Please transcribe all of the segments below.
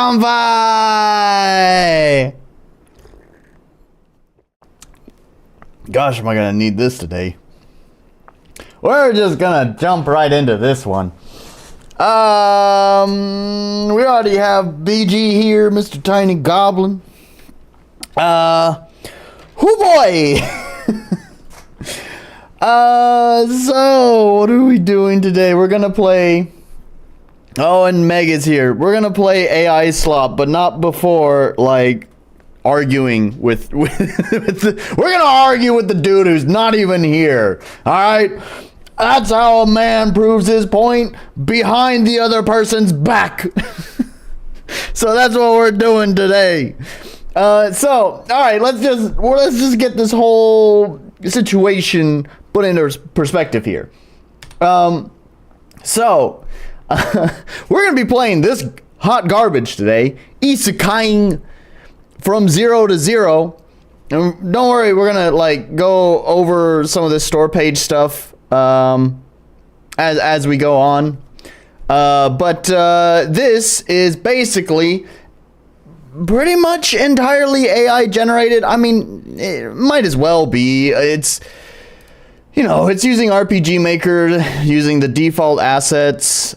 Convoy! Gosh, am I gonna need this today? We're just gonna jump right into this one. We already have BG here, Mr. Tiny Goblin. Hoo boy! So, what are we doing today? We're gonna play... Oh, and Meg is here. We're gonna play AI Slop, but not before, like, arguing with we're gonna argue with the dude who's not even here. Alright? That's how a man proves his point behind the other person's back. So that's what we're doing today. Alright, let's just get this whole situation put into perspective here. We're gonna be playing this hot garbage today, isekaiing from 0 to 0. And don't worry, we're gonna like go over some of this store page stuff as we go on. But this is basically pretty much entirely AI generated. I mean, it might as well be. It's, you know, it's using RPG Maker, using the default assets.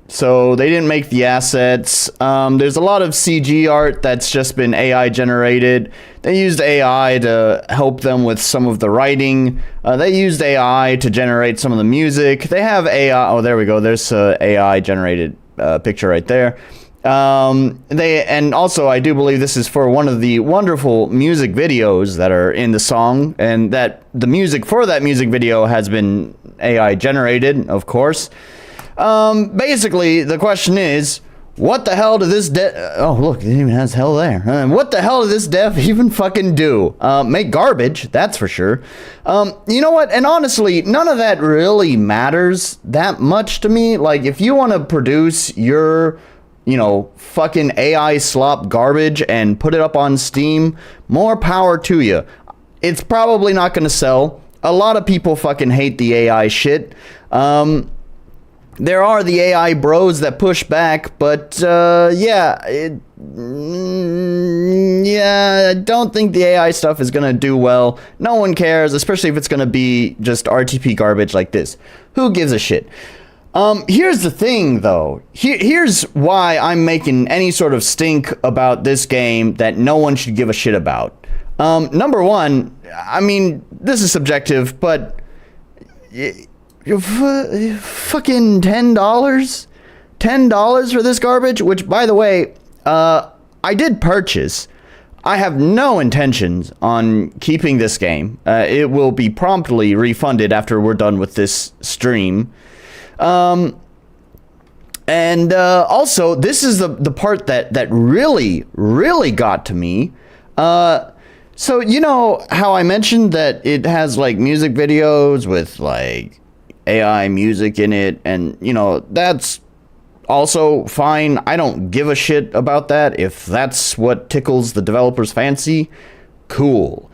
So they didn't make the assets. There's a lot of CG art that's just been AI generated. They used AI to help them with some of the writing. They used AI to generate some of the music. They have AI. Oh, there we go. There's a AI generated picture right there. And also I do believe this is for one of the wonderful music videos that are in the song, and that the music for that music video has been AI generated, of course. Basically the question is, what the hell did this oh look, it even has hell there. What the hell did this dev even fucking do? Make garbage, that's for sure. You know what, and honestly, none of that really matters that much to me. Like, if you want to produce your, you know, fucking AI slop garbage and put it up on Steam, more power to you. It's probably not gonna sell. A lot of people fucking hate the AI shit. There are the AI bros that push back, but yeah, I don't think the AI stuff is gonna do well. No one cares, especially if it's gonna be just RTP garbage like this. Who gives a shit? Here's the thing, though. Here's why I'm making any sort of stink about this game that no one should give a shit about. Number one, I mean, this is subjective, but fucking $10? $10 for this garbage? Which, by the way, I did purchase. I have no intentions on keeping this game. It will be promptly refunded after we're done with this stream. Also, this is the part that really got to me. So, you know how I mentioned that it has, like, music videos with, like, AI music in it, and, you know, that's also fine. I don't give a shit about that. If that's what tickles the developer's fancy, cool.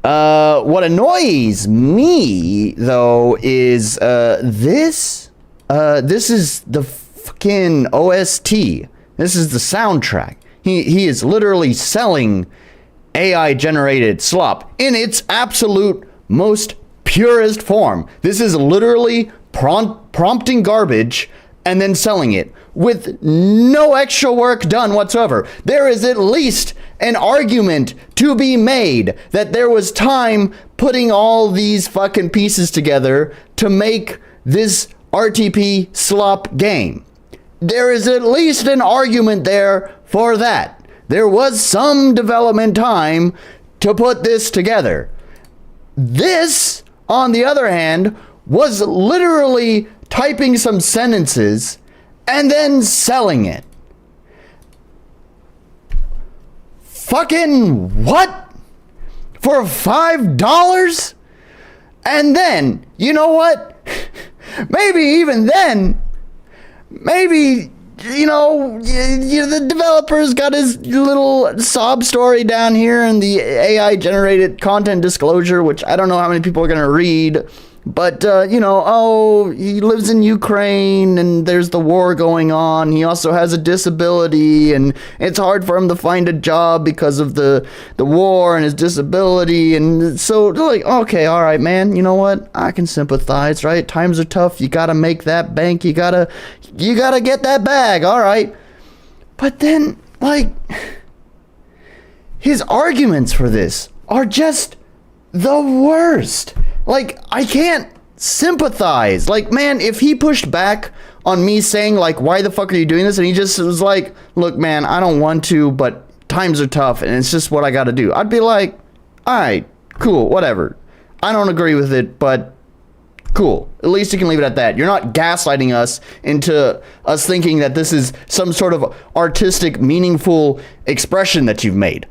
What annoys me, though, is, this is the fucking OST. This is the soundtrack. He is literally selling AI generated slop in its absolute most purest form. This is literally prompting garbage and then selling it with no extra work done whatsoever. There is at least an argument to be made that there was time putting all these fucking pieces together to make this RTP slop game. There is at least an argument there for that. There was some development time to put this together. This, on the other hand, was literally typing some sentences and then selling it. Fucking what? For $5? And then, you know what? Maybe even then, maybe, you know, the developer's got his little sob story down here in the AI generated content disclosure, which I don't know how many people are going to read. But, oh, he lives in Ukraine and there's the war going on. He also has a disability and it's hard for him to find a job because of the war and his disability. And so, like, okay, all right, man, you know what? I can sympathize, right? Times are tough. You got to make that bank. You got to get that bag. All right. But then, like, his arguments for this are just the worst. Like, I can't sympathize. Like, man, if he pushed back on me saying, like, why the fuck are you doing this? And he just was like, look, man, I don't want to, but times are tough and it's just what I got to do. I'd be like, all right, cool, whatever. I don't agree with it, but cool. At least you can leave it at that. You're not gaslighting us into us thinking that this is some sort of artistic, meaningful expression that you've made.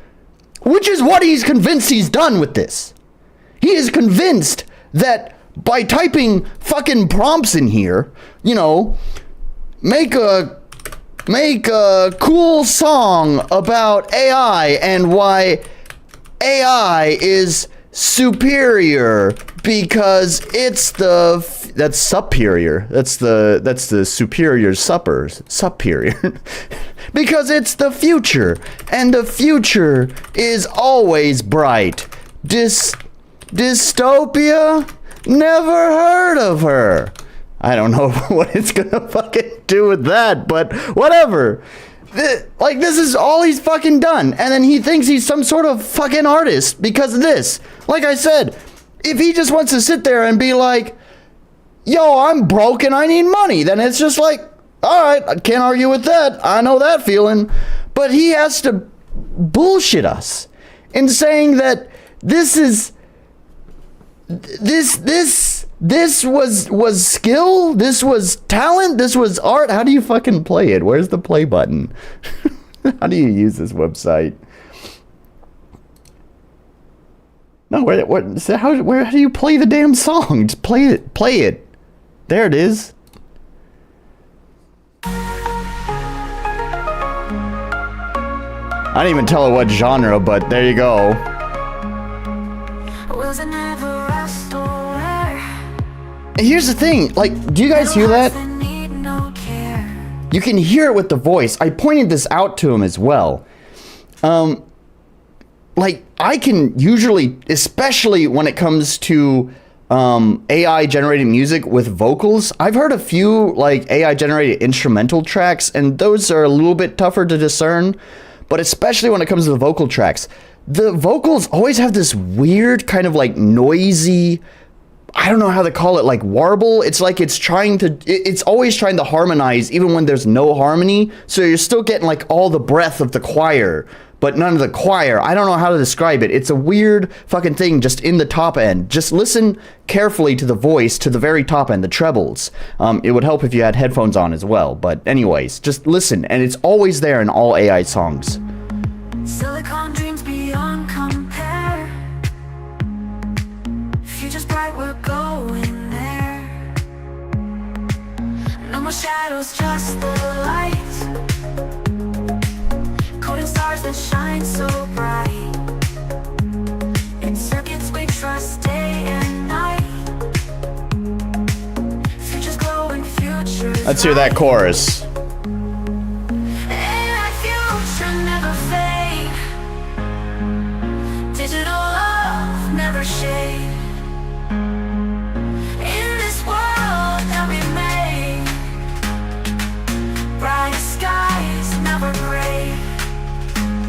Which is what he's convinced he's done with this. He is convinced that by typing fucking prompts in here, make a cool song about AI and why AI is superior because it's that's superior. That's the superior superior. Because it's the future and the future is always bright. Dystopia? Never heard of her. I don't know what it's gonna fucking do with that, but whatever. This is all he's fucking done. And then he thinks he's some sort of fucking artist because of this. Like I said, if he just wants to sit there and be like, yo, I'm broke and I need money, then it's just like, all right, I can't argue with that. I know that feeling. But he has to bullshit us in saying that this was skill, this was talent, this was art. How do you fucking play it? Where's the play button? How do you use this website? No, how do you play the damn song? Just play it. There it is. I didn't even tell her what genre, but there you go. And here's the thing, like, do you guys hear that? You can hear it with the voice. I pointed this out to him as well. Like, I can usually, especially when it comes to AI generated music with vocals, I've heard a few like AI generated instrumental tracks, and those are a little bit tougher to discern. But especially when it comes to the vocal tracks, the vocals always have this weird kind of like noisy, I don't know how to call it, like warble. It's like it's always trying to harmonize even when there's no harmony. So you're still getting like all the breath of the choir, but none of the choir. I don't know how to describe it. It's a weird fucking thing just in the top end. Just listen carefully to the voice, to the very top end, the trebles. It would help if you had headphones on as well. But anyways, just listen. And it's always there in all AI songs. Silicon dreams beyond compare. Future's bright, we're going there. No more shadows, just the light. Coding stars that shine so bright. In circuits we trust day and night. Future's glowing, future's Let's hear that chorus. AI future never fade. Digital love never shade. In this world that we made, bright skies never gray.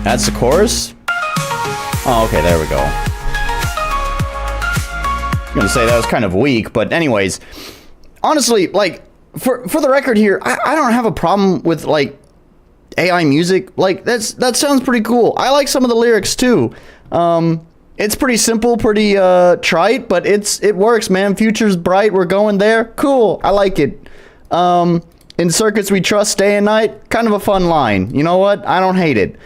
That's the chorus? Oh, okay, there we go. I'm gonna say that was kind of weak, but anyways. Honestly, like, for the record here, I don't have a problem with, like, AI music. Like, that sounds pretty cool. I like some of the lyrics, too. It's pretty simple, pretty, trite, but it works, man. Future's bright, we're going there. Cool, I like it. In circuits we trust day and night, kind of a fun line. You know what? I don't hate it.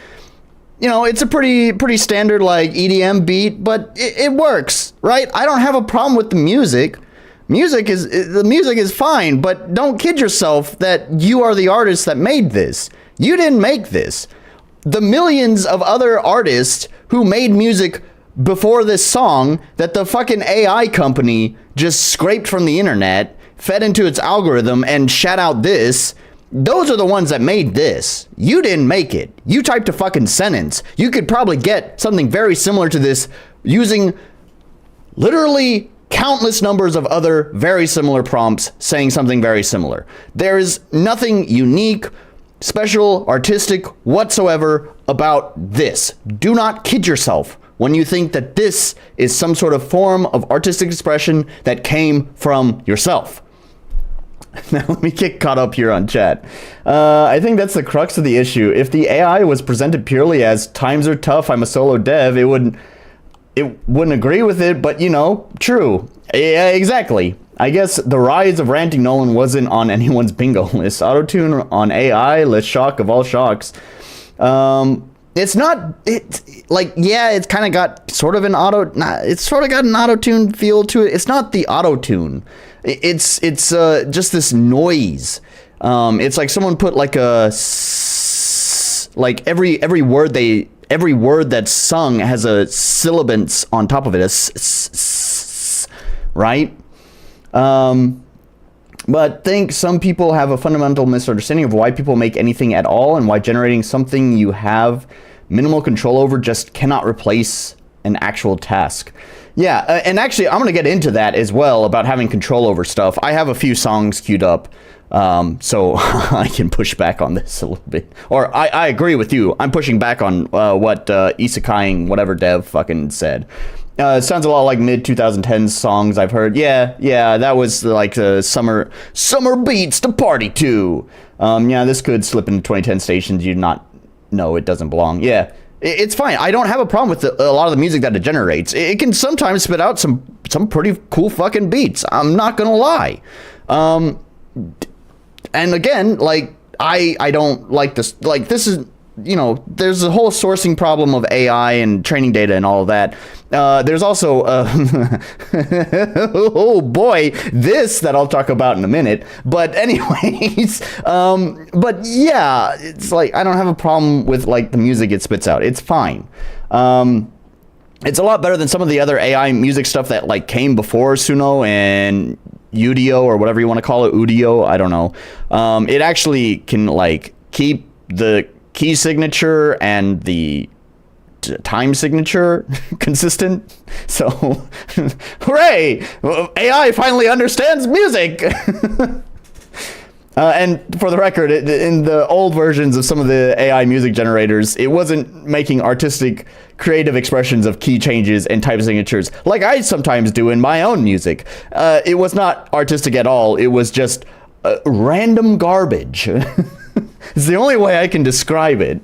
You know, it's a pretty standard, like, EDM beat, but it works, right? I don't have a problem with the music. The music is fine, but don't kid yourself that you are the artist that made this. You didn't make this. The millions of other artists who made music before this song that the fucking AI company just scraped from the internet, fed into its algorithm, and shat out this. Those are the ones that made this. You didn't make it. You typed a fucking sentence. You could probably get something very similar to this using literally countless numbers of other very similar prompts saying something very similar. There is nothing unique, special, artistic whatsoever about this. Do not kid yourself when you think that this is some sort of form of artistic expression that came from yourself. Now let me get caught up here on chat. I think that's the crux of the issue. If the AI was presented purely as times are tough, I'm a solo dev, it wouldn't agree with it, but you know, true. Yeah, exactly. I guess the rise of ranting Nolan wasn't on anyone's bingo list. Autotune on AI, let's shock of all shocks. It's not, it's kind of got sort of an it's sort of got an auto-tune feel to it. It's not the auto-tune. It's just this noise. It's like someone put like every word that's sung has a syllabance on top of it, right? But think some people have a fundamental misunderstanding of why people make anything at all and why generating something you have minimal control over just cannot replace an actual task. Yeah, and actually, I'm going to get into that as well about having control over stuff. I have a few songs queued up, so I can push back on this a little bit. Or I agree with you. I'm pushing back on what Isekaiing whatever dev fucking said. It sounds a lot like mid-2010s songs I've heard. Yeah, that was like summer beats to party to. Yeah, this could slip into 2010 stations. You'd not know it doesn't belong. Yeah. It's fine. I don't have a problem with a lot of the music that it generates. It can sometimes spit out some pretty cool fucking beats. I'm not gonna lie. And again, like I don't like this. Like this is, you know, there's a whole sourcing problem of AI and training data and all of that. There's also, oh boy, this that I'll talk about in a minute. But anyways, but yeah, it's like, I don't have a problem with like the music it spits out. It's fine. It's a lot better than some of the other AI music stuff that like came before Suno and Udio or whatever you want to call it. Udio, I don't know. It actually can like keep the key signature and the time signature consistent. So hooray, AI finally understands music. And for the record, in the old versions of some of the AI music generators, it wasn't making artistic creative expressions of key changes and type signatures like I sometimes do in my own music. It was not artistic at all. It was just random garbage. It's the only way I can describe it.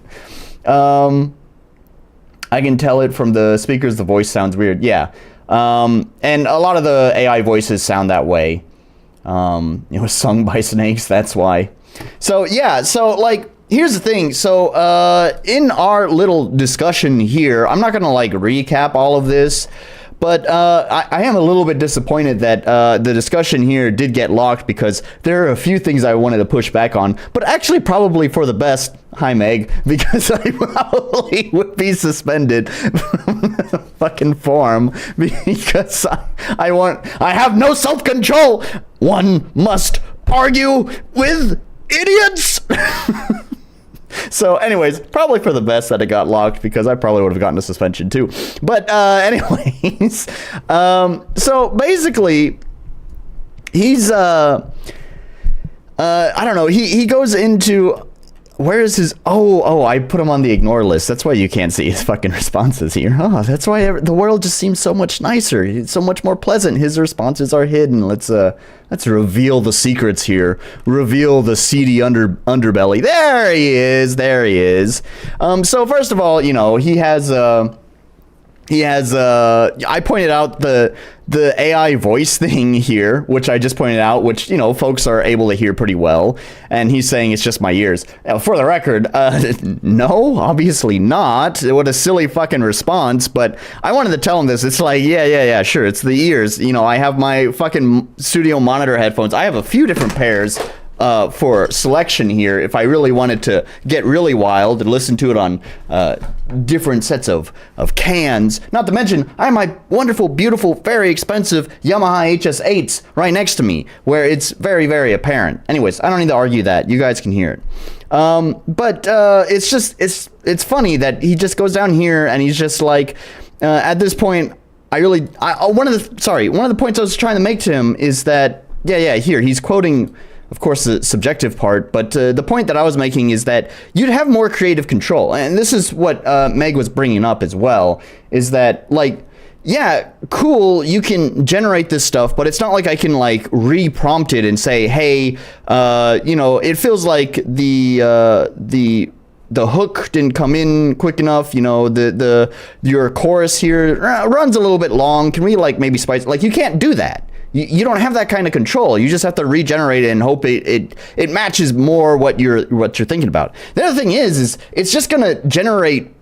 I can tell it from the speakers. The voice sounds weird. Yeah. And a lot of the AI voices sound that way. It was sung by snakes. That's why. So yeah. So like, here's the thing. So in our little discussion here, I'm not going to like recap all of this. But I am a little bit disappointed that the discussion here did get locked because there are a few things I wanted to push back on, but actually probably for the best. Hi, Meg, because I probably would be suspended from the fucking forum because I have no self-control. One must argue with idiots. So anyways, probably for the best that it got locked because I probably would have gotten a suspension too. But anyways, so basically he's I don't know, he goes into, where is his, I put him on the ignore list. That's why you can't see his fucking responses here. Oh, that's why the world just seems so much nicer. It's so much more pleasant. His responses are hidden. Let's reveal the secrets here. Reveal the seedy underbelly. There he is. So first of all, you know, he has I pointed out the AI voice thing here, which I just pointed out, which, you know, folks are able to hear pretty well. And he's saying it's just my ears. For the record, no, obviously not. What a silly fucking response. But I wanted to tell him this. It's like, yeah, sure. It's the ears. You know, I have my fucking studio monitor headphones. I have a few different pairs for selection here if I really wanted to get really wild and listen to it on different sets of cans. Not to mention, I have my wonderful, beautiful, very expensive Yamaha HS8s right next to me, where it's very, very apparent. Anyways, I don't need to argue that. You guys can hear it. But it's just, it's funny that he just goes down here and he's just like, at this point, one of the points I was trying to make to him is that, here, he's quoting, of course, the subjective part, but the point that I was making is that you'd have more creative control. And this is what Meg was bringing up as well, is that, like, yeah, cool, you can generate this stuff, but it's not like I can, like, re-prompt it and say, hey, it feels like the hook didn't come in quick enough, your chorus here runs a little bit long. Can we, like, maybe spice? Like, you can't do that. You don't have that kind of control. You just have to regenerate it and hope it matches more what you're thinking about. The other thing is it's just gonna generate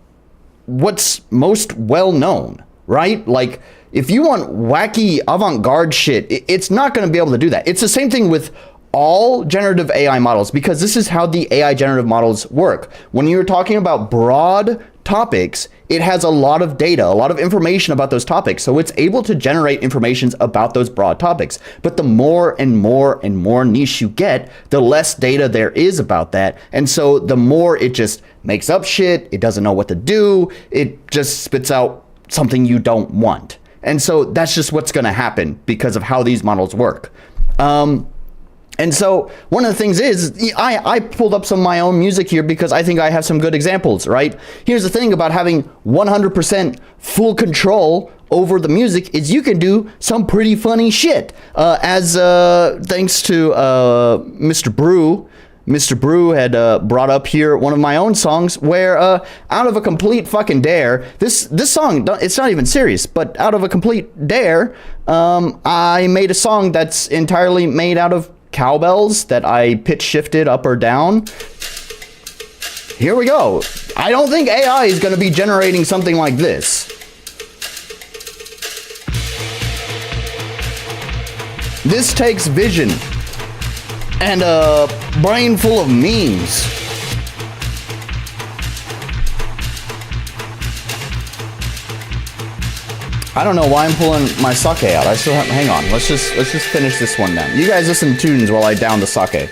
what's most well known, right? Like, if you want wacky avant-garde shit, it's not gonna be able to do that. It's the same thing with all generative AI models, because this is how the AI generative models work. When you're talking about broad topics, it has a lot of data, a lot of information about those topics. So it's able to generate information about those broad topics. But the more and more and more niche you get, the less data there is about that. And so the more it just makes up shit, it doesn't know what to do, it just spits out something you don't want. And so that's just what's going to happen because of how these models work. And so one of the things is, I pulled up some of my own music here because I think I have some good examples, right? Here's the thing about having 100% full control over the music is you can do some pretty funny shit. Thanks to Mr. Brew. Mr. Brew had brought up here one of my own songs where out of a complete fucking dare, this song, it's not even serious, but out of a complete dare, I made a song that's entirely made out of cowbells that I pitch shifted up or down. Here we go. I don't think AI is going to be generating something like this. This takes vision and a brain full of memes. I don't know why I'm pulling my sake out. I still have, hang on. Let's just finish this one down. You guys listen to tunes while I down the sake.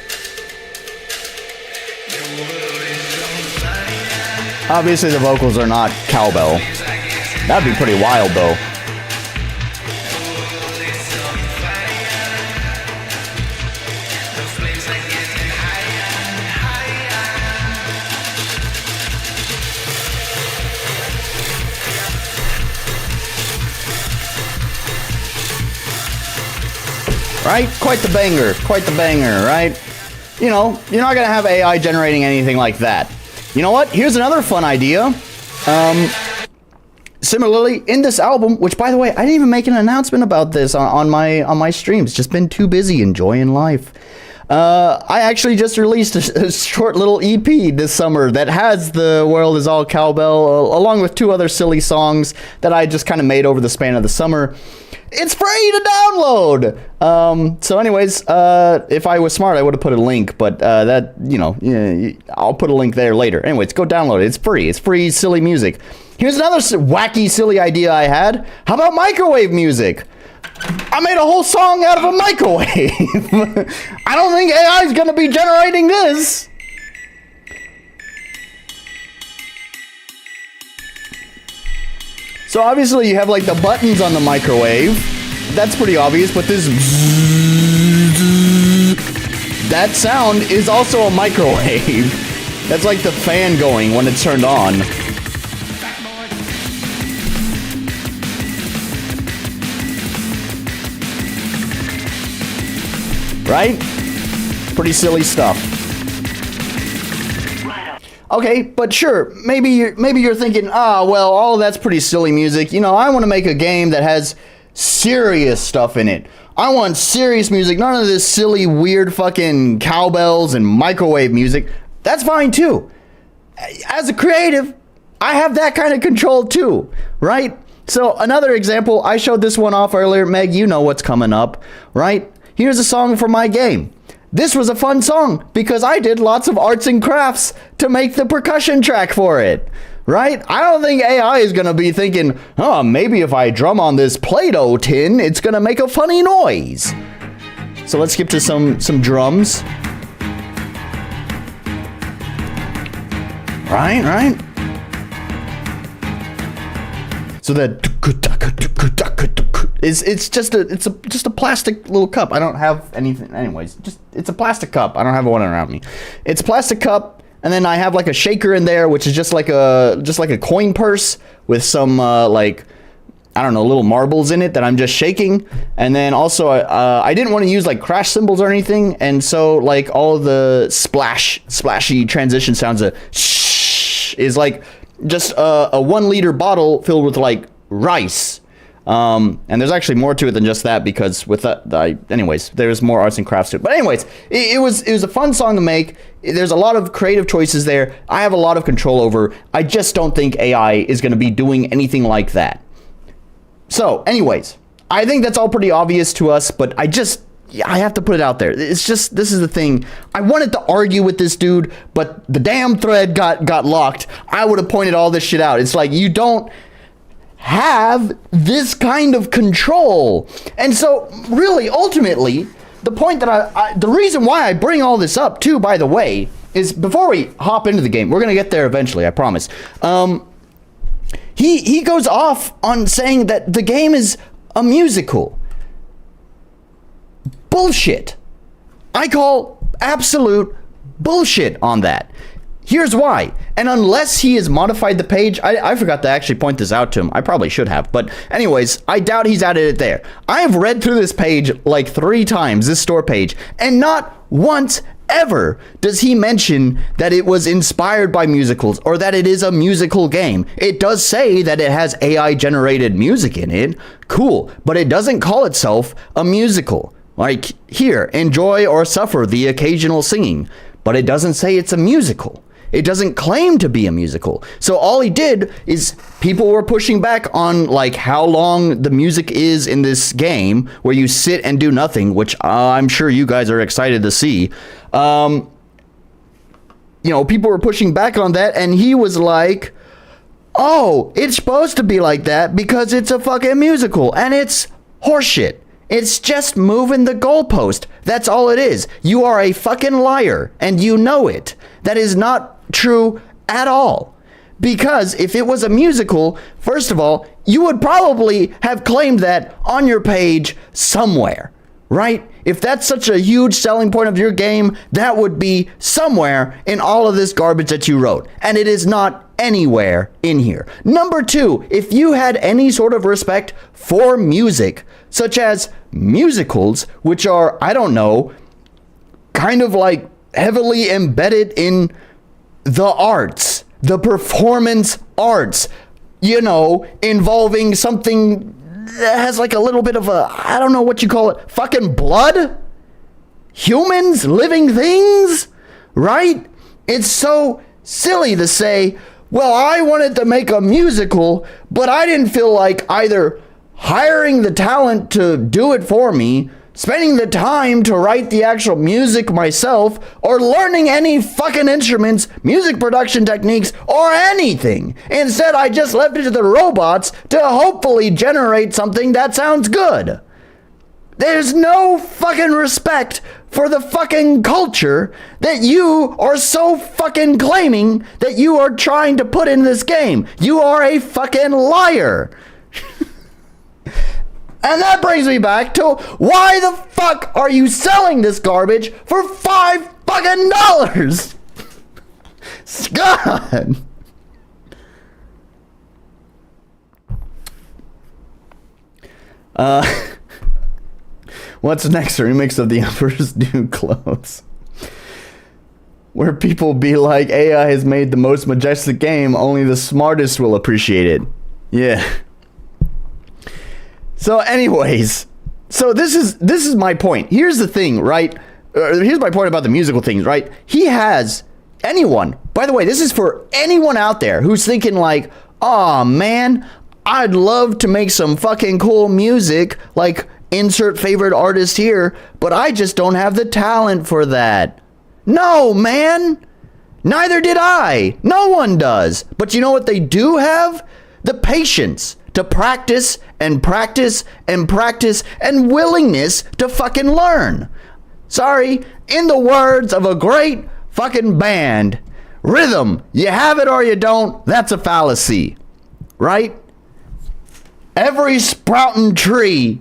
Obviously the vocals are not cowbell. That'd be pretty wild though. Right? Quite the banger, right? You know, you're not gonna have AI generating anything like that. You know what? Here's another fun idea. Similarly, in this album, which by the way, I didn't even make an announcement about this on my streams. Just been too busy enjoying life. I actually just released a short little EP this summer that has The World Is All Cowbell, along with 2 other silly songs that I just kind of made over the span of the summer. It's free to download. So anyways, if I was smart, I would have put a link, but I'll put a link there later. Anyways, go download it. It's free. It's free, silly music. Here's another wacky, silly idea I had. How about microwave music? I made a whole song out of a microwave. I don't think AI is going to be generating this. So obviously you have like the buttons on the microwave. That's pretty obvious, but this that sound is also a microwave. That's like the fan going when it's turned on. Right? Pretty silly stuff. Okay, but sure, maybe you're thinking, well, all that's pretty silly music. You know, I want to make a game that has serious stuff in it. I want serious music, none of this silly, weird fucking cowbells and microwave music. That's fine too. As a creative, I have that kind of control too, right? So another example, I showed this one off earlier. Meg, you know what's coming up, right? Here's a song from my game. this was a fun song because I did lots of arts and crafts to make the percussion track for it. Right? I don't think AI is going to be thinking, oh, maybe if I drum on this Play-Doh tin, it's going to make a funny noise. So let's skip to some drums. Right? So that it's just a plastic little cup. I don't have anything. Anyways, it's a plastic cup. I don't have one around me. It's a plastic cup, and then I have like a shaker in there, which is just like a coin purse with some like, I don't know, little marbles in it that I'm just shaking. And then also I didn't want to use like crash cymbals or anything, and so like all of the splashy transition sounds of shh is like just a 1 liter bottle filled with like rice. And there's actually more to it than just that, because with that, anyways, there's more arts and crafts to it. But anyways, it was a fun song to make. There's a lot of creative choices there. I have a lot of control over. I just don't think AI is going to be doing anything like that. So anyways, I think that's all pretty obvious to us, but I have to put it out there. It's just, this is the thing. I wanted to argue with this dude, but the damn thread got locked. I would have pointed all this shit out. It's like, you don't have this kind of control. And so really, ultimately, the point that the reason why I bring all this up too, by the way, is before we hop into the game, we're going to get there eventually, I promise. He goes off on saying that the game is a musical. Bullshit. I call absolute bullshit on that. Here's why. And unless he has modified the page, I forgot to actually point this out to him. I probably should have. But anyways, I doubt he's added it there. I have read through this page like 3 times, this store page, and not once ever does he mention that it was inspired by musicals or that it is a musical game. It does say that it has AI generated music in it. Cool. But it doesn't call itself a musical. Like, here, enjoy or suffer the occasional singing. But it doesn't say it's a musical. It doesn't claim to be a musical. So all he did is, people were pushing back on like how long the music is in this game where you sit and do nothing, which I'm sure you guys are excited to see. You know, people were pushing back on that, and he was like, oh, it's supposed to be like that because it's a fucking musical, and it's horseshit. It's just moving the goalpost. That's all it is. You are a fucking liar, and you know it. That is not true at all. Because if it was a musical, first of all, you would probably have claimed that on your page somewhere, right? If that's such a huge selling point of your game, that would be somewhere in all of this garbage that you wrote. And it is not anywhere in here. Number 2, if you had any sort of respect for music, such as musicals, which are, I don't know, kind of like heavily embedded in the arts, the performance arts, you know, involving something that has like a little bit of a, I don't know what you call it, fucking blood? Humans? Living things? Right? It's so silly to say, well, I wanted to make a musical, but I didn't feel like either hiring the talent to do it for me, spending the time to write the actual music myself, or learning any fucking instruments, music production techniques, or anything. Instead, I just left it to the robots to hopefully generate something that sounds good. There's no fucking respect for the fucking culture that you are so fucking claiming that you are trying to put in this game. You are a fucking liar. And that brings me back to, why the fuck are you selling this garbage for $5 fucking? God. What's next? A remix of The Emperor's New Clothes, where people be like, AI has made the most majestic game, only the smartest will appreciate it. Yeah. So anyways, so this is my point. Here's the thing, right? Here's my point about the musical things, right? He has anyone, by the way, this is for anyone out there who's thinking like, oh man, I'd love to make some fucking cool music, like insert favorite artist here, but I just don't have the talent for that. No, man. Neither did I. No one does. But you know what they do have? The patience to practice and practice and practice and willingness to fucking learn. Sorry, in the words of a great fucking band, rhythm, you have it or you don't, that's a fallacy. Right? Every sprouting tree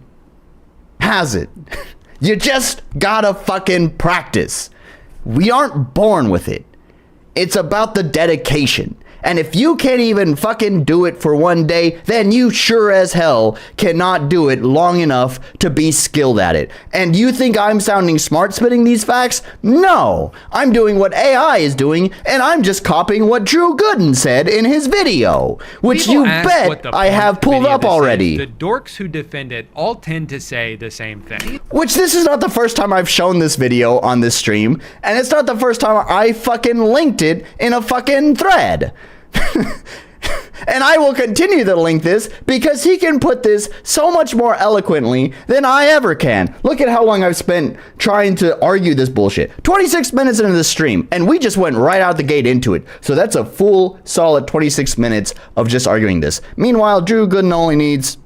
has it. You just gotta fucking practice. We aren't born with it. It's about the dedication. And if you can't even fucking do it for one day, then you sure as hell cannot do it long enough to be skilled at it. And you think I'm sounding smart spitting these facts? No, I'm doing what AI is doing, and I'm just copying what Drew Gooden said in his video, which People you ask what bet the I have point pulled of up this is. already. The dorks who defend it all tend to say the same thing. Which this is not the first time I've shown this video on this stream, and it's not the first time I fucking linked it in a fucking thread. And I will continue to link this because he can put this so much more eloquently than I ever can. Look at how long I've spent trying to argue this bullshit. 26 minutes into the stream, and we just went right out the gate into it. So that's a full, solid 26 minutes of just arguing this. Meanwhile, Drew Gooden only needs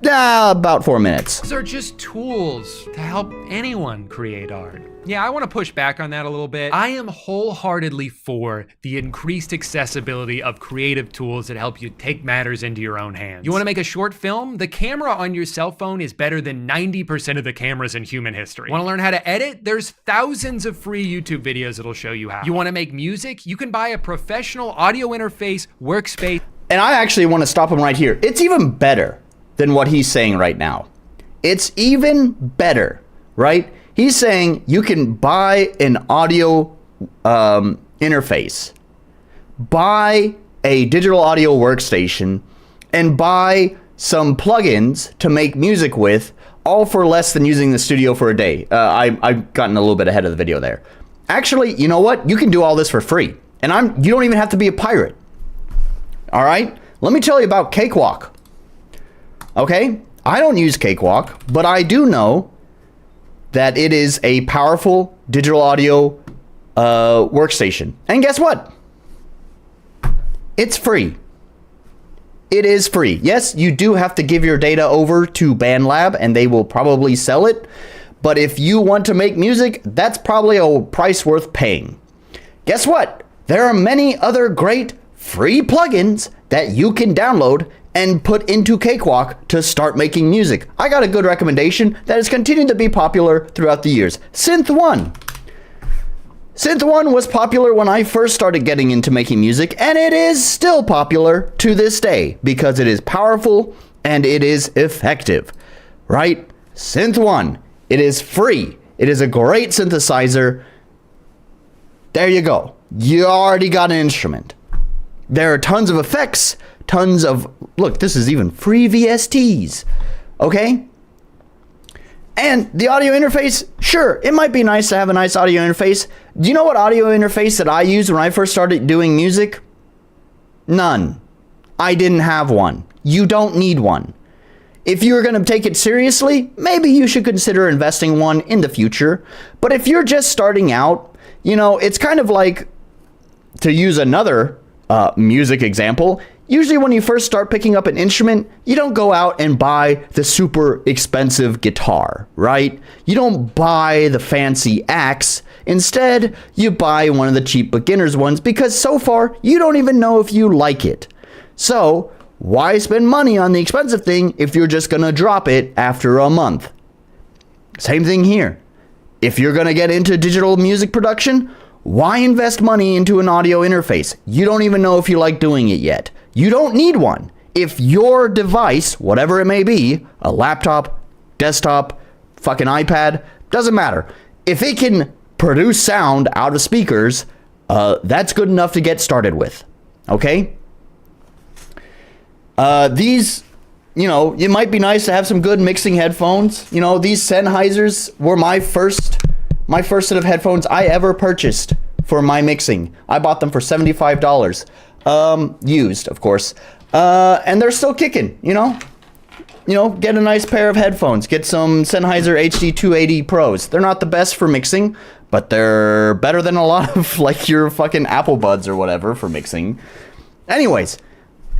about 4 minutes. These are just tools to help anyone create art. Yeah, I want to push back on that a little bit. I am wholeheartedly for the increased accessibility of creative tools that help you take matters into your own hands. You want to make a short film? The camera on your cell phone is better than 90% of the cameras in human history. Want to learn how to edit? There's thousands of free YouTube videos that'll show you how. You want to make music? You can buy a professional audio interface workspace. And I actually want to stop him right here. It's even better than what he's saying right now. It's even better, right? He's saying you can buy an audio interface, buy a digital audio workstation, and buy some plugins to make music with, all for less than using the studio for a day. I've gotten a little bit ahead of the video there. Actually, you know what? You can do all this for free. And you don't even have to be a pirate. All right? Let me tell you about Cakewalk. Okay? I don't use Cakewalk, but I do know that it is a powerful digital audio workstation. And guess what? It's free. It is free. Yes, you do have to give your data over to BandLab and they will probably sell it. But if you want to make music, that's probably a price worth paying. Guess what? There are many other great free plugins that you can download and put into Cakewalk to start making music. I got a good recommendation that has continued to be popular throughout the years. Synth-1. Synth-1 was popular when I first started getting into making music, and it is still popular to this day because it is powerful and it is effective, right? Synth-1. It is free. It is a great synthesizer. There you go. You already got an instrument. There are tons of effects, tons of, look, this is even free VSTs, okay? And the audio interface, sure, it might be nice to have a nice audio interface. Do you know what audio interface that I used when I first started doing music? None. I didn't have one. You don't need one. If you're going to take it seriously, maybe you should consider investing one in the future. But if you're just starting out, you know, it's kind of like, to use another music example, usually when you first start picking up an instrument, you don't go out and buy the super expensive guitar, right? You don't buy the fancy axe. Instead, you buy one of the cheap beginner's ones because so far you don't even know if you like it. So why spend money on the expensive thing if you're just gonna drop it after a month? Same thing here. If you're gonna get into digital music production, why invest money into an audio interface? You don't even know if you like doing it yet. You don't need one. If your device, whatever it may be, a laptop, desktop, fucking iPad, doesn't matter. If it can produce sound out of speakers, that's good enough to get started with. Okay? These, you know, it might be nice to have some good mixing headphones. You know, these Sennheisers were my first set of headphones I ever purchased for my mixing. I bought them for $75. Used, of course. And they're still kicking, you know? you know, get a nice pair of headphones. Get some Sennheiser HD280 Pros. They're not the best for mixing, but they're better than a lot of like your fucking Apple Buds or whatever for mixing. Anyways,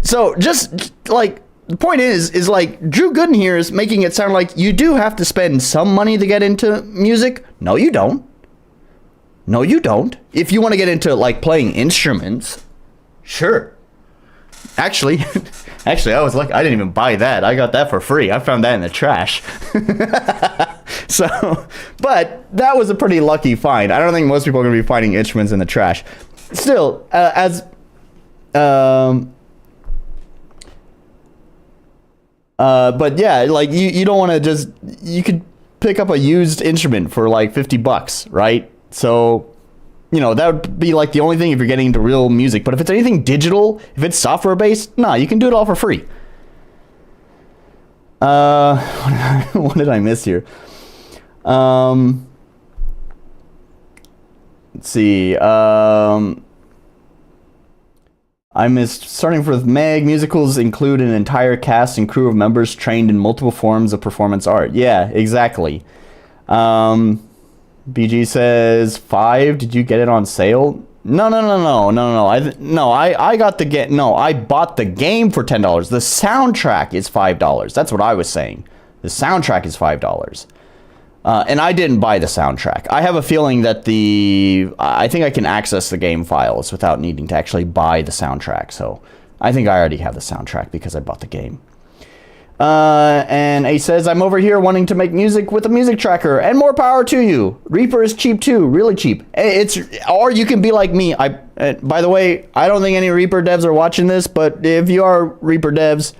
so just like the point is like Drew Gooden here is making it sound like you do have to spend some money to get into music. No, you don't. No, you don't. If you want to get into like playing instruments, sure. Actually, I was like, I didn't even buy that. I got that for free. I found that in the trash. So, but that was a pretty lucky find. I don't think most people are going to be finding instruments in the trash. Still, but yeah, like you don't want to just, you could pick up a used instrument for like $50, right? So, you know, that would be like the only thing if you're getting into real music. But if it's anything digital, if it's software based, nah, you can do it all for free. What did I miss here? Let's see. I missed starting with Meg. Musicals include an entire cast and crew of members trained in multiple forms of performance art. Yeah, exactly. BG says 5. Did you get it on sale? No. I got the I bought the game for $10. The soundtrack is $5. That's what I was saying. The soundtrack is $5. And I didn't buy the soundtrack. I have a feeling that I think I can access the game files without needing to actually buy the soundtrack. So I think I already have the soundtrack because I bought the game. And he says, I'm over here wanting to make music with a music tracker, and more power to you. Reaper is cheap too, really cheap. Or you can be like me. By the way, I don't think any Reaper devs are watching this, but if you are Reaper devs,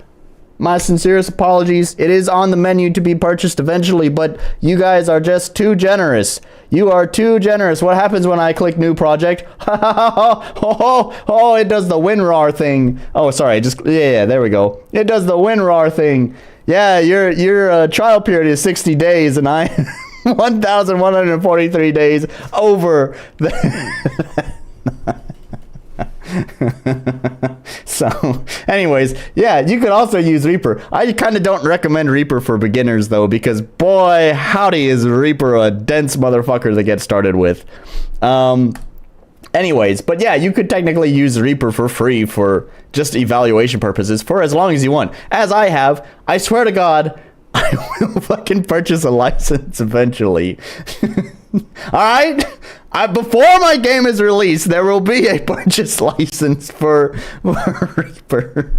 my sincerest apologies. It is on the menu to be purchased eventually, but you guys are just too generous. You are too generous. What happens when I click new project? Oh, it does the WinRAR thing. Oh, sorry. Yeah, there we go. It does the WinRAR thing. Yeah, your trial period is 60 days, and I 1,143 days over the. So, anyways, yeah, you could also use Reaper. I kind of don't recommend Reaper for beginners, though, because boy, howdy is Reaper a dense motherfucker to get started with. Anyways, but yeah, you could technically use Reaper for free for just evaluation purposes for as long as you want. As I have, I swear to God, I will fucking purchase a license eventually. All right? Before my game is released, there will be a purchase license for Reaper.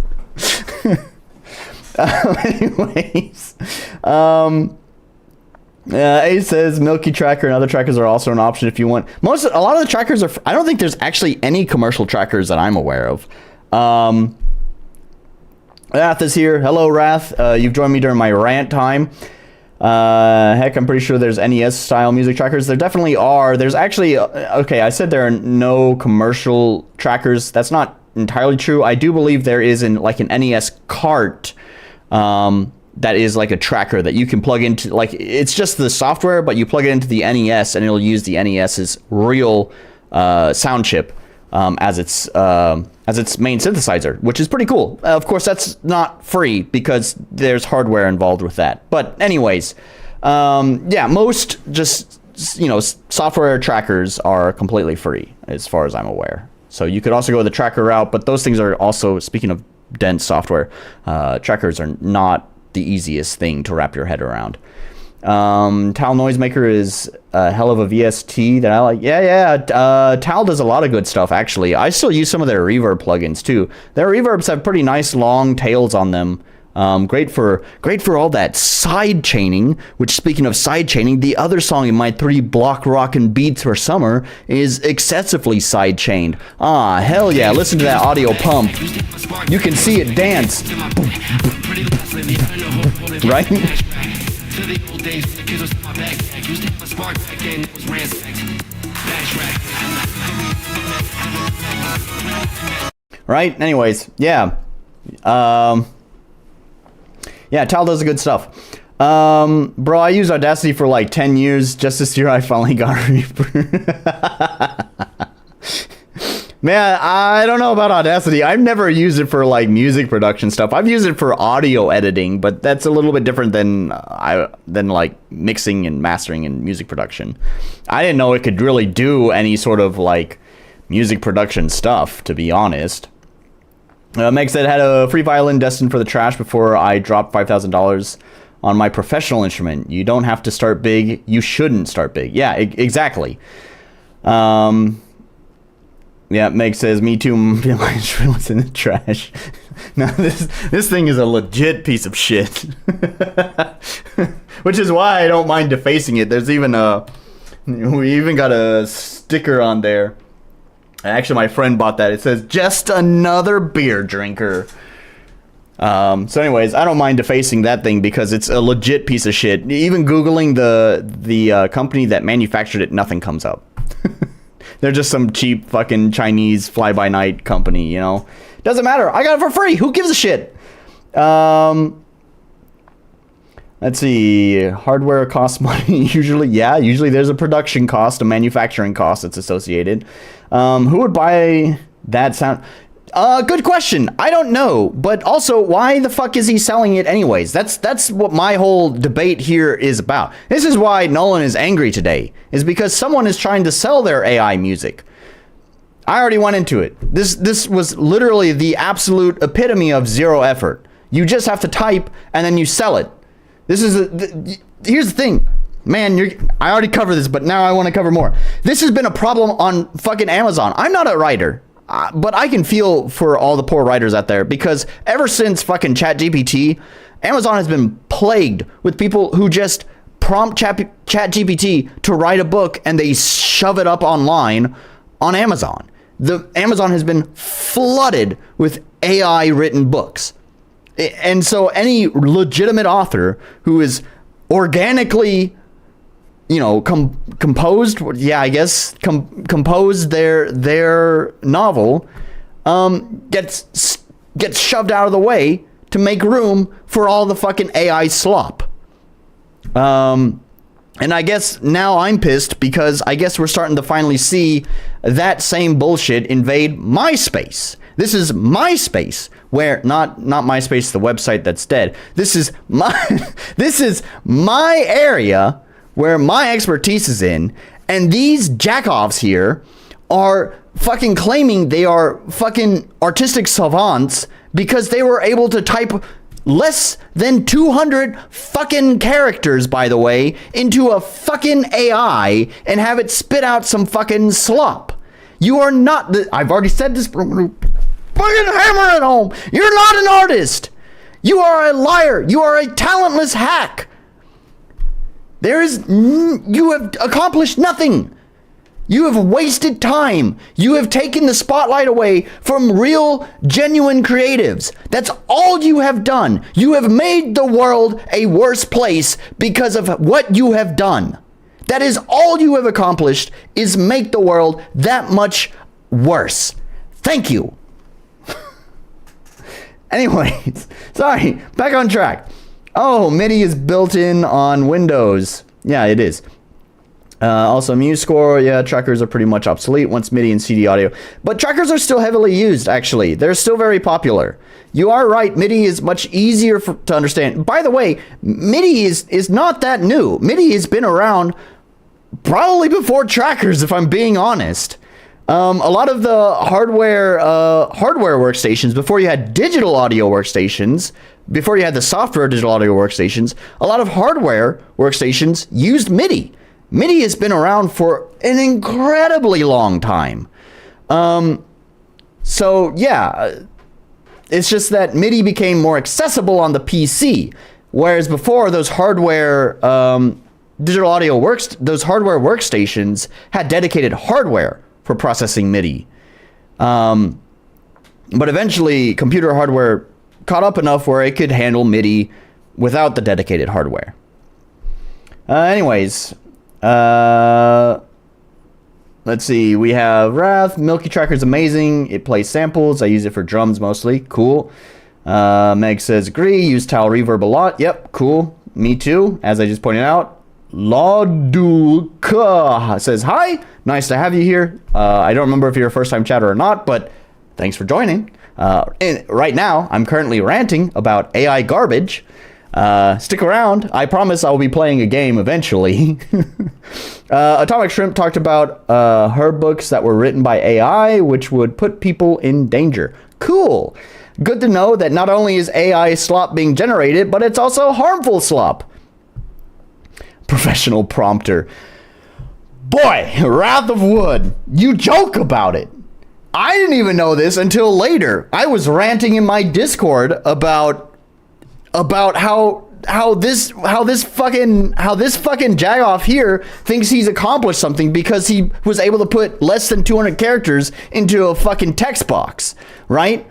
Anyways, Ace says Milky Tracker and other trackers are also an option if you want. A lot of the trackers are. I don't think there's actually any commercial trackers that I'm aware of. Wrath is here. Hello, Wrath. You've joined me during my rant time. Heck, I'm pretty sure there's NES style music trackers. There definitely are. There's actually, okay, I said there are no commercial trackers. That's not entirely true. I do believe there is like an NES cart, that is like a tracker that you can plug into, like, it's just the software, but you plug it into the NES and it'll use the NES's real, sound chip, as its main synthesizer, which is pretty cool. Of course, that's not free because there's hardware involved with that. But anyways, yeah, most just, you know, software trackers are completely free as far as I'm aware. So you could also go the tracker route, but those things are also, speaking of dense software, trackers are not the easiest thing to wrap your head around. Tal Noisemaker is a hell of a VST that I like. Tal does a lot of good stuff, actually. I still use some of their reverb plugins too. Their reverbs have pretty nice long tails on them. Great for all that side chaining, which, speaking of side chaining, the other song in my 3 block rockin' beats for summer is excessively side chained. Ah, hell yeah, listen to that audio pump. You can see it dance. Right? Right? Anyways, yeah. Yeah, Tal does good stuff. Bro, I used Audacity for like 10 years. Just this year, I finally got Reaper. Man, I don't know about Audacity. I've never used it for like music production stuff. I've used it for audio editing, but that's a little bit different than like mixing and mastering and music production. I didn't know it could really do any sort of like music production stuff, to be honest. Meg said, had a free violin destined for the trash before I dropped $5,000 on my professional instrument. You don't have to start big. You shouldn't start big. Yeah, exactly. Yeah, Meg says, me too. My instrument's in the trash. Now this thing is a legit piece of shit. Which is why I don't mind defacing it. There's even we even got a sticker on there. Actually, my friend bought that. It says, just another beer drinker. So anyways, I don't mind defacing that thing because it's a legit piece of shit. Even Googling the company that manufactured it, nothing comes up. They're just some cheap fucking Chinese fly-by-night company, you know? Doesn't matter. I got it for free. Who gives a shit? Let's see. Hardware costs money. Usually there's a production cost, a manufacturing cost that's associated. Who would buy that sound? Good question. I don't know. But also, why the fuck is he selling it anyways? That's what my whole debate here is about. This is why Nolan is angry today, is because someone is trying to sell their AI music. I already went into it. This was literally the absolute epitome of zero effort. You just have to type and then you sell it. This is here's the thing. Man, I already covered this, but now I want to cover more. This has been a problem on fucking Amazon. I'm not a writer. But I can feel for all the poor writers out there, because ever since fucking ChatGPT, Amazon has been plagued with people who just prompt ChatGPT to write a book and they shove it up online on Amazon. Amazon has been flooded with AI written books. And so any legitimate author who is organically, you know, composed their novel, gets shoved out of the way to make room for all the fucking AI slop. And I guess now I'm pissed because I guess we're starting to finally see that same bullshit invade my space. This is my space, where not MySpace, the website that's dead. This is my area where my expertise is in, and these jackoffs here are fucking claiming they are fucking artistic savants because they were able to type less than 200 fucking characters, by the way, into a fucking AI and have it spit out some fucking slop. You are not I've already said this, but I'm gonna fucking hammer it home. You're not an artist. You are a liar. You are a talentless hack. You have accomplished nothing. You have wasted time. You have taken the spotlight away from real, genuine creatives. That's all you have done. You have made the world a worse place because of what you have done. That is all you have accomplished, is make the world that much worse. Thank you. Anyways, sorry, back on track. Oh, MIDI is built in on Windows. Yeah, it is. Also, MuseScore, yeah, trackers are pretty much obsolete once MIDI and CD audio. But trackers are still heavily used, actually. They're still very popular. You are right, MIDI is much easier to understand. By the way, MIDI is not that new. MIDI has been around probably before trackers, if I'm being honest. A lot of the hardware workstations, before you had digital audio workstations, before you had the software digital audio workstations, a lot of hardware workstations used MIDI. MIDI has been around for an incredibly long time. So yeah, it's just that MIDI became more accessible on the PC, whereas before those hardware digital audio those hardware workstations had dedicated hardware for processing MIDI. But eventually, computer hardware caught up enough where it could handle MIDI without the dedicated hardware. Anyways, let's see. We have Wrath. Milky Tracker's amazing. It plays samples. I use it for drums mostly. Cool. Meg says, agree. Use towel reverb a lot. Yep, cool. Me too, as I just pointed out. Lauduka says, hi, nice to have you here. I don't remember if you're a first-time chatter or not, but thanks for joining. And right now, I'm currently ranting about AI garbage. Stick around. I promise I'll be playing a game eventually. Atomic Shrimp talked about her books that were written by AI, which would put people in danger. Cool. Good to know that not only is AI slop being generated, but it's also harmful slop. Professional prompter. Boy, Wrath of Wood, you joke about it. I didn't even know this until later. I was ranting in my Discord about how this fucking jagoff here thinks he's accomplished something because he was able to put less than 200 characters into a fucking text box, right?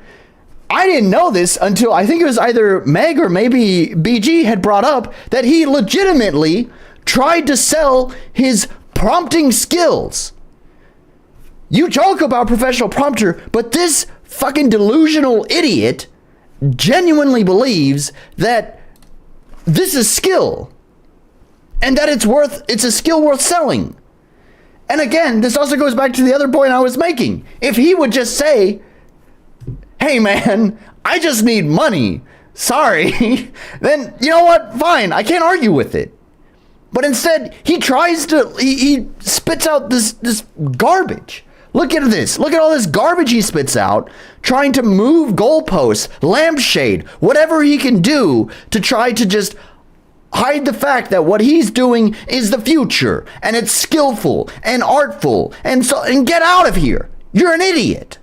I didn't know this until I think it was either Meg or maybe BG had brought up that he legitimately tried to sell his prompting skills. You joke about professional prompter, but this fucking delusional idiot genuinely believes that this is skill and that it's a skill worth selling. And again, this also goes back to the other point I was making. If he would just say, hey man, I just need money, sorry, then you know what, fine, I can't argue with it. But instead, he spits out this garbage. Look at this. Look at all this garbage he spits out, trying to move goalposts, lampshade, whatever he can do to try to just hide the fact that what he's doing is the future and it's skillful and artful and get out of here. You're an idiot.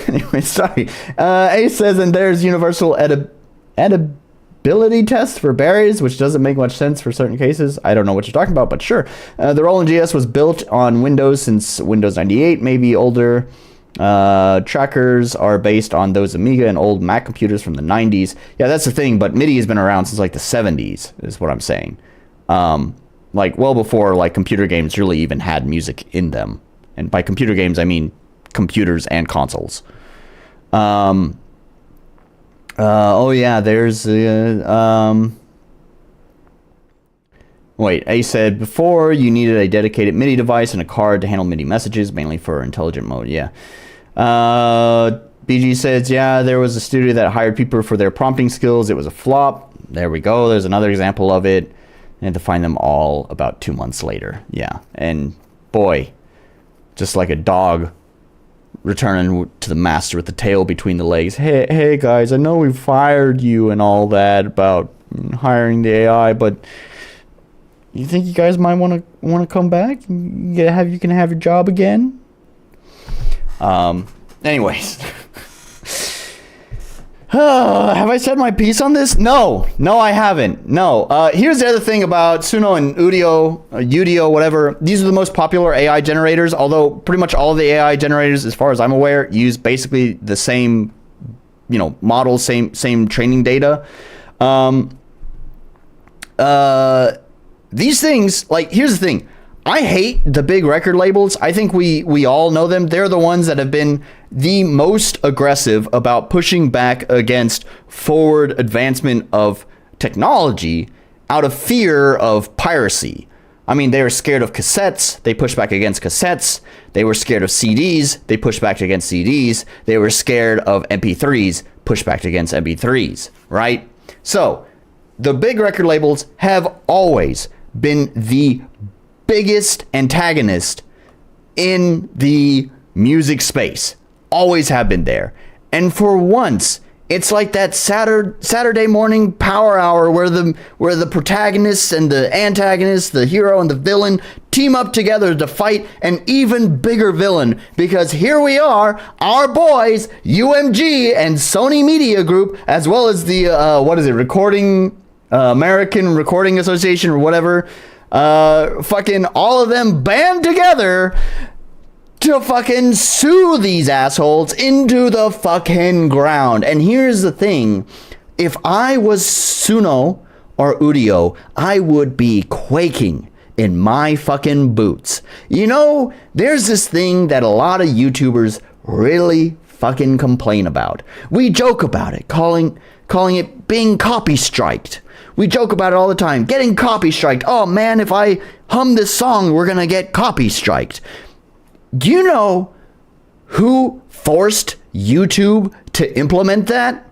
Anyway, sorry. Ace says, and there's universal edibility tests for berries, which doesn't make much sense for certain cases. I don't know what you're talking about, but sure. The Roland GS was built on Windows since Windows 98, maybe older. Trackers are based on those Amiga and old Mac computers from the 90s. Yeah, that's the thing, but MIDI has been around since like the 70s, is what I'm saying. Like well before like computer games really even had music in them. And by computer games, I mean computers and consoles. Oh yeah, there's wait, A said before you needed a dedicated MIDI device and a card to handle MIDI messages, mainly for intelligent mode. Yeah. BG says, yeah, there was a studio that hired people for their prompting skills. It was a flop. There we go. There's another example of it. I had to find them all about 2 months later. Yeah. And boy, just like a dog returning to the master with the tail between the legs. Hey guys, I know we fired you and all that about hiring the AI, but you think you guys might want to come back? You can have your job again. Anyways, have I said my piece on this? No, I haven't. No. Here's the other thing about Suno and Udio, whatever. These are the most popular AI generators, although pretty much all of the AI generators, as far as I'm aware, use basically the same, model, same training data. These things, like, here's the thing. I hate the big record labels. I think we all know them. They're the ones that have been the most aggressive about pushing back against forward advancement of technology out of fear of piracy. I mean, they were scared of cassettes. They pushed back against cassettes. They were scared of CDs. They pushed back against CDs. They were scared of MP3s. Pushed back against MP3s, right? So the big record labels have always been the biggest antagonist in the music space. Always have been there. And for once, it's like that Saturday morning power hour where the protagonists and the antagonists, the hero and the villain, team up together to fight an even bigger villain. Because here we are, our boys, UMG and Sony Media Group, as well as the American Recording Association or whatever, fucking all of them band together to fucking sue these assholes into the fucking ground. And here's the thing. If I was Suno or Udio, I would be quaking in my fucking boots. There's this thing that a lot of YouTubers really fucking complain about. We joke about it, calling calling it being copy striked. We joke about it all the time. Getting copy striked. Oh man, if I hum this song, we're gonna get copy striked. Do you know who forced YouTube to implement that?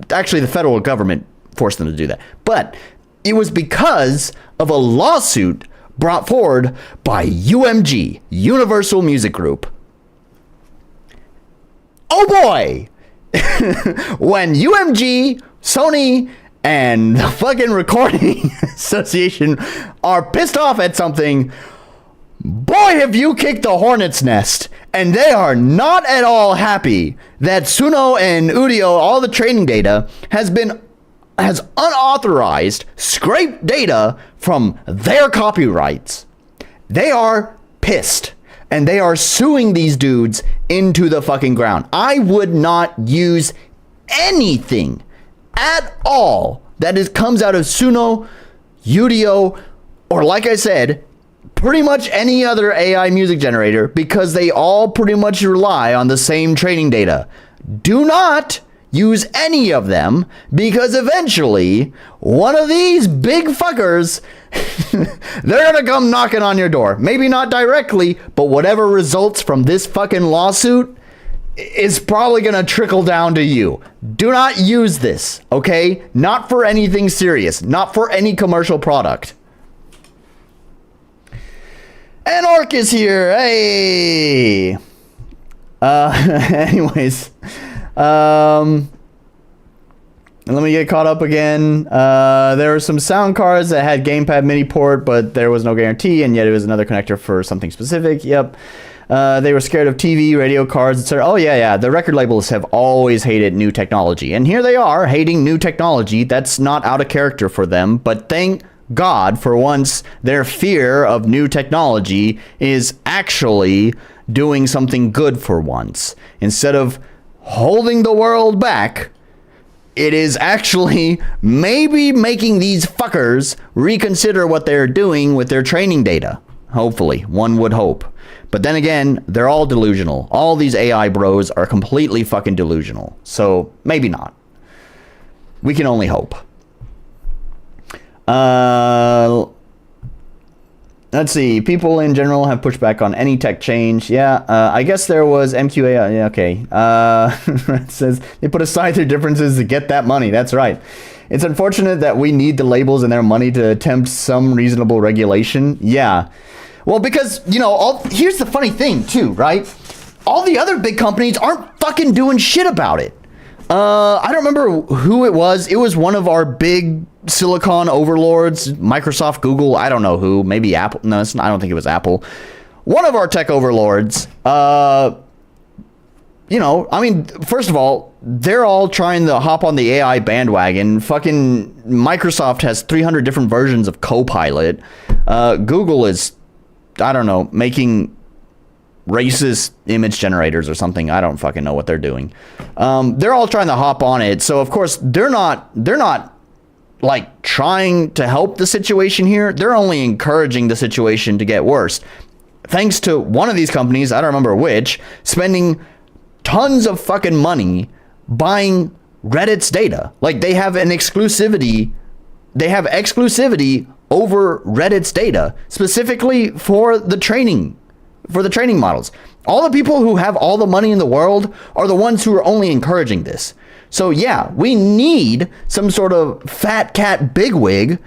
Actually, the federal government forced them to do that. But it was because of a lawsuit brought forward by UMG, Universal Music Group. Oh boy! When UMG, Sony, and the fucking Recording Association are pissed off at something, boy, have you kicked the hornet's nest. And they are not at all happy that Suno and Udio, all the training data, has unauthorized scraped data from their copyrights. They are pissed. And they are suing these dudes into the fucking ground. I would not use anything at all that comes out of Suno, Udio, or like I said, pretty much any other AI music generator, because they all pretty much rely on the same training data. Do not use any of them, because eventually one of these big fuckers, they're gonna come knocking on your door. Maybe not directly, but whatever results from this fucking lawsuit is probably gonna trickle down to you. Do not use this, okay? Not for anything serious, not for any commercial product. And Orc is here. Hey. Anyways, let me get caught up again. There were some sound cards that had gamepad MIDI port, but there was no guarantee, and yet it was another connector for something specific. Yep. They were scared of TV, radio cards, etc. Oh yeah. The record labels have always hated new technology, and here they are hating new technology. That's not out of character for them, but thank God, for once, their fear of new technology is actually doing something good for once. Instead of holding the world back, it is actually maybe making these fuckers reconsider what they're doing with their training data. Hopefully, one would hope. But then again, they're all delusional. All these AI bros are completely fucking delusional. So, maybe not. We can only hope. Let's see. People in general have pushed back on any tech change. Yeah, I guess there was MQA. Yeah, okay. It says they put aside their differences to get that money. That's right. It's unfortunate that we need the labels and their money to attempt some reasonable regulation. Yeah. Well, because, you know, here's the funny thing, too, right? All the other big companies aren't fucking doing shit about it. I don't remember who it was. It was one of our big silicon overlords, Microsoft, Google, I don't know who, maybe Apple. No, I don't think it was Apple. One of our tech overlords, you know, I mean, first of all, they're all trying to hop on the AI bandwagon. Fucking Microsoft has 300 different versions of Copilot. Google is, I don't know, making racist image generators or something. I don't fucking know what they're doing. They're all trying to hop on it. So of course they're not like trying to help the situation here. They're only encouraging the situation to get worse. Thanks to one of these companies, I don't remember which, spending tons of fucking money buying Reddit's data. Like they have exclusivity over Reddit's data specifically for the training models. All the people who have all the money in the world are the ones who are only encouraging this. So yeah, we need some sort of fat cat bigwig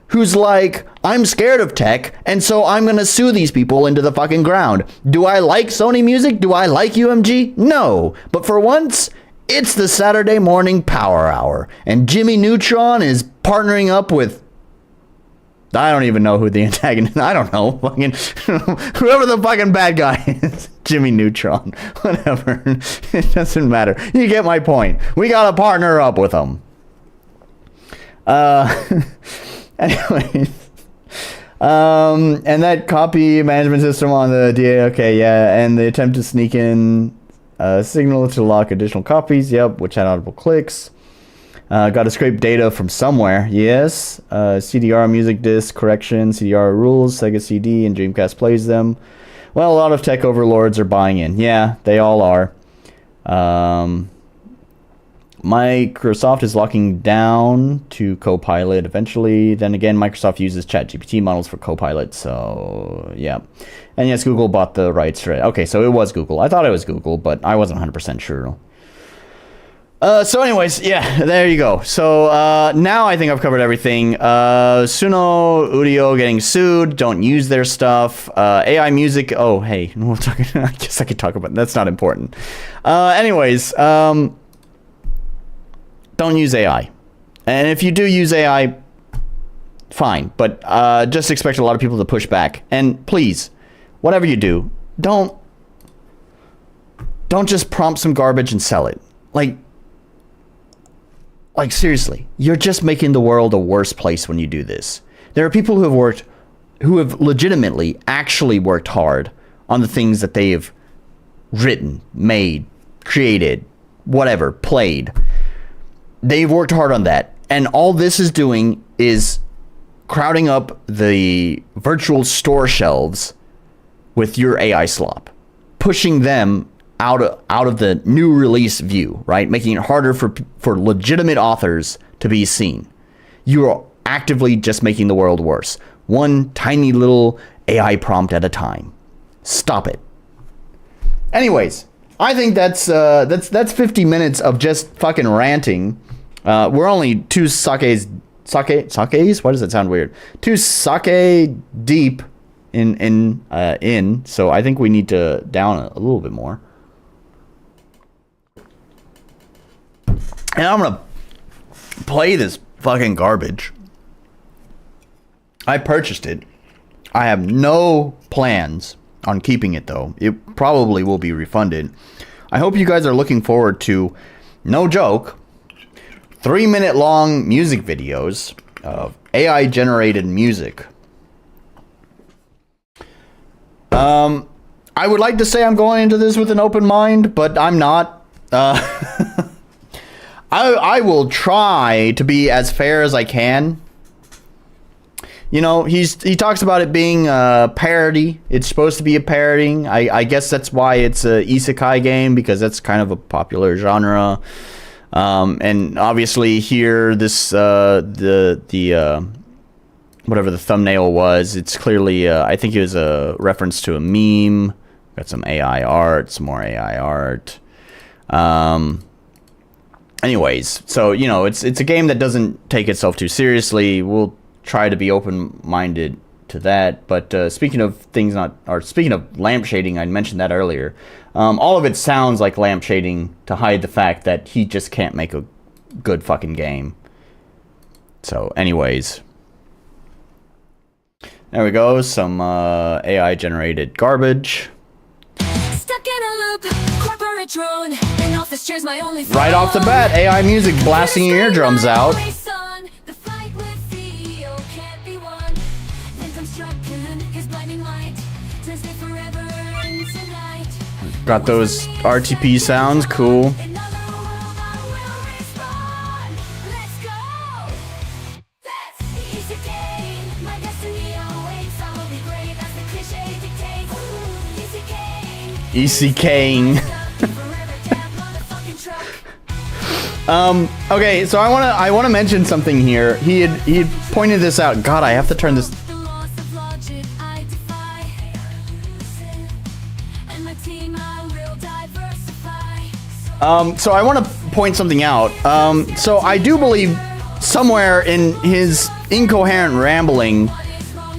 who's like, I'm scared of tech, and so I'm gonna sue these people into the fucking ground. Do I like Sony Music? Do I like UMG? No. But for once, it's the Saturday morning power hour, and Jimmy Neutron is partnering up with, I don't even know who the antagonist, I don't know, fucking whoever the fucking bad guy is. Jimmy Neutron, whatever. It doesn't matter. You get my point. We gotta partner up with them. Anyways. And that copy management system on the DA, okay, yeah, and the attempt to sneak in a signal to lock additional copies, yep, which had audible clicks. Got to scrape data from somewhere. Yes. CDR music disc correction. CDR rules. Sega CD and Dreamcast plays them. Well, a lot of tech overlords are buying in. Yeah, they all are. Microsoft is locking down to Copilot eventually. Then again, Microsoft uses ChatGPT models for Copilot, so yeah. And yes, Google bought the rights for it. Okay, so it was Google. I thought it was Google, but I wasn't 100% sure. So anyways, yeah, there you go. So now I think I've covered everything. Suno Udio getting sued. Don't use their stuff. AI music. Oh, hey, we'll talk. I guess I could talk about. That's not important. Anyways, don't use AI. And if you do use AI, fine. But just expect a lot of people to push back. And please, whatever you do, don't just prompt some garbage and sell it. Like seriously, you're just making the world a worse place when you do this. There are people who have legitimately actually worked hard on the things that they have written, made, created, whatever, played. They've worked hard on that. And all this is doing is crowding up the virtual store shelves with your AI slop, pushing them out of the new release view, right? Making it harder for legitimate authors to be seen. You are actively just making the world worse. One tiny little AI prompt at a time. Stop it. Anyways, I think that's 50 minutes of just fucking ranting. We're only two sakes. Why does that sound weird? Two sake deep in. So I think we need to down a little bit more. And I'm gonna play this fucking garbage. I purchased it. I have no plans on keeping it though. It probably will be refunded. I hope you guys are looking forward to, no joke, 3-minute long music videos of AI generated music. I would like to say I'm going into this with an open mind, but I'm not. I will try to be as fair as I can. You know, he talks about it being a parody. It's supposed to be a parodying. I guess that's why it's a isekai game, because that's kind of a popular genre. And obviously here, this the whatever the thumbnail was, it's clearly I think it was a reference to a meme. Got some AI art, some more AI art. Anyways, so you know, it's a game that doesn't take itself too seriously. We'll try to be open-minded to that. But speaking of lamp shading, I mentioned that earlier. All of it sounds like lamp shading to hide the fact that he just can't make a good fucking game. So, anyways, there we go. Some AI generated garbage. Stuck in a loop, corporate drone, and office chair's my only phone. Right off the bat, AI music blasting your eardrums out. The fight with CEO can't be won. Then comes Shotgun, his blinding light, turns me forever into night. Got those RTP sounds, cool. Another world I will respond. Let's go. That's the easy game. My destiny awaits. I will be great as the cliche dictates. Easy game. ECKing. Okay, so I wanna mention something here. He had pointed this out. God, I have to turn this. So I want to point something out. So I do believe somewhere in his incoherent rambling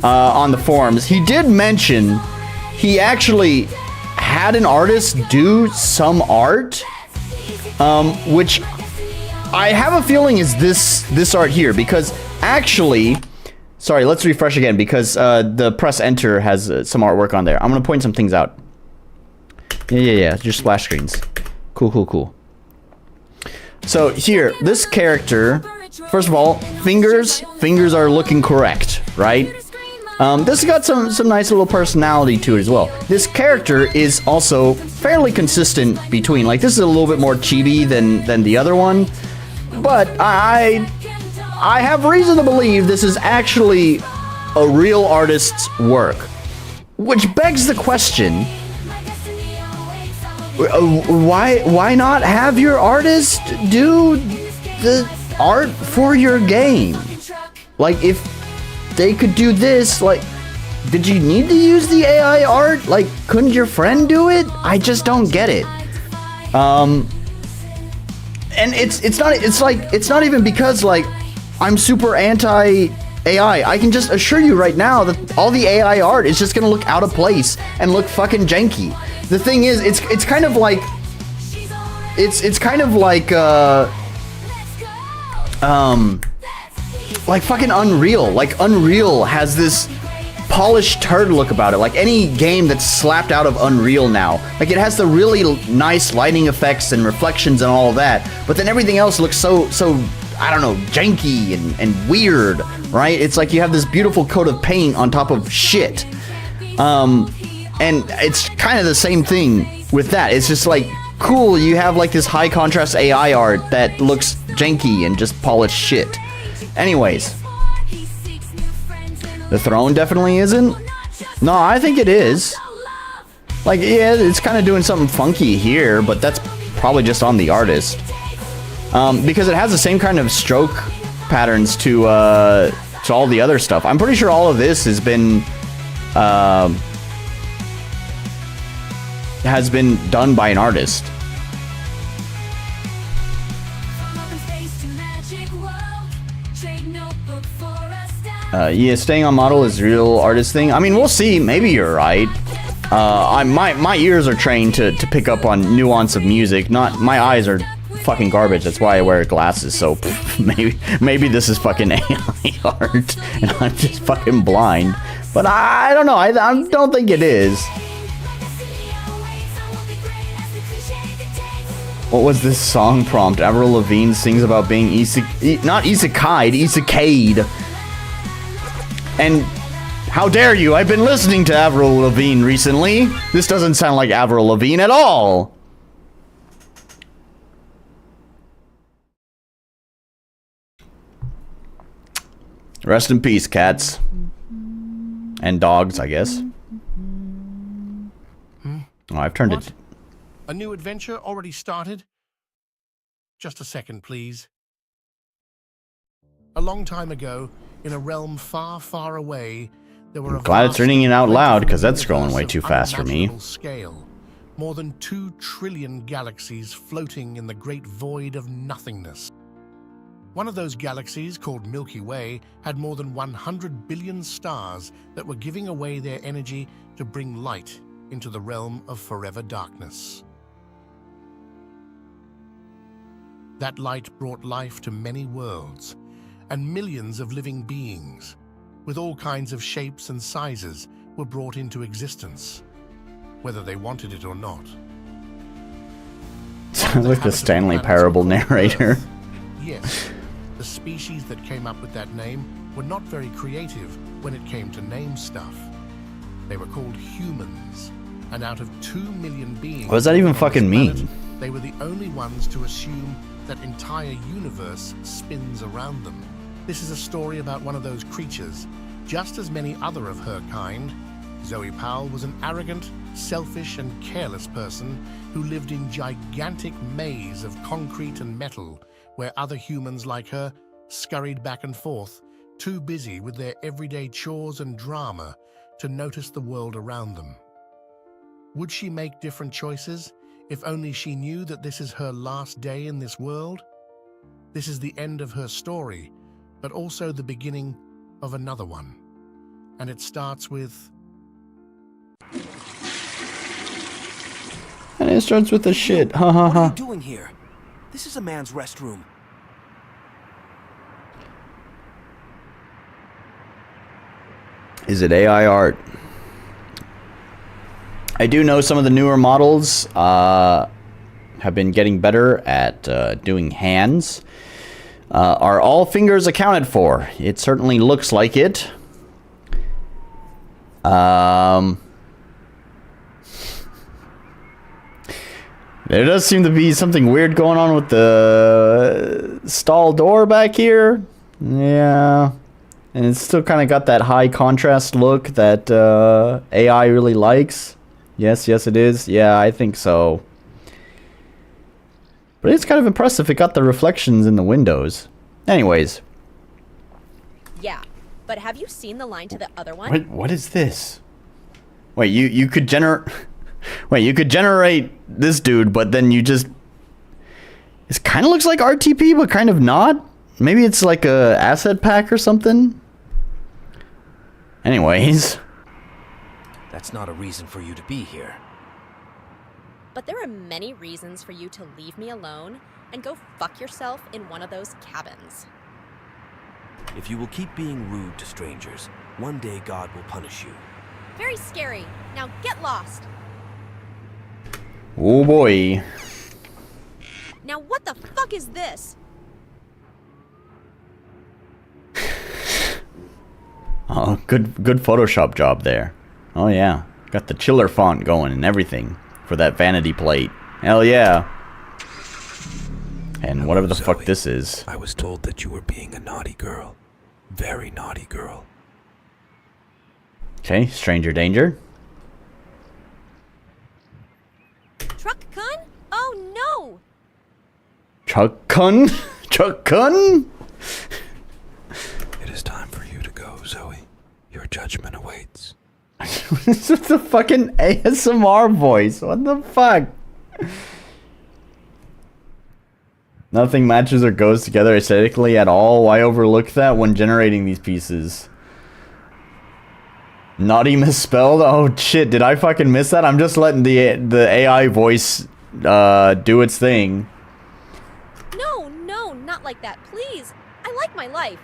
on the forums, he did mention he actually had an artist do some art, which I have a feeling is this art here, because actually, sorry, let's refresh again, because the press enter has some artwork on there. I'm gonna point some things out. Yeah, just splash screens. Cool. So here, this character, first of all, fingers are looking correct, right? This has got some nice little personality to it as well. This character is also fairly consistent between, like, this is a little bit more chibi than the other one, but I have reason to believe this is actually a real artist's work, which begs the question, Why not have your artist do the art for your game? Like, if they could do this, like, did you need to use the AI art? Like, couldn't your friend do it? I just don't get it. And it's not even because, like, I'm super anti AI. I can just assure you right now that all the AI art is just gonna look out of place and look fucking janky. The thing is, it's kind of like like fucking Unreal. Like, Unreal has this polished turd look about it. Like any game that's slapped out of Unreal now. Like, it has the really nice lighting effects and reflections and all of that, but then everything else looks so I don't know, janky and weird, right? It's like you have this beautiful coat of paint on top of shit. And it's kind of the same thing with that. It's just like, cool, you have like this high contrast AI art that looks janky and just polished shit. Anyways, the throne definitely isn't. No, I think it is. Like, yeah, it's kind of doing something funky here, but that's probably just on the artist. Because it has the same kind of stroke patterns to all the other stuff. I'm pretty sure all of this has been done by an artist. Yeah, staying on model is real artist thing. I mean, we'll see. Maybe you're right. My ears are trained to pick up on nuance of music. Not my eyes are fucking garbage. That's why I wear glasses. So maybe this is fucking AI art, and I'm just fucking blind. But I don't know. I don't think it is. What was this song prompt? Avril Lavigne sings about being not isekai'd. And how dare you? I've been listening to Avril Lavigne recently. This doesn't sound like Avril Lavigne at all. Rest in peace, cats. And dogs, I guess. Oh, I've turned it. A new adventure already started? Just a second, please. A long time ago, in a realm far, far away, there were glad it's reading it out loud, because that's scrolling way too fast for me. Scale. More than 2 trillion galaxies floating in the great void of nothingness. One of those galaxies, called Milky Way, had more than 100 billion stars that were giving away their energy to bring light into the realm of forever darkness. That light brought life to many worlds, and millions of living beings, with all kinds of shapes and sizes, were brought into existence, whether they wanted it or not. Sounds like the Stanley Parable narrator. Yes, the species that came up with that name were not very creative when it came to name stuff. They were called humans, and out of 2 million beings... What does that even fucking mean? They were the only ones to assume that entire universe spins around them. This is a story about one of those creatures, just as many other of her kind. Zoe Powell was an arrogant, selfish, and careless person who lived in gigantic maze of concrete and metal, where other humans like her scurried back and forth, too busy with their everyday chores and drama to notice the world around them. Would she make different choices if only she knew that this is her last day in this world? This is the end of her story, but also the beginning of another one. And it starts with... And it starts with the shit. Ha ha ha. What are you doing here? This is a man's restroom. Is it AI art? I do know some of the newer models have been getting better at doing hands. Are all fingers accounted for? It certainly looks like it. There does seem to be something weird going on with the stall door back here. Yeah. And it's still kind of got that high contrast look that AI really likes. Yes, it is. Yeah, I think so. But it's kind of impressive. It got the reflections in the windows. Anyways. Yeah, but have you seen the line to the other one? What is this? Wait, you could generate... Wait, you could generate this dude, but then you just... It kind of looks like RTP, but kind of not. Maybe it's like a asset pack or something. Anyways. That's not a reason for you to be here. But there are many reasons for you to leave me alone and go fuck yourself in one of those cabins. If you will keep being rude to strangers, one day God will punish you. Very scary. Now get lost. Oh boy. Now what the fuck is this? Oh, good Photoshop job there. Oh yeah. Got the chiller font going and everything for that vanity plate. Hell yeah. And whatever the fuck this is. I was told that you were being a naughty girl. Very naughty girl. Okay, stranger danger. Truck-kun? Oh no! Chuck-kun? Chuck-kun? It is time for you to go, Zoe. Your judgment awaits. This is the fucking ASMR voice. What the fuck? Nothing matches or goes together aesthetically at all. Why overlook that when generating these pieces? Naughty misspelled? Oh shit, did I fucking miss that? I'm just letting the AI voice do its thing. No, not like that, please. I like my life.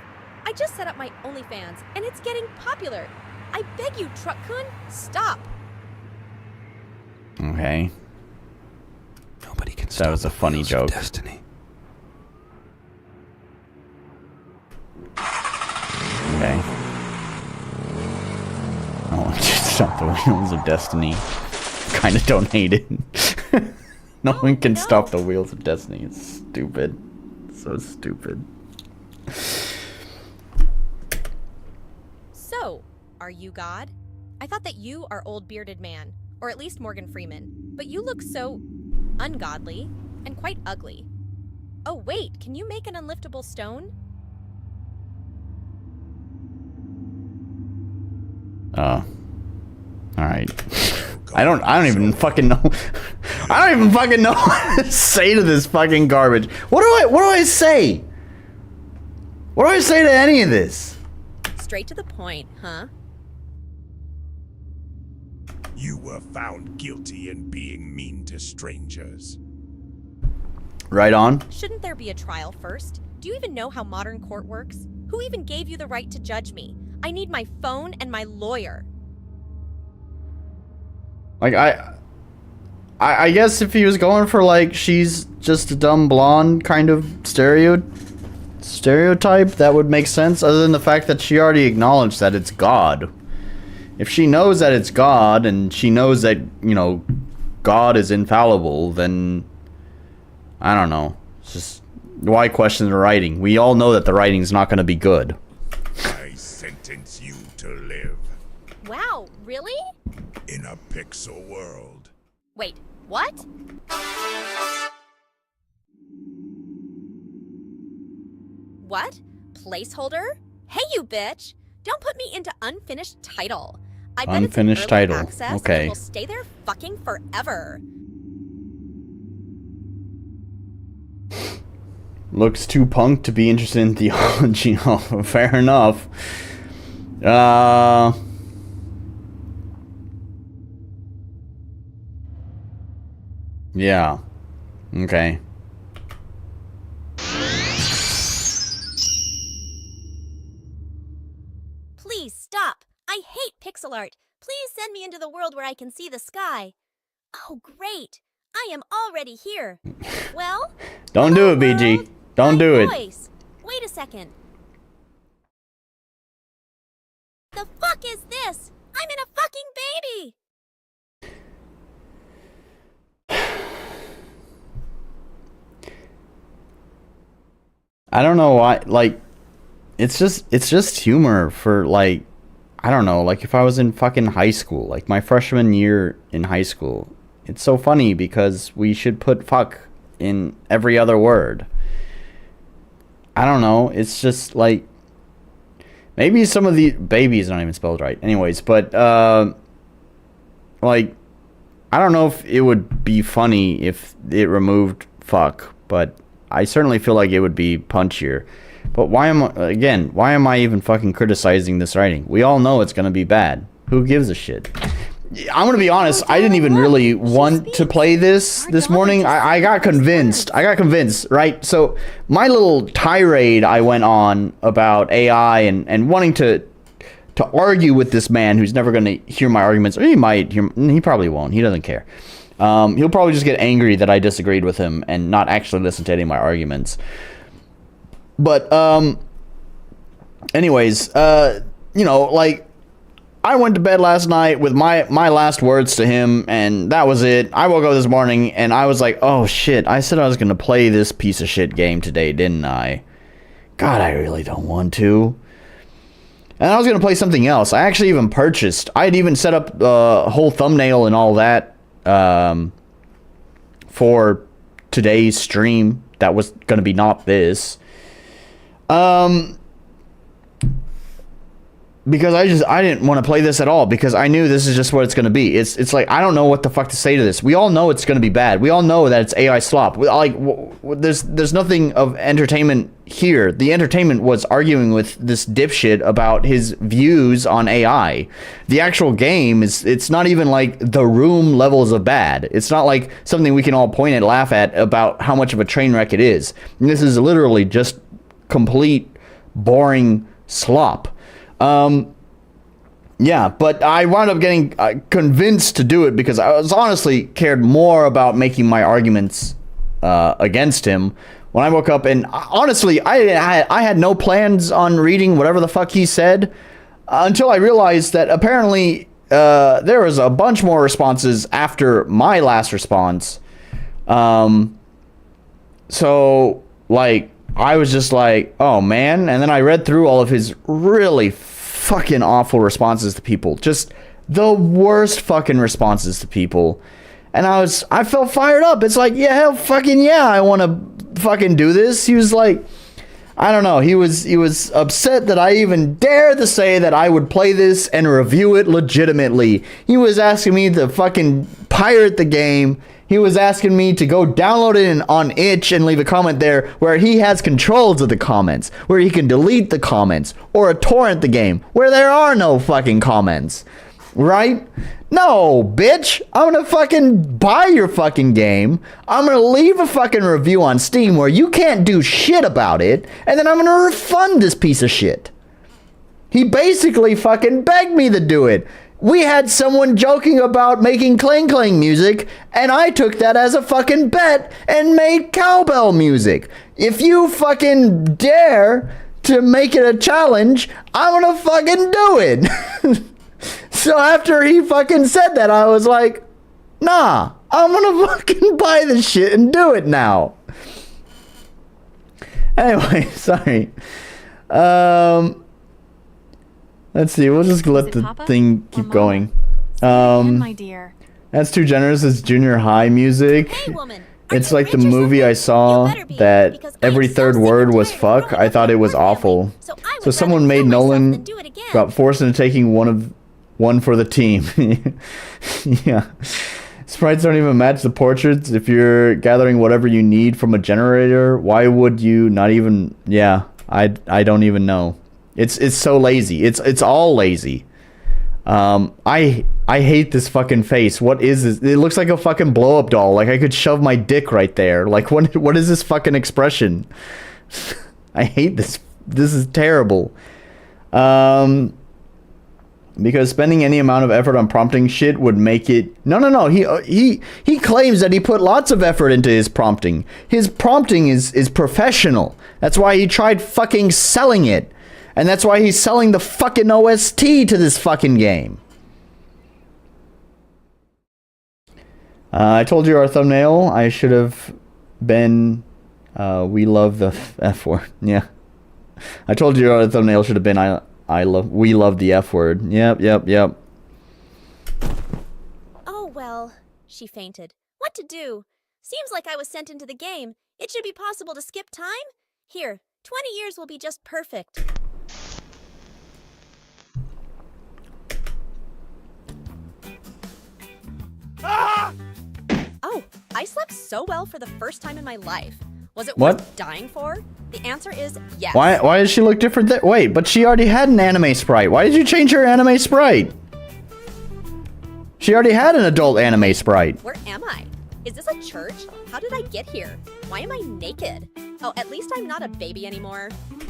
I just set up my OnlyFans, and it's getting popular. I beg you, Truck-kun, stop. Okay. Nobody can That stop was a the funny wheels joke. of destiny. Okay. Oh, stop the wheels of destiny. Kinda don't hate it. No one can stop the wheels of destiny. It's stupid. So stupid. So, are you God? I thought that you are old bearded man, or at least Morgan Freeman, but you look so ungodly and quite ugly. Oh wait, can you make an unliftable stone? Alright. I don't even fucking know. I don't even fucking know what to say to this fucking garbage. What do I say? What do I say to any of this? Straight to the point, huh? You were found guilty in being mean to strangers. Right on. Shouldn't there be a trial first? Do you even know how modern court works? Who even gave you the right to judge me? I need my phone and my lawyer. Like I guess if he was going for like she's just a dumb blonde kind of stereotype, that would make sense, other than the fact that she already acknowledged that it's God. If she knows that it's God and she knows that, you know, God is infallible, then I don't know. It's just, why question the writing? We all know that the writing's not going to be good. I sentence you to live Wow, really? in a pixel world. Wait, what? What? Placeholder? Hey, you bitch! Don't put me into unfinished title. I bet Unfinished it's an early title. access Okay. and will stay there fucking forever. Looks too punk to be interested in theology. Oh, fair enough. Yeah. Okay. Please stop. I hate pixel art. Please send me into the world where I can see the sky. Oh, great. I am already here. Well, Don't do it, hello, BG. world. Don't My do it. voice. Wait a second. The fuck is this? I'm in a fucking baby. I don't know why, like, it's just humor for, like, I don't know, like, if I was in fucking high school, like, my freshman year in high school, it's so funny because we should put fuck in every other word. I don't know. It's just like maybe some of the baby is not even spelled right. Anyways, but like I don't know if it would be funny if it removed fuck, but I certainly feel like it would be punchier. But why am I even fucking criticizing this writing? We all know it's gonna be bad. Who gives a shit? I'm gonna be honest, I didn't even really want to play this morning. I got convinced. Right? So my little tirade I went on about AI and wanting to argue with this man who's never gonna hear my arguments, or he might hear, he probably won't. He doesn't care. He'll probably just get angry that I disagreed with him and not actually listen to any of my arguments. But anyways, you know, like, I went to bed last night with my last words to him, and that was it. I woke up this morning, and I was like, oh shit, I said I was going to play this piece of shit game today, didn't I? God, I really don't want to. And I was going to play something else. I actually even purchased. I'd even set up a whole thumbnail and all that for today's stream. That was going to be not this. Because I didn't want to play this at all, because I knew this is just what it's going to be. It's like, I don't know what the fuck to say to this. We all know it's going to be bad. We all know that it's AI slop. Like, there's nothing of entertainment here. The entertainment was arguing with this dipshit about his views on AI. The actual game it's not even like The Room levels of bad. It's not like something we can all point and laugh at about how much of a train wreck it is. And this is literally just complete boring slop. Yeah, but I wound up getting convinced to do it because I was honestly cared more about making my arguments against him when I woke up. And honestly, I had no plans on reading whatever the fuck he said until I realized that apparently there was a bunch more responses after my last response. So, like, I was just like, oh man. And then I read through all of his really fucking awful responses to people. Just the worst fucking responses to people. And I felt fired up. It's like, yeah, hell fucking yeah, I want to fucking do this. He was like, I don't know. He was upset that I even dared to say that I would play this and review it legitimately. He was asking me to fucking pirate the game. He was asking me to go download it on itch and leave a comment there where he has controls of the comments, where he can delete the comments, or a torrent the game where there are no fucking comments, right? No, bitch, I'm gonna fucking buy your fucking game. I'm gonna leave a fucking review on Steam where you can't do shit about it, and then I'm gonna refund this piece of shit. He basically fucking begged me to do it. We had someone joking about making clang clang music, and I took that as a fucking bet and made cowbell music. If you fucking dare to make it a challenge, I'm gonna fucking do it. So after he fucking said that, I was like, nah, I'm gonna fucking buy this shit and do it now. Anyway, sorry. Let's see, we'll just let the thing keep going. My dear. That's Too Generous is junior high music. Hey, woman. It's like the movie I saw that every third word was fuck. I thought it was awful. So someone made Nolan got forced into taking one for the team. Yeah. Sprites don't even match the portraits. If you're gathering whatever you need from a generator, why would you not even... Yeah, I don't even know. It's so lazy. It's all lazy. I hate this fucking face. What is this? It looks like a fucking blow up doll. Like I could shove my dick right there. Like what is this fucking expression? I hate this. This is terrible. Because spending any amount of effort on prompting shit would make it... No. He claims that he put lots of effort into his prompting. His prompting is professional. That's why he tried fucking selling it. And that's why he's selling the fucking OST to this fucking game. I told you our thumbnail. I should have been... we love the F word. Yeah. I told you our thumbnail should have been... we love the F word. Yep. Oh, well, she fainted. What to do? Seems like I was sent into the game. It should be possible to skip time? Here, 20 years will be just perfect. Oh, I slept so well for the first time in my life. Was it What? worth dying for? The answer is yes. Why does she look different there? Wait, but she already had an anime sprite. Why did you change her anime sprite? She already had an adult anime sprite. Where am I? Is this a church? How did I get here? Why am I naked? Oh, at least I'm not a baby anymore.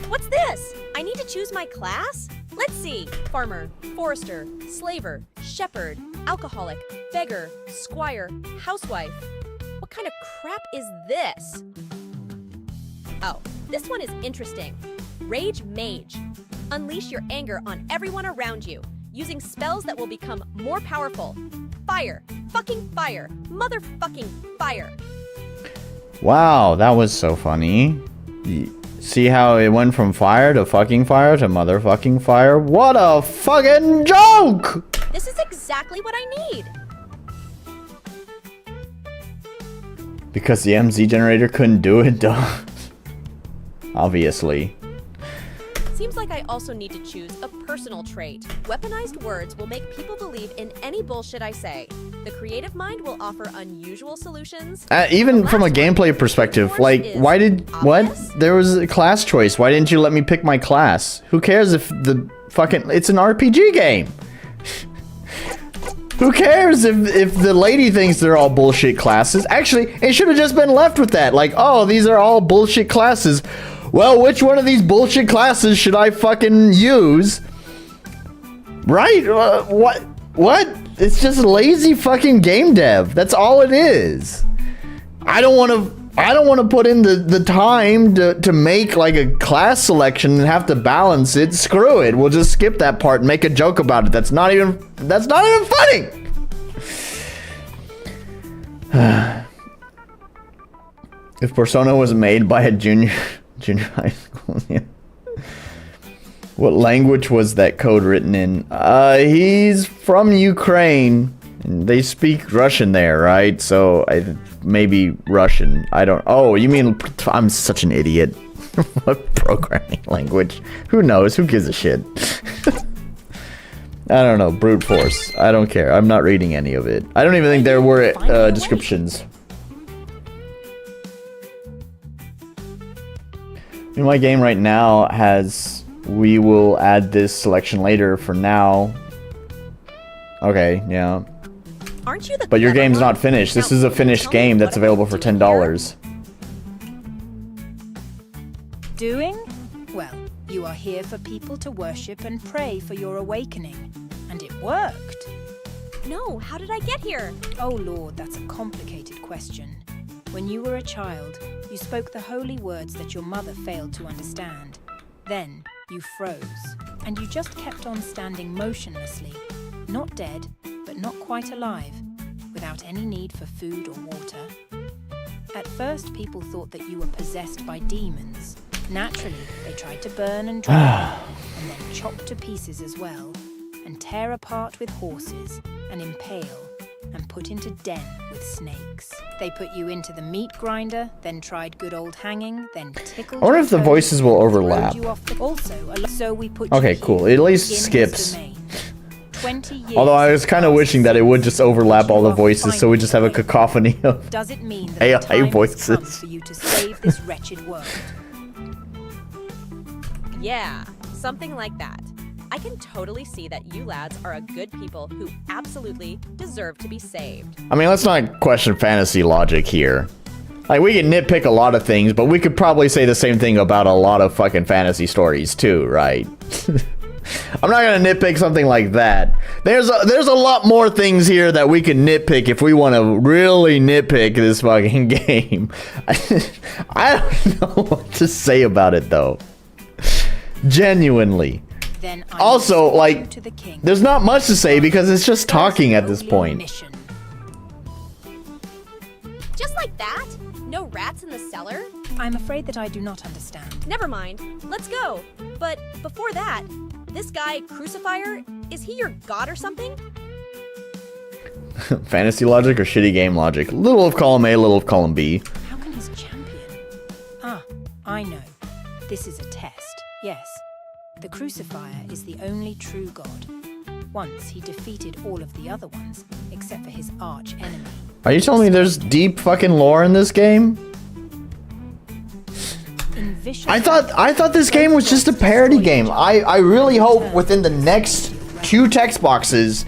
What's this? I need to choose my class? Let's see. Farmer, forester, slaver, shepherd, alcoholic, beggar, squire, housewife. What kind of crap is this? Oh, this one is interesting. Rage Mage. Unleash your anger on everyone around you, using spells that will become more powerful. Fire. Fucking fire. Motherfucking fire. Wow, that was so funny. See how it went from fire to motherfucking fire? What a fucking joke! This is exactly what I need. Because the MZ generator couldn't do it, duh. Obviously. Seems like I also need to choose a personal trait. Weaponized words will make people believe in any bullshit I say. The creative mind will offer unusual solutions. Even from a gameplay perspective, like, why did... What? There was a class choice. Why didn't you let me pick my class? Who cares if the fucking... It's an RPG game. Who cares if the lady thinks they're all bullshit classes? Actually, it should have just been left with that. Like, oh, these are all bullshit classes. Well, which one of these bullshit classes should I fucking use? Right? What? It's just lazy fucking game dev. That's all it is. I don't want to put in the time to make like a class selection and have to balance it. Screw it. We'll just skip that part and make a joke about it. That's not even funny. If Persona was made by a junior high school, yeah. What language was that code written in? He's from Ukraine. And they speak Russian there, right? So maybe Russian. I don't. Oh, you mean I'm such an idiot. What programming language? Who knows? Who gives a shit? I don't know. Brute force. I don't care. I'm not reading any of it. I don't even think there were descriptions. My game right now has, we will add this selection later for now. Okay, yeah. Aren't you the But your clever game's one? not finished. This Now, is a can you finished tell me game what that's am I available for doing $10. Doing? Well, you are here for people to worship and pray for your awakening. And it worked. No, how did I get here? Oh Lord, that's a complicated question. When you were a child, you spoke the holy words that your mother failed to understand. Then you froze, and you just kept on standing motionlessly, not dead, but not quite alive, without any need for food or water. At first, people thought that you were possessed by demons. Naturally, they tried to burn and drown you, and then chop to pieces as well, and tear apart with horses, and impale, and put into den with snakes. They put you into the meat grinder, then tried good old hanging, then tickled. I wonder your if the toes, voices will throwed overlap. you off so we put Okay, you cool. here, It at least in this skips. domain. 20 years Although I was kind of wishing that it would just overlap all the voices so we just have a cacophony of Does it mean that AI the time has come voices. for you to save this wretched world? Yeah, something like that. I can totally see that you lads are a good people who absolutely deserve to be saved. I mean, let's not question fantasy logic here. Like, we can nitpick a lot of things, but we could probably say the same thing about a lot of fucking fantasy stories too, right? I'm not gonna nitpick something like that. There's a lot more things here that we can nitpick if we want to really nitpick this fucking game. I don't know what to say about it though. Genuinely. Then I Also, will like, you to the king. there's not much to say because it's just talking at this Holy point. mission. Just like that? No rats in the cellar? I'm afraid that I do not understand. Never mind. Let's go. But before that, this guy, Crucifier, is he your god or something? Fantasy logic or shitty game logic? Little of column A, little of column B. How can his champion? Ah, I know. This is a test, yes. The Crucifier is the only true god. Once he defeated all of the other ones, except for his arch enemy. Are you telling me there's deep fucking lore in this game? I thought this game was just a parody game. I really hope within the next 2 text boxes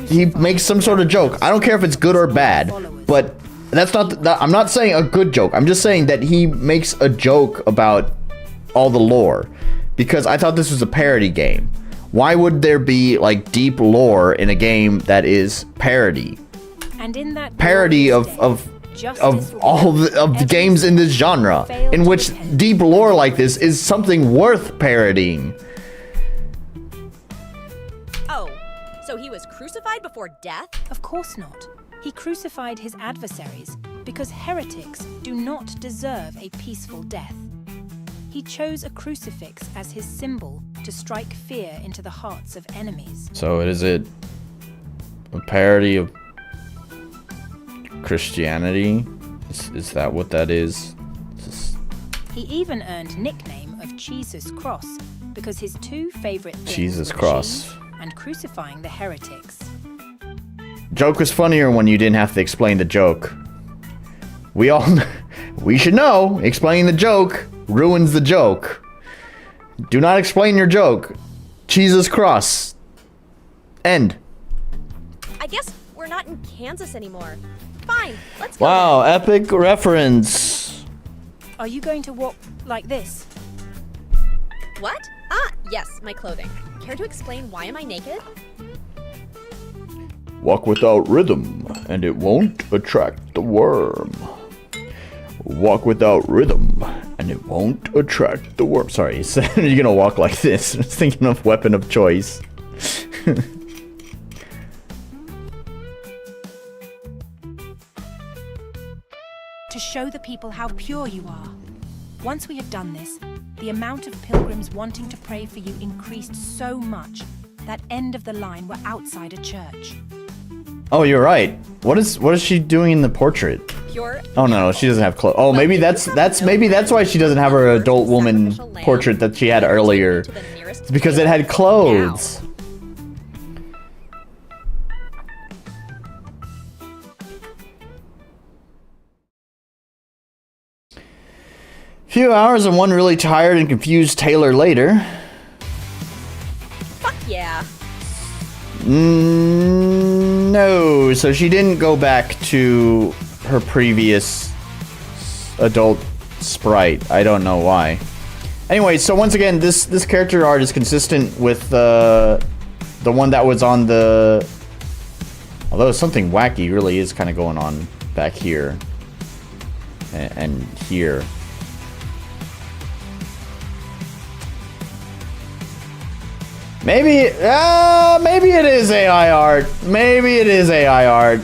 he makes some sort of joke. I don't care if it's good or bad, but that's not. I'm not saying a good joke. I'm just saying that he makes a joke about all the lore, because I thought this was a parody game. Why would there be like deep lore in a game that is parody? And in that Parody of all the games in this genre, in which deep lore like this is something worth parodying. Oh, so he was crucified before death? Of course not. He crucified his adversaries because heretics do not deserve a peaceful death. He chose a crucifix as his symbol to strike fear into the hearts of enemies. So is it a parody of Christianity? Is that what that is? He even earned nickname of Jesus Cross because his 2 favorite things Jesus were Cross. cheese and crucifying the heretics. Joke was funnier when you didn't have to explain the joke. We should know, explaining the joke ruins the joke. Do not explain your joke. Jesus Cross. End. I guess we're not in Kansas anymore. Fine, let's go. Wow, epic reference. Are you going to walk like this? What? Ah, yes, my clothing. Care to explain why am I naked? Walk without rhythm, and it won't attract the worm. Walk without rhythm, and it won't attract the worm. Sorry, you're gonna walk like this. I was thinking of weapon of choice. To show the people how pure you are. Once we had done this, the amount of pilgrims wanting to pray for you increased so much that end of the line were outside a church. Oh, you're right. What is she doing in the portrait? Pure. Oh no, she doesn't have clothes. Oh, maybe that's why she doesn't have her adult woman portrait that she had earlier. It's because it had clothes. Few hours and one really tired and confused Taylor later. Fuck yeah. No, so she didn't go back to her previous adult sprite. I don't know why. Anyway, so once again, this character art is consistent with the one that was on the... Although something wacky really is kind of going on back here. And here. Maybe it is AI art. Maybe it is AI art.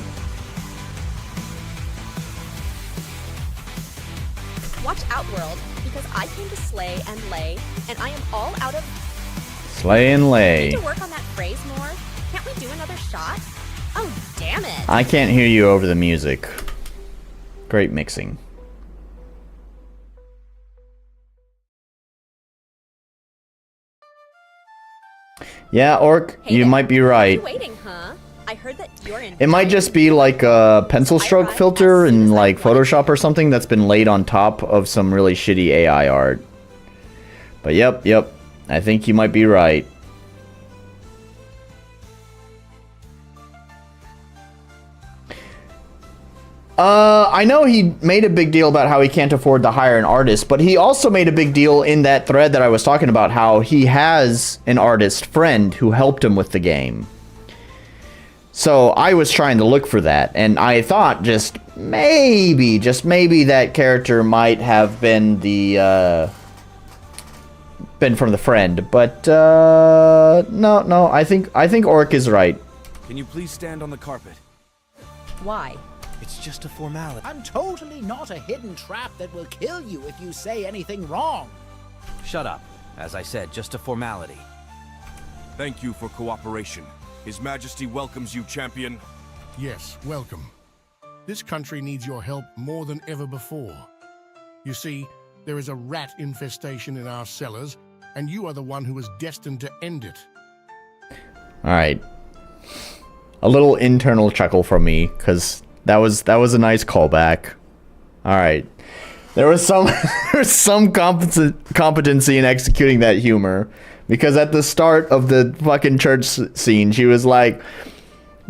Watch out, world, because I came to slay and lay, and I am all out of... Slay and lay. Need to work on that phrase more? Can't we do another shot? Oh, damn it. I can't hear you over the music. Great mixing. Yeah, Orc, Hey you there. might be right. You waiting, huh? I heard that you're in... It might just be like a pencil stroke filter in like Photoshop or something that's been laid on top of some really shitty AI art. But yep, I think you might be right. I know he made a big deal about how he can't afford to hire an artist, but he also made a big deal in that thread that I was talking about how he has an artist friend who helped him with the game. So I was trying to look for that, and I thought just maybe that character might have been the been from the friend, but no, I think Orc is right. Can you please stand on the carpet? Why? It's just a formality. I'm totally not a hidden trap that will kill you if you say anything wrong. Shut up. As I said, just a formality. Thank you for cooperation. His Majesty welcomes you, champion. Yes, welcome. This country needs your help more than ever before. You see, there is a rat infestation in our cellars, and you are the one who is destined to end it. Alright. A little internal chuckle from me, because that was a nice callback. Alright. There was some competency in executing that humor. Because at the start of the fucking church scene, she was like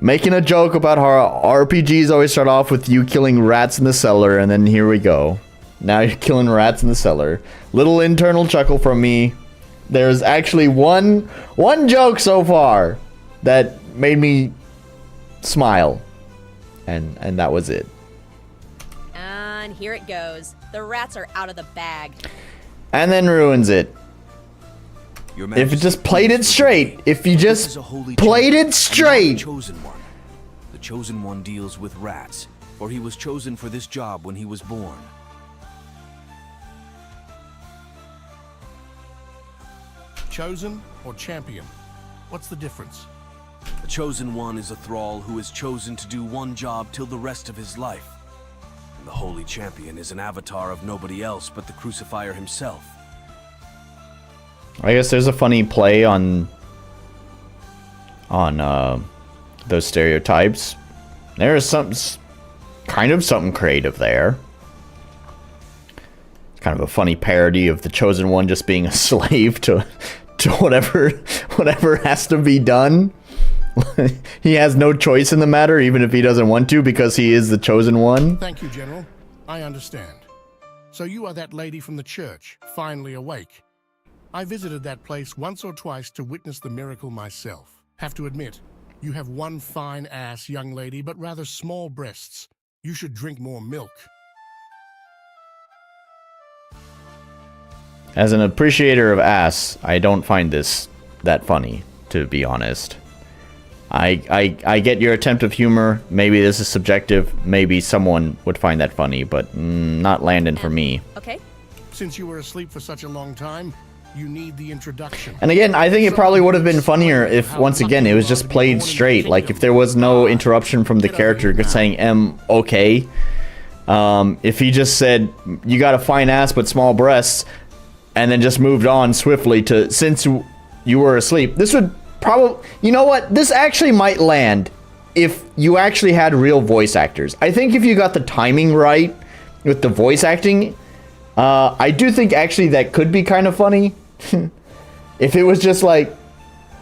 making a joke about how RPGs always start off with you killing rats in the cellar, and then here we go. Now you're killing rats in the cellar. Little internal chuckle from me. There's actually one joke so far that made me smile. And that was it. And here it goes. The rats are out of the bag. And then ruins it. If you just played it straight, if you just played it straight. The chosen one deals with rats, for he was chosen for this job when he was born. Chosen or champion? What's the difference? The chosen one is a thrall who is chosen to do one job till the rest of his life. And the holy champion is an avatar of nobody else but the crucifier himself. I guess there's a funny play on those stereotypes. There is kind of something creative there. It's kind of a funny parody of the chosen one just being a slave to whatever has to be done. He has no choice in the matter, even if he doesn't want to, because he is the chosen one. Thank you, General. I understand. So you are that lady from the church, finally awake. I visited that place once or twice to witness the miracle myself. Have to admit, you have one fine ass, young lady, but rather small breasts. You should drink more milk. As an appreciator of ass, I don't find this that funny, to be honest. I get your attempt of humor. Maybe this is subjective. Maybe someone would find that funny, but not landing for me. Okay. Since you were asleep for such a long time, you need the introduction. And again, I think it probably would have been funnier if, once again, it was just played straight. Like, if there was no interruption from the character saying, okay. If he just said, you got a fine ass but small breasts, and then just moved on swiftly to, since you were asleep. This would probably, you know what? This actually might land if you actually had real voice actors. I think if you got the timing right with the voice acting, I do think actually that could be kind of funny. If it was just like,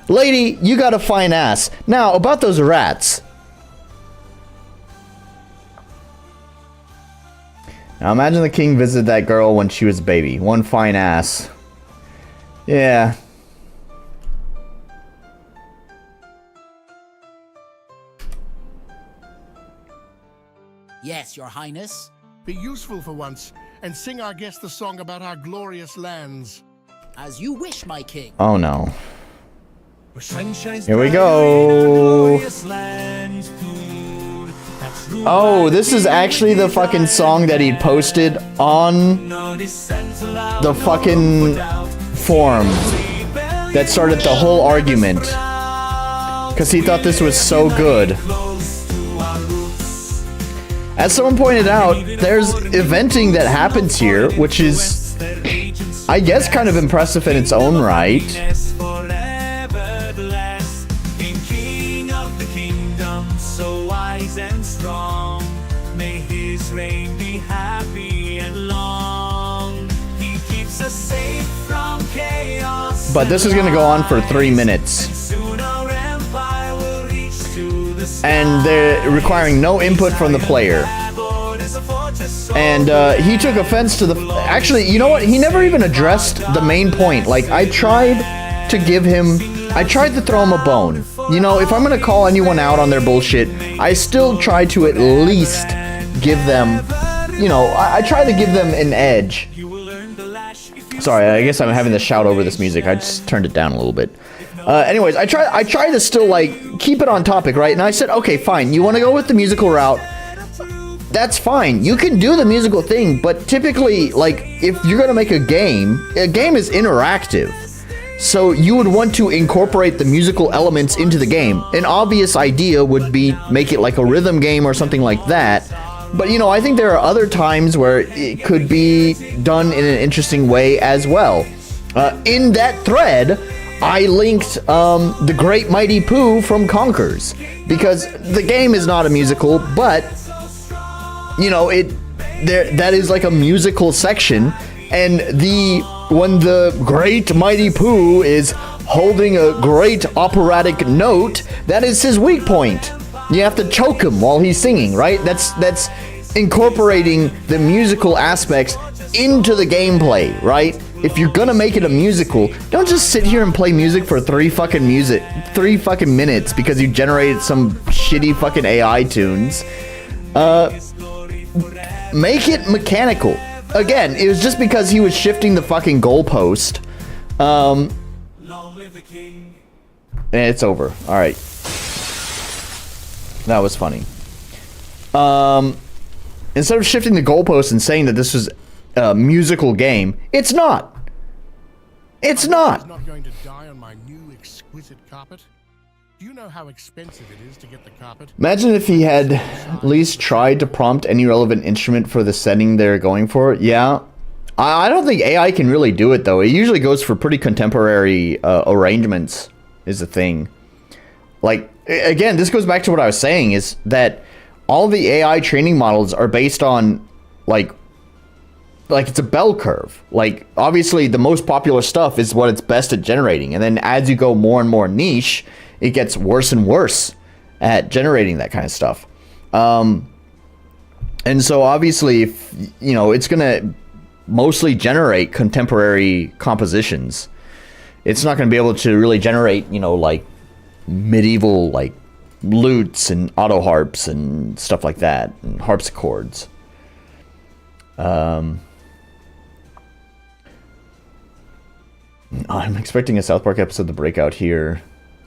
lady, you got a fine ass. Now, about those rats. Now, imagine the king visited that girl when she was a baby. One fine ass. Yeah. Yes, Your Highness. Be useful for once, and sing our guest the song about our glorious lands. As you wish, my king. Oh no. Here we go. Oh, this is actually the fucking song that he posted on the fucking forum that started the whole argument. Because he thought this was so good. As someone pointed out, there's eventing that happens here, which is, I guess, kind of impressive in its own right. But this is gonna go on for 3 minutes. And they're requiring no input from the player. And he took offense to the... Actually, you know what? He never even addressed the main point. Like, I tried to give him... I tried to throw him a bone. You know, if I'm gonna call anyone out on their bullshit, I still try to at least give them... You know, I try to give them an edge. Sorry, I guess I'm having to shout over this music. I just turned it down a little bit. Anyways, I try to still, like, keep it on topic, right? And I said, okay, fine, you want to go with the musical route? That's fine. You can do the musical thing, but typically, like, if you're going to make a game is interactive. So you would want to incorporate the musical elements into the game. An obvious idea would be make it like a rhythm game or something like that. But, you know, I think there are other times where it could be done in an interesting way as well. In that thread, I linked The Great Mighty Pooh from Conkers, because the game is not a musical, but, you know, that is like a musical section, and when the Great Mighty Pooh is holding a great operatic note, that is his weak point. You have to choke him while he's singing, right? That's incorporating the musical aspects into the gameplay, right? If you're gonna make it a musical, don't just sit here and play music for 3 fucking minutes because you generated some shitty fucking AI tunes. Make it mechanical. Again, it was just because he was shifting the fucking goalpost. And it's over. Alright. That was funny. Instead of shifting the goalpost and saying that this was a musical game, it's not. It's not. Not going to die on my new exquisite carpet. Do you know how expensive it is to get the carpet? Imagine if he had at least tried to prompt any relevant instrument for the setting they're going for. Yeah. I don't think AI can really do it, though. It usually goes for pretty contemporary arrangements, is the thing. Like, again, this goes back to what I was saying, is that all the AI training models are based on, like it's a bell curve. Like, obviously, the most popular stuff is what it's best at generating. And then as you go more and more niche, it gets worse and worse at generating that kind of stuff. And so, obviously, if, you know, it's going to mostly generate contemporary compositions. It's not going to be able to really generate, you know, like, medieval, like, lutes and auto harps and stuff like that, and harpsichords. I'm expecting a South Park episode to break out here.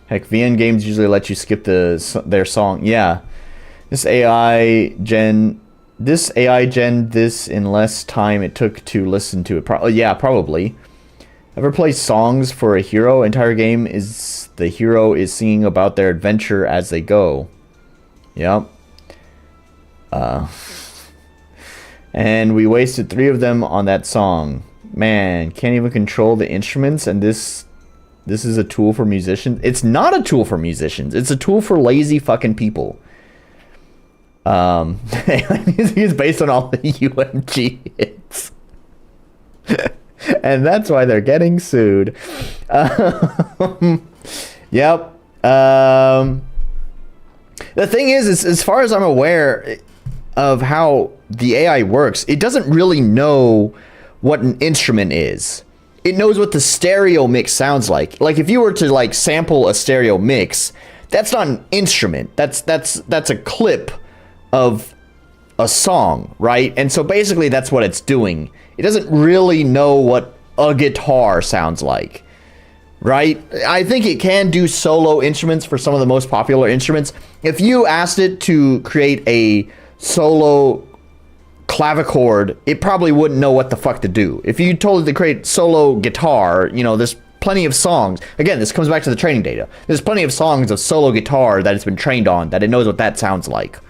Heck, VN games usually let you skip their song. Yeah, this AI gen this in less time it took to listen to it. Yeah, probably. Ever play songs for a hero? Entire game is the hero is singing about their adventure as they go. Yep. And we wasted 3 of them on that song. Man, can't even control the instruments, and this is a tool for musicians. It's not a tool for musicians. It's a tool for lazy fucking people. Music is based on all the UMG hits. And that's why they're getting sued. Yep. The thing is, as far as I'm aware of how the AI works, it doesn't really know what an instrument is. It knows what the stereo mix sounds like. Like, if you were to, like, sample a stereo mix, that's not an instrument. That's a clip of a song, right? And so basically that's what it's doing. It doesn't really know what a guitar sounds like, right? I think it can do solo instruments for some of the most popular instruments. If you asked it to create a solo clavichord, it probably wouldn't know what the fuck to do. If you told it to create solo guitar, you know, there's plenty of songs. Again, this comes back to the training data. There's plenty of songs of solo guitar that it's been trained on that it knows what that sounds like,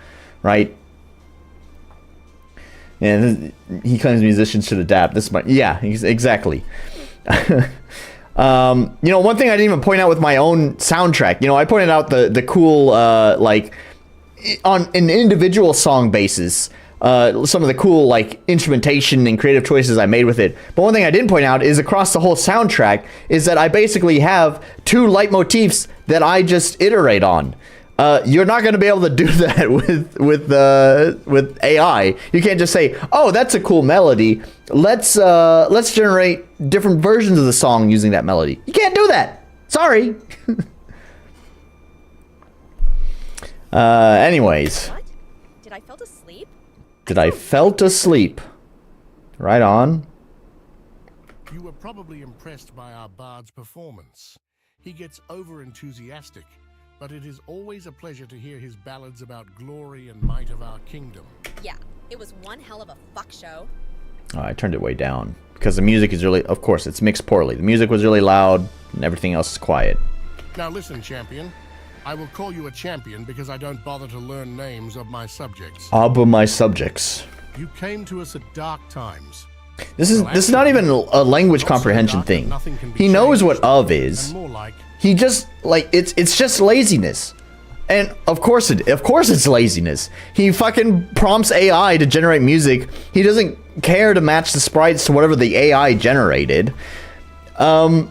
right? And he claims musicians should adapt. This might, yeah, exactly. You know, one thing I didn't even point out with my own soundtrack, you know, I pointed out the cool, like, on an individual song basis, some of the cool, like, instrumentation and creative choices I made with it. But one thing I didn't point out is across the whole soundtrack is that I basically have 2 leitmotifs that I just iterate on. You're not going to be able to do that with AI. You can't just say, "Oh, that's a cool melody. Let's generate different versions of the song using that melody." You can't do that. Sorry. Anyways. What? Did I felt asleep? Did I felt asleep? Right on. You were probably impressed by our bard's performance. He gets over-enthusiastic, but it is always a pleasure to hear his ballads about glory and might of our kingdom. Yeah, it was one hell of a fuck show. Oh, I turned it way down because the music is really, of course, it's mixed poorly. The music was really loud and everything else is quiet. Now listen, champion. I will call you a champion because I don't bother to learn names of my subjects. Abba, my subjects. You came to us at dark times. This is not even a language comprehension thing. He knows what of is. He just like it's just laziness. And of course it's laziness. He fucking prompts AI to generate music. He doesn't care to match the sprites to whatever the AI generated. So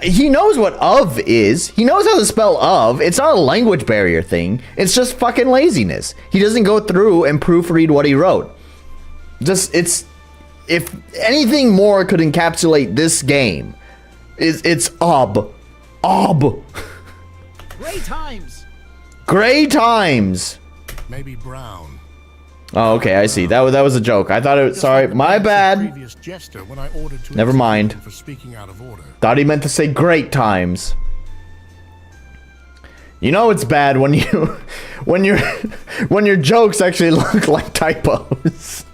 he knows what of is. He knows how to spell of. It's not a language barrier thing. It's just fucking laziness. He doesn't go through and proofread what he wrote. Just if anything more could encapsulate this game, it's ob. Gray times. Gray times. Maybe brown. Oh, okay, I see. That was a joke. I thought it. Sorry, my bad. Never mind. For speaking out of order. Thought he meant to say great times. You know it's bad when you when your jokes actually look like typos.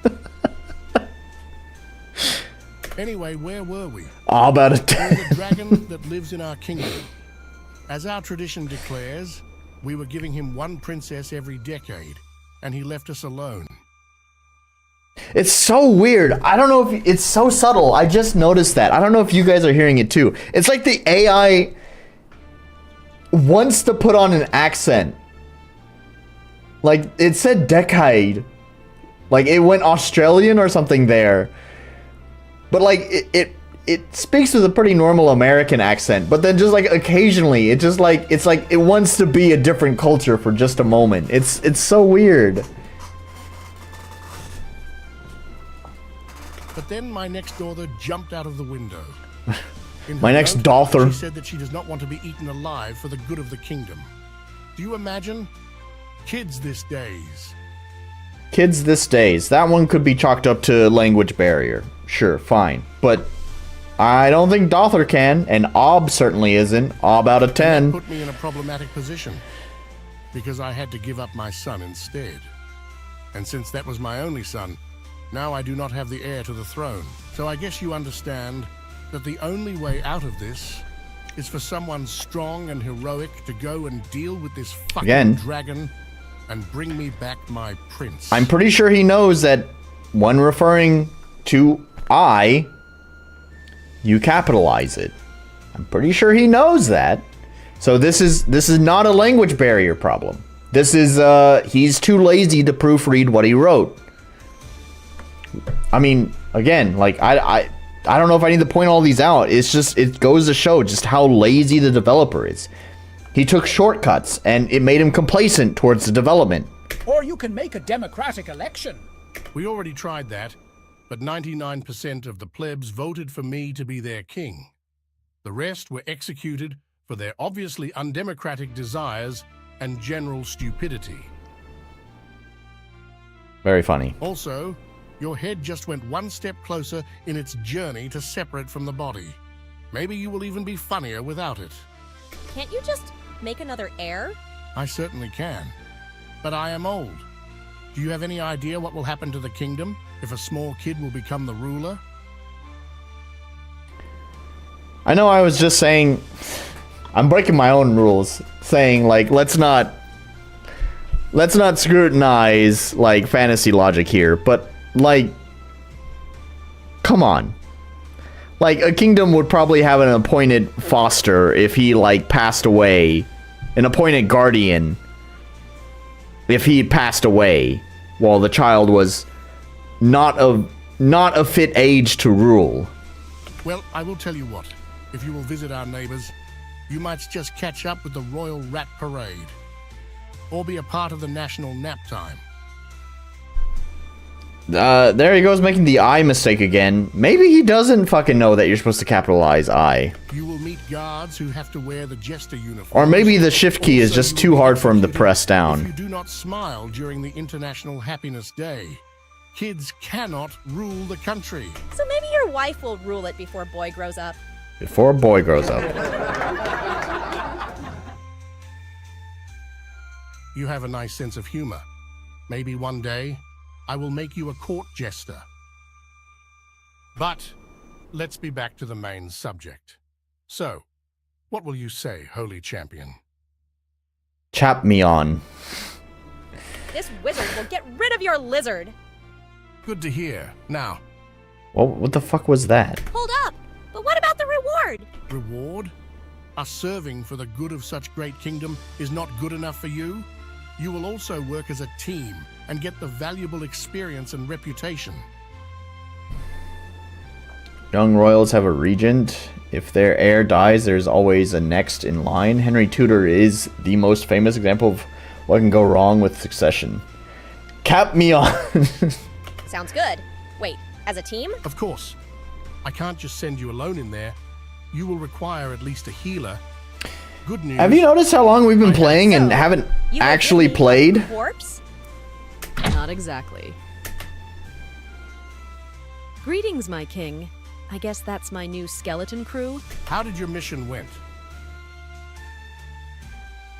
Anyway, where were we? Oh, about a The dragon that lives in our kingdom. As our tradition declares, we were giving him one princess every decade, and he left us alone. It's so weird. I don't know if it's so subtle. I just noticed that. I don't know if you guys are hearing it too. It's like the AI wants to put on an accent. Like it said decade. Like it went Australian or something there. But like it speaks with a pretty normal American accent, but then just like occasionally it's like it wants to be a different culture for just a moment. It's so weird. But then my next daughter jumped out of the window. My next daughter. She said that she does not want to be eaten alive for the good of the kingdom. Do you imagine? Kids these days. Kids this days. That one could be chalked up to language barrier. Sure, fine. But I don't think Dother can, and Ob certainly isn't. Ob out of 10. That put me in a problematic position, because I had to give up my son instead. And since that was my only son, now I do not have the heir to the throne. So I guess you understand that the only way out of this is for someone strong and heroic to go and deal with this fucking dragon and bring me back my prince. I'm pretty sure he knows that when referring to I, you capitalize it. I'm pretty sure he knows that. So this is not a language barrier problem. This is he's too lazy to proofread what he wrote. I mean, again, like I don't know if I need to point all these out. It's just it goes to show just how lazy the developer is. He took shortcuts and it made him complacent towards the development. Or you can make a democratic election. We already tried that, but 99% of the plebs voted for me to be their king. The rest were executed for their obviously undemocratic desires and general stupidity. Very funny. Also, your head just went one step closer in its journey to separate from the body. Maybe you will even be funnier without it. Can't you just make another heir? I certainly can. But I am old. Do you have any idea what will happen to the kingdom if a small kid will become the ruler? I know I was just saying, I'm breaking my own rules, saying like, let's not scrutinize like fantasy logic here, but like, come on. Like, a kingdom would probably have an appointed foster if he like passed away, an appointed guardian if he passed away while the child was not a fit age to rule. Well, I will tell you what. If you will visit our neighbors, you might just catch up with the Royal Rat Parade, or be a part of the National Nap Time. There he goes making the I mistake again. Maybe he doesn't fucking know that you're supposed to capitalize I. You will meet guards who have to wear the jester uniform. Or maybe the shift key is just too hard for him to press down. If you do not smile during the International Happiness Day, kids cannot rule the country. So maybe your wife will rule it before boy grows up. Before a boy grows up. You have a nice sense of humor. Maybe one day, I will make you a court jester. But let's be back to the main subject. So, what will you say, holy champion? Chap me on. This wizard will get rid of your lizard. Good to hear. Now, What the fuck was that? Hold up! But what about the reward? reward? Us serving for the good of such great kingdom is not good enough for you? You will also work as a team and get the valuable experience and reputation. Young royals have a regent. If their heir dies, there's always a next in line. Henry Tudor is the most famous example of what can go wrong with succession. Cap me on. Sounds good. Wait, as a team? Of course. I can't just send you alone in there. You will require at least a healer. Good news. Have you noticed how long we've been playing and haven't You will actually give me played? a corpse? Not exactly. Greetings, my king. I guess that's my new skeleton crew. How did your mission went?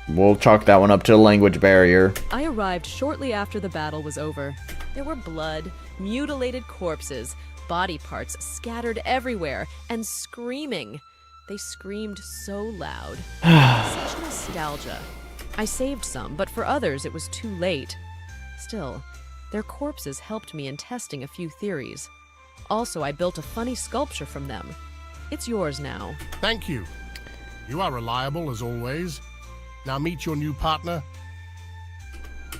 We'll chalk that one up to a language barrier. I arrived shortly after the battle was over. There were blood, mutilated corpses, body parts scattered everywhere, and screaming. They screamed so loud. Such nostalgia. I saved some, but for others it was too late. Still, their corpses helped me in testing a few theories. Also, I built a funny sculpture from them. It's yours now. Thank you. You are reliable as always. Now meet your new partner.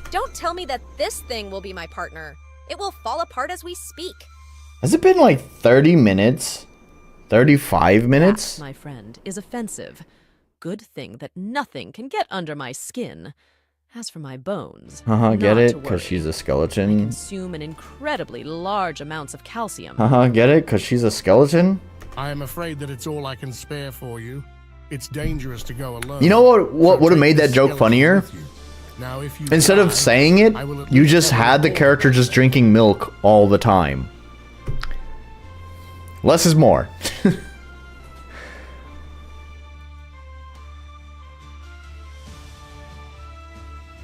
Don't tell me that this thing will be my partner. It will fall apart as we speak. Has it been like 30 minutes? 35 minutes? That, my friend, is offensive. Good thing that nothing can get under my skin. As for my bones, Get not it? to Because worry. she's a I skeleton. consume an incredibly large amounts of calcium. Get it? Because she's a skeleton? I am afraid that it's all I can spare for you. It's dangerous to go alone. You know what So would have take made that this joke skeleton funnier? with you. Now, if you Instead of die, saying it, I will at you least just cover had the all character just drinking milk all the time. Less is more.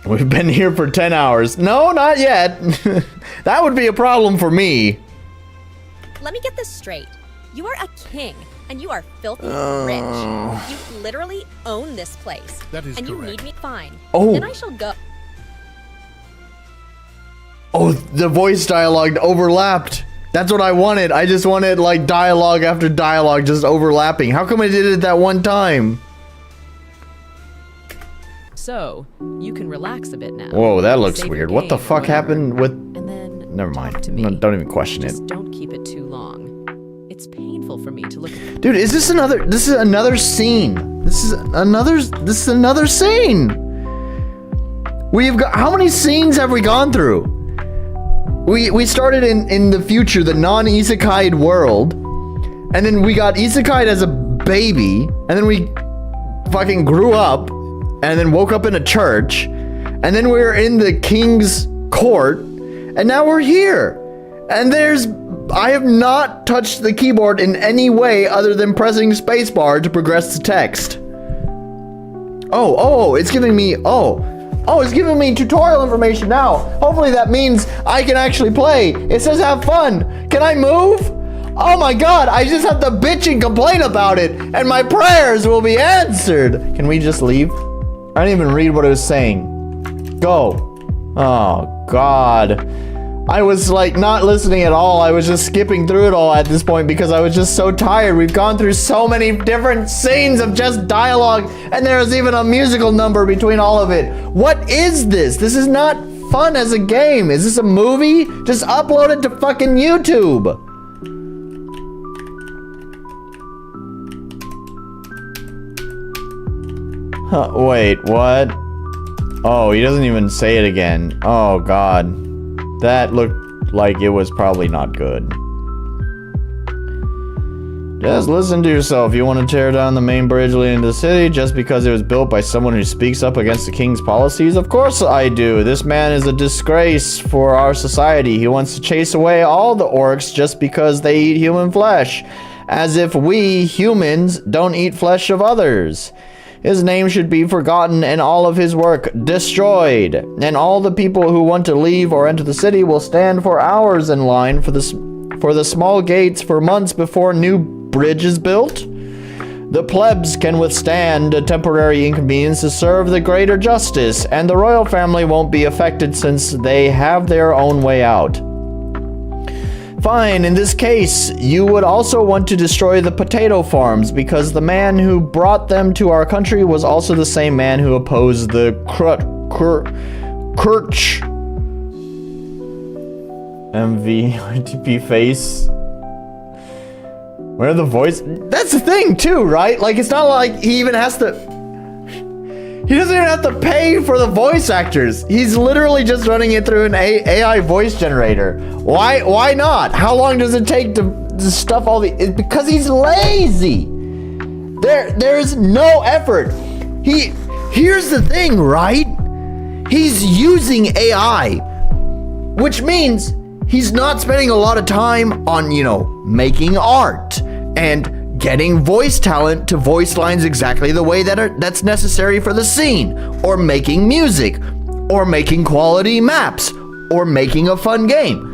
We've been here for 10 hours. No, not yet. That would be a problem for me. Let me get this straight. You are a king, and you are filthy rich. You literally own this place. That is and you correct. need me fine. Oh. Then I shall go. Oh, the voice dialogue overlapped. That's what I wanted. I just wanted like dialogue after dialogue just overlapping. How come I did it that one time? So, you can relax a bit now. Whoa, that looks Save your weird. What the game or fuck whatever. happened with... And then Never talk mind. to me. No, don't even question it. Just don't keep it too long. It's painful for me to look at. Dude, is this another... This is another scene. This is another scene. We've got... How many scenes have we gone through? We started in the future, the non-isekai world. And then we got isekai as a baby. And then we fucking grew up. And then woke up in a church. And then we were in the king's court. And now we're here. And I have not touched the keyboard in any way other than pressing spacebar to progress the text. Oh, it's giving me, it's giving me tutorial information now. Hopefully that means I can actually play. It says have fun. Can I move? Oh my god, I just have to bitch and complain about it, and my prayers will be answered. Can we just leave? I didn't even read what it was saying. Go. Oh god. I was like not listening at all. I was just skipping through it all at this point because I was just so tired. We've gone through so many different scenes of just dialogue, and there's even a musical number between all of it. What is this? This is not fun as a game. Is this a movie? Just upload it to fucking YouTube. Wait, what? Oh, he doesn't even say it again. Oh god. That looked like it was probably not good. Just listen to yourself. You want to tear down the main bridge leading to the city just because it was built by someone who speaks up against the king's policies? Of course I do. This man is a disgrace for our society. He wants to chase away all the orcs just because they eat human flesh. As if we, humans, don't eat flesh of others. His name should be forgotten and all of his work destroyed. And all the people who want to leave or enter the city will stand for hours in line for the small gates for months before a new bridge is built. The plebs can withstand a temporary inconvenience to serve the greater justice, and the royal family won't be affected since they have their own way out. Fine, in this case, you would also want to destroy the potato farms because the man who brought them to our country was also the same man who opposed the Kirch MVTP face. Where the voice? That's the thing too, right? Like, it's not like he even has to. He doesn't even have to pay for the voice actors. He's literally just running it through an AI voice generator. Why not? How long does it take to stuff all the? It's because he's lazy. There's no effort. Here's the thing, right? He's using AI, which means he's not spending a lot of time on, making art and getting voice talent to voice lines exactly the way that's necessary for the scene, or making music, or making quality maps, or making a fun game.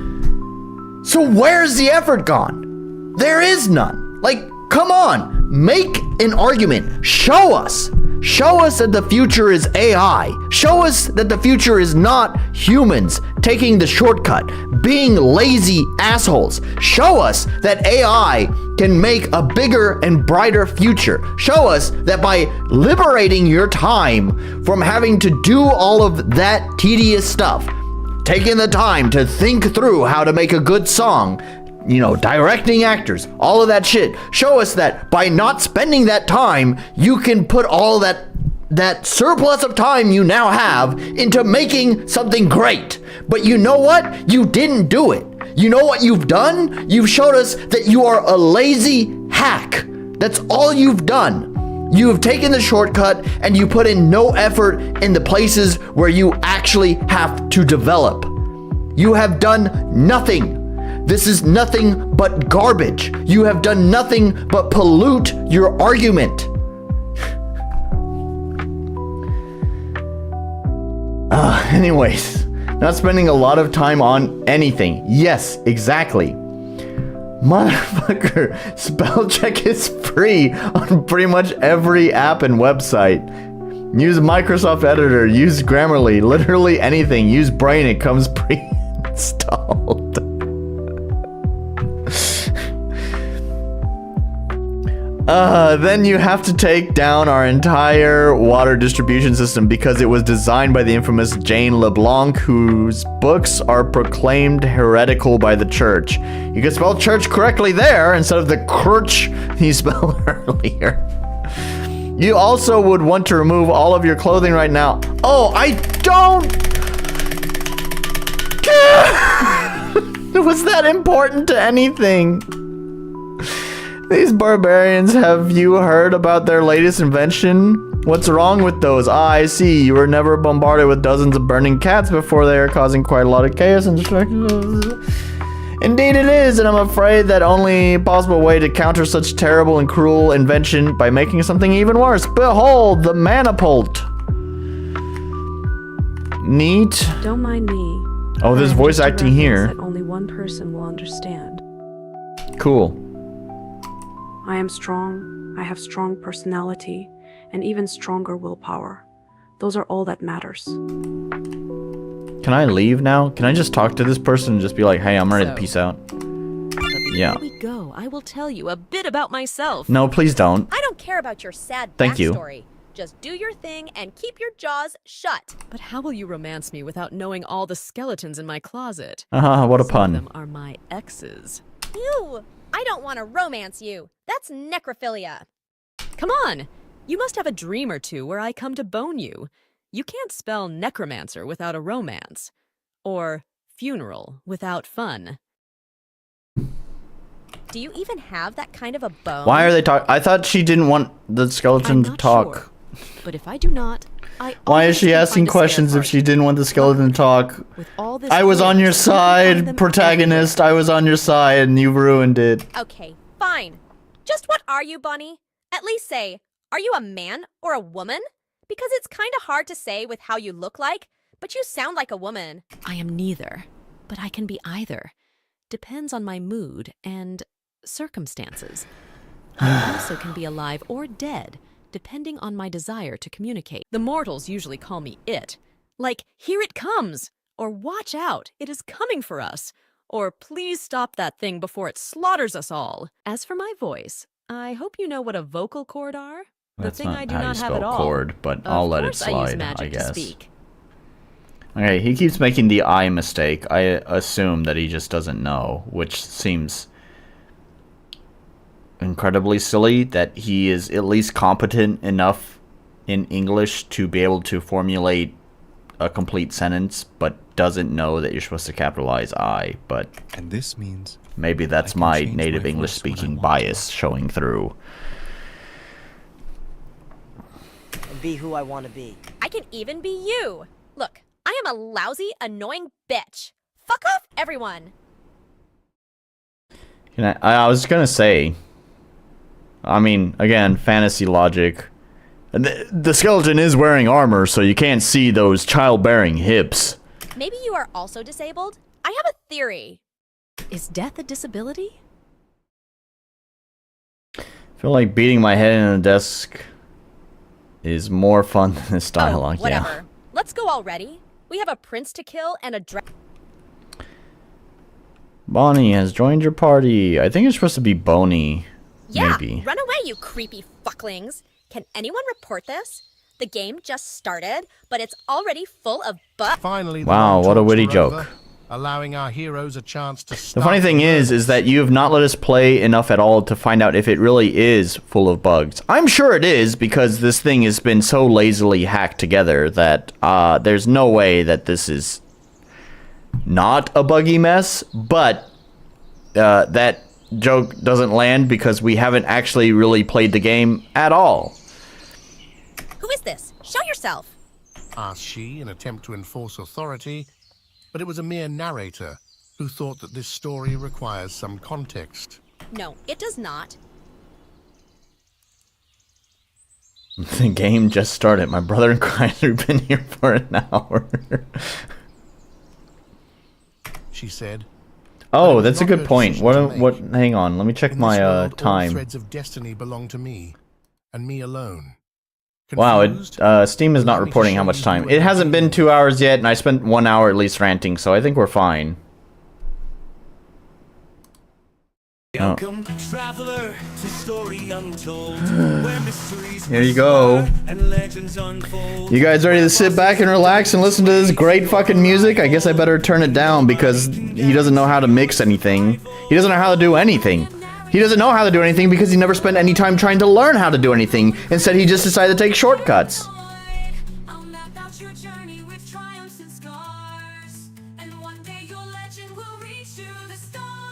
So where's the effort gone? There is none. Like, come on, make an argument. Show us that the future is AI. Show us that the future is not humans taking the shortcut, being lazy assholes. Show us that AI can make a bigger and brighter future. Show us that by liberating your time from having to do all of that tedious stuff, taking the time to think through how to make a good song, directing actors, all of that shit. Show us that by not spending that time, you can put all that surplus of time you now have into making something great. But you know what? You didn't do it. You know what you've done? You've showed us that you are a lazy hack. That's all you've done. You have taken the shortcut and you put in no effort in the places where you actually have to develop. You have done nothing. This is nothing but garbage. You have done nothing but pollute your argument. Anyways, not spending a lot of time on anything. Yes, exactly. Motherfucker, spell check is free on pretty much every app and website. Use Microsoft Editor, use Grammarly, literally anything. Use Brain, it comes pre-installed. Then you have to take down our entire water distribution system because it was designed by the infamous Jane LeBlanc, whose books are proclaimed heretical by the church. You can spell church correctly there instead of the crutch you spelled earlier. You also would want to remove all of your clothing right now. Oh, I don't care. Was that important to anything? These barbarians, have you heard about their latest invention? What's wrong with those? I see. You were never bombarded with dozens of burning cats before. They are causing quite a lot of chaos and destruction. Indeed it is, and I'm afraid that only possible way to counter such terrible and cruel invention by making something even worse. Behold, the manipult. Neat. Don't mind me. Oh, there's voice acting here. That only one person will understand. Cool. I am strong, I have strong personality, and even stronger willpower. Those are all that matters. Can I leave now? Can I just talk to this person and just be like, hey, I'm ready to peace out? Yeah. Before we go, I will tell you a bit about myself. No, please don't. I don't care about your sad Thank you. backstory. Just do your thing and keep your jaws shut. But how will you romance me without knowing all the skeletons in my closet? What a Some pun. of them are my exes. Ew! I don't want to romance you. That's necrophilia. Come on! You must have a dream or two where I come to bone you. You can't spell necromancer without a romance. Or funeral without fun. Do you even have that kind of a bone? Why are they talking? I thought she didn't want the skeleton to talk. Sure. But if I do not, Why is she asking questions if she didn't want the skeleton to talk? I was on your side, protagonist. I was on your side and you ruined it. Okay, fine. Just what are you, Bunny? At least say, Are you a man or a woman? Because it's kind of hard to say with how you look like, but you sound like a woman. I am neither, but I can be either. Depends on my mood and circumstances. I also can be alive or dead, depending on my desire to communicate. The mortals usually call me it. Like, here it comes! Or watch out, it is coming for us! Or please stop that thing before it slaughters us all. As for my voice, I hope you know what a vocal cord are. That's the thing not I do how you not have spell at all. cord, but I'll let it Of course I use slide, magic I guess. to speak. Okay, he keeps making the I mistake. I assume that he just doesn't know, which seems incredibly silly that he is at least competent enough in English to be able to formulate a complete sentence, but doesn't know that you're supposed to capitalize I. But and this means maybe that's my native English speaking bias showing through. And be who I want to be. I can even be you. Look, I am a lousy, annoying bitch. Fuck off, everyone. I was gonna say, I mean, again, fantasy logic. The skeleton is wearing armor, so you can't see those childbearing hips. Maybe you are also disabled? I have a theory. Is death a disability? I feel like beating my head in a desk is more fun than this dialogue. Oh, whatever. Yeah. Let's go already. We have a prince to kill and a Bonnie has joined your party. I think it's supposed to be Boney. Yeah, maybe. Run away, you creepy fucklings. Can anyone report this? The game just started, but it's already full of Finally, wow, what a witty joke. over, allowing our heroes a chance to The start funny thing is that you have not let us play enough at all to find out if it really is full of bugs. I'm sure it is, because this thing has been so lazily hacked together that there's no way that this is not a buggy mess, but that joke doesn't land because we haven't actually really played the game at all. Who is this? Show yourself. asked she in an attempt to enforce authority, but it was a mere narrator who thought that this story requires some context. No, it does not. The game just started. My brother and Chrysler have been here for an hour. She said. Oh, that's a good point. What? Hang on. Let me check my All time. threads of destiny belong to me, and me alone. Wow, Steam is not reporting how much time. It hasn't been 2 hours yet, and I spent 1 hour at least ranting, so I think we're fine. Welcome, traveler, to story untold, where mysteries Here you go. and legends unfold. You guys ready to sit back and relax and listen to this great fucking music? I guess I better turn it down because he doesn't know how to mix anything. He doesn't know how to do anything. He doesn't know how to do anything because he never spent any time trying to learn how to do anything. Instead, he just decided to take shortcuts.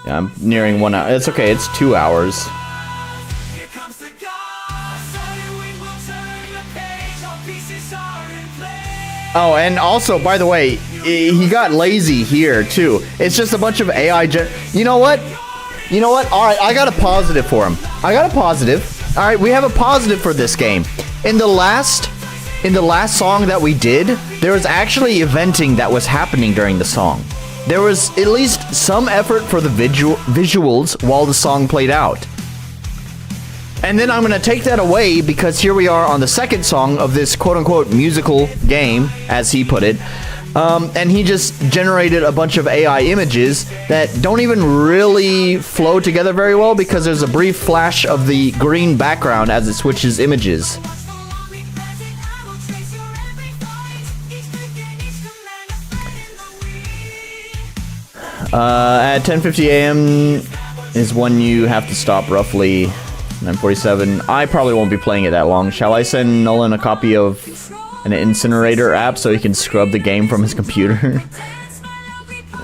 Yeah, I'm nearing 1 hour. It's okay, it's 2 hours. Oh, and also, by the way, he got lazy here, too. It's just a bunch of AI You know what? You know what? Alright, I got a positive for him. I got a positive. Alright, we have a positive for this game. In the last song that we did, there was actually eventing that was happening during the song. There was at least some effort for the visuals while the song played out. And then I'm going to take that away because here we are on the second song of this quote-unquote musical game, as he put it. And he just generated a bunch of AI images that don't even really flow together very well because there's a brief flash of the green background as it switches images. At 10:50 a.m. is when you have to stop, roughly 9:47. I probably won't be playing it that long. Shall I send Nolan a copy of an incinerator app so he can scrub the game from his computer?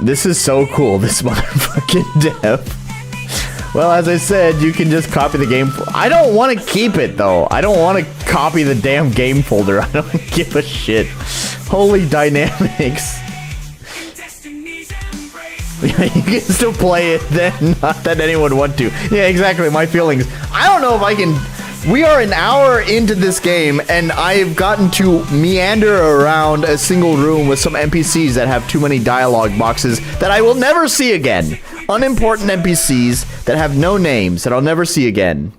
This is so cool, this motherfucking dev. Well, as I said, you can just copy the game. I don't want to keep it, though. I don't want to copy the damn game folder. I don't give a shit. Holy dynamics. You can still play it then, not that anyone would want to. Yeah, exactly, my feelings. I don't know if I can We are an hour into this game, and I've gotten to meander around a single room with some NPCs that have too many dialogue boxes that I will never see again. Unimportant NPCs that have no names that I'll never see again.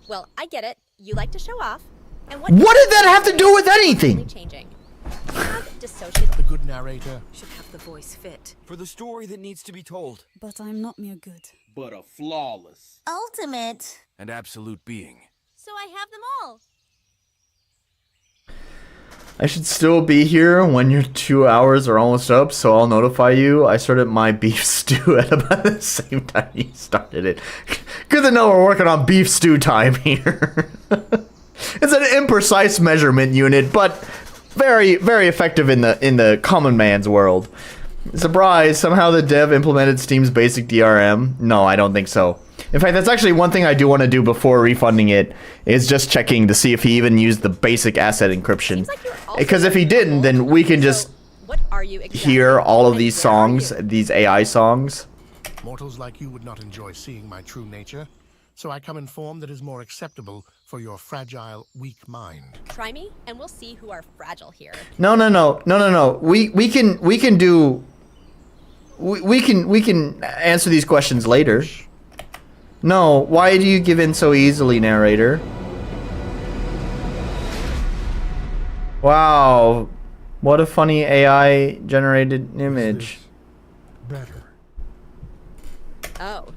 Well, I get it. You like to show off. And What did that have to do with anything? Changing. Dissociative. The good narrator Should have the voice fit. For the story that needs to be told. But I'm not mere good. But a flawless. Ultimate. And absolute being. So I have them all. I should still be here when your 2 hours are almost up, so I'll notify you. I started my beef stew at about the same time you started it. Good to know we're working on beef stew time here. It's an imprecise measurement unit, but very, very effective in the common man's world. Surprise! Somehow the dev implemented Steam's basic DRM. No, I don't think so. In fact, that's actually one thing I do want to do before refunding it, is just checking to see if he even used the basic asset encryption. Because if he didn't, then we can just hear all of these songs, these AI songs. Mortals like you would not enjoy seeing my true nature, so I come in form that is more acceptable for your fragile, weak mind. Try me, and we'll see who are fragile here. No. We can do. We can answer these questions later. No, why do you give in so easily, narrator? Wow, what a funny AI generated image. Better. Oh,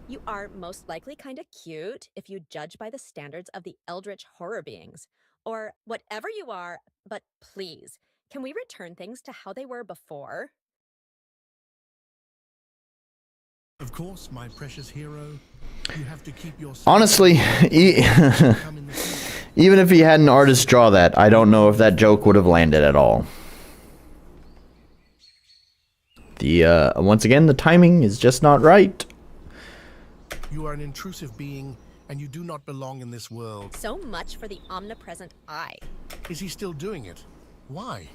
you are most likely kind of cute if you judge by the standards of the eldritch horror beings. Or whatever you are, but please, can we return things to how they were before? Of course, my precious hero, you have to keep your... Honestly, even if he had an artist draw that, I don't know if that joke would have landed at all. Once again, the timing is just not right. You are an intrusive being, and you do not belong in this world. So much for the omnipresent eye. Is he still doing it? Why?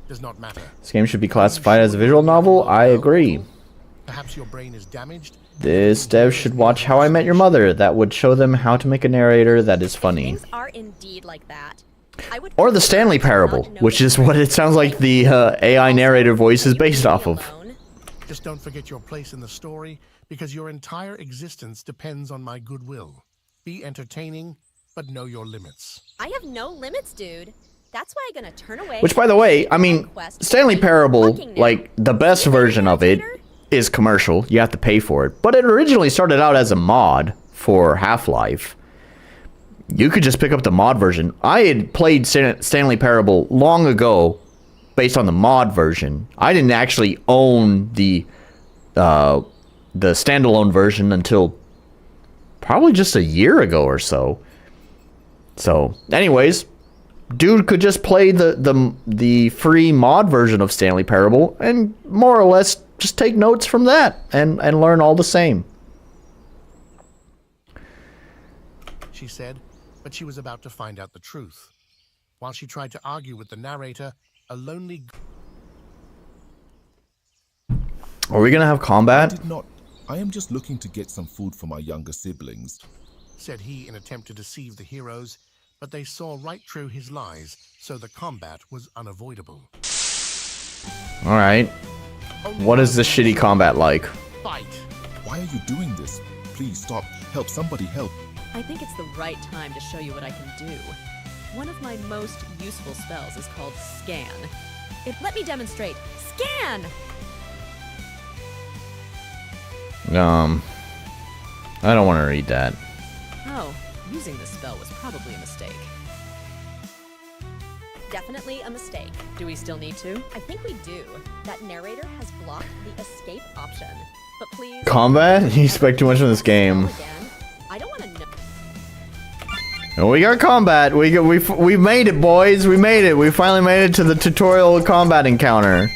Does not matter. This game should be classified as a visual novel. I agree. Perhaps your brain is damaged. This dev should watch How I Met Your Mother. That would show them how to make a narrator that is funny. Things are indeed like that. Or the Stanley Parable, which is what it sounds like the AI narrator voice is based off of. Just don't forget your place in the story, because your entire existence depends on my goodwill. Be entertaining, but know your limits. I have no limits, dude. That's why I'm gonna turn away. Which, by the way, I mean, Stanley Parable, like, the best version of it is commercial. You have to pay for it. But it originally started out as a mod for Half-Life. You could just pick up the mod version. I had played Stanley Parable long ago based on the mod version. I didn't actually own the standalone version until probably just a year ago or so. So, anyways, dude could just play the free mod version of Stanley Parable and more or less just take notes from that and learn all the same. She said, but she was about to find out the truth. While she tried to argue with the narrator, a lonely... Are we gonna have combat? I did not. I am just looking to get some food for my younger siblings, said he in attempt to deceive the heroes, but they saw right through his lies, so the combat was unavoidable. Alright. What is this shitty combat like? Fight! Why are you doing this? Please stop. Help, somebody help. I think it's the right time to show you what I can do. One of my most useful spells is called Scan. Let me demonstrate. Scan! I don't want to read that. Oh, using this spell was probably a mistake. Definitely a mistake. Do we still need to? I think we do. That narrator has blocked the escape option. But please... Combat? You expect too much from this game. I don't want to know. And we got combat. We made it, boys. We made it. We finally made it to the tutorial combat encounter.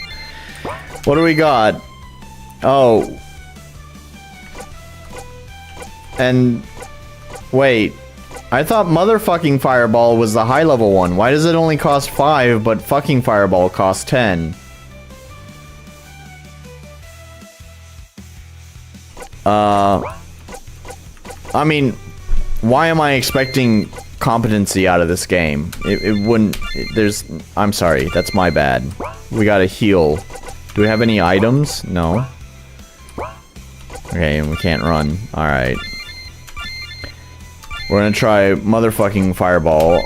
What do we got? Oh. And wait. I thought motherfucking fireball was the high level one. Why does it only cost 5 but fucking fireball costs 10? I mean, why am I expecting competency out of this game? It wouldn't... I'm sorry, that's my bad. We gotta heal. Do we have any items? No. Okay, and we can't run. Alright. We're gonna try motherfucking fireball.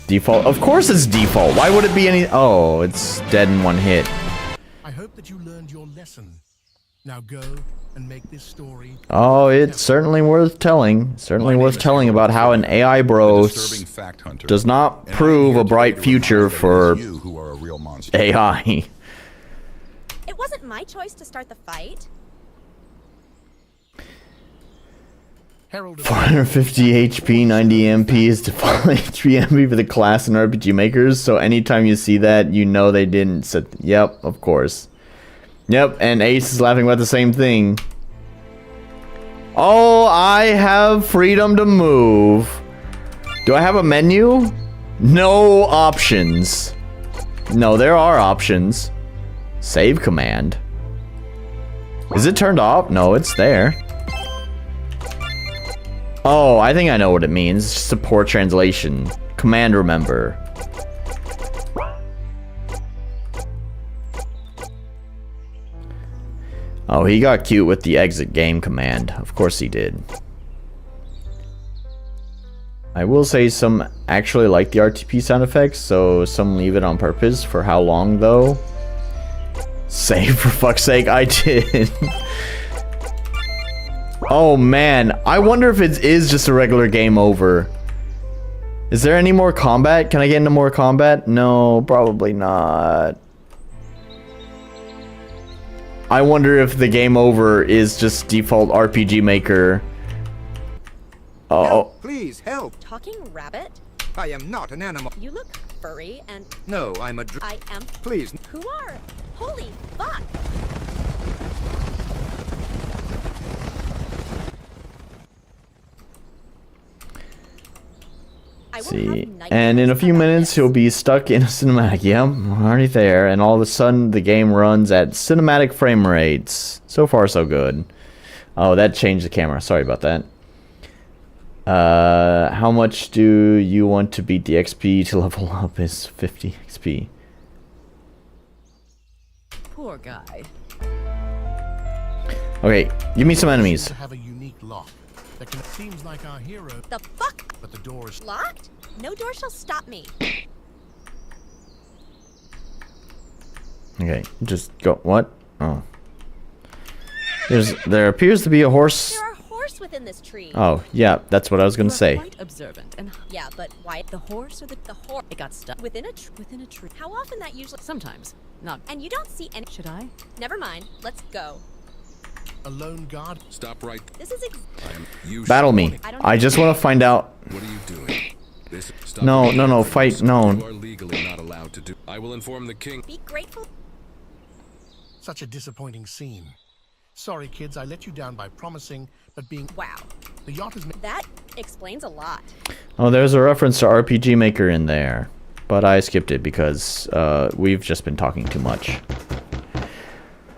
Default. Of course it's default. Why would it be any... Oh, it's dead in one hit. I hope that you learned your lesson. Now go and make this story. Oh, it's certainly worth telling. Certainly worth telling about how an AI bro does not prove a bright future for AI. It wasn't my choice to start the fight. 450 HP, 90 MP is default HP MP for the class and RPG makers, so anytime you see that, you know they didn't set... Yep, of course. Yep, and Ace is laughing about the same thing. Oh, I have freedom to move. Do I have a menu? No options. No, there are options. Save command. Is it turned off? No, it's there. Oh, I think I know what it means. It's just a poor translation. Command remember. Oh, he got cute with the exit game command. Of course he did. I will say some actually like the RTP sound effects, so some leave it on purpose. For how long, though? Save, for fuck's sake, I did. Oh, man. I wonder if it is just a regular game over. Is there any more combat? Can I get into more combat? No, probably not. I wonder if the game over is just default RPG Maker. Oh. Please help. Talking rabbit? I am not an animal. You look furry and... No, I'm a I am... Please. Who are? Holy fuck! See, and in a few minutes he'll be stuck in a cinematic. Yep, already there. And all of a sudden the game runs at cinematic frame rates. So far so good. Oh, that changed the camera. Sorry about that. How much do you want to beat the XP to level up? Is 50 XP. Poor guy. Okay, give me some enemies. To have a unique lock that seems like our hero. The fuck? But the door is locked. No door shall stop me. Okay, just go. What? Oh. There appears to be a horse. There are horse within this tree. Oh, yeah, that's what I was gonna say. Quite observant and yeah, but why the horse or the horse? It got stuck within a tree. How often that usually? Sometimes, not. And you don't see any. Should I? Never mind. Let's go. A lone guard. Stop right. This is Battle me. I just want to find out. What are you doing? No, fight. No. You are legally not allowed to do. I will inform the king. Be grateful. Such a disappointing scene. Sorry, kids, I let you down by promising, but being... Wow. The yacht is... That explains a lot. Oh, there's a reference to RPG Maker in there. But I skipped it because we've just been talking too much.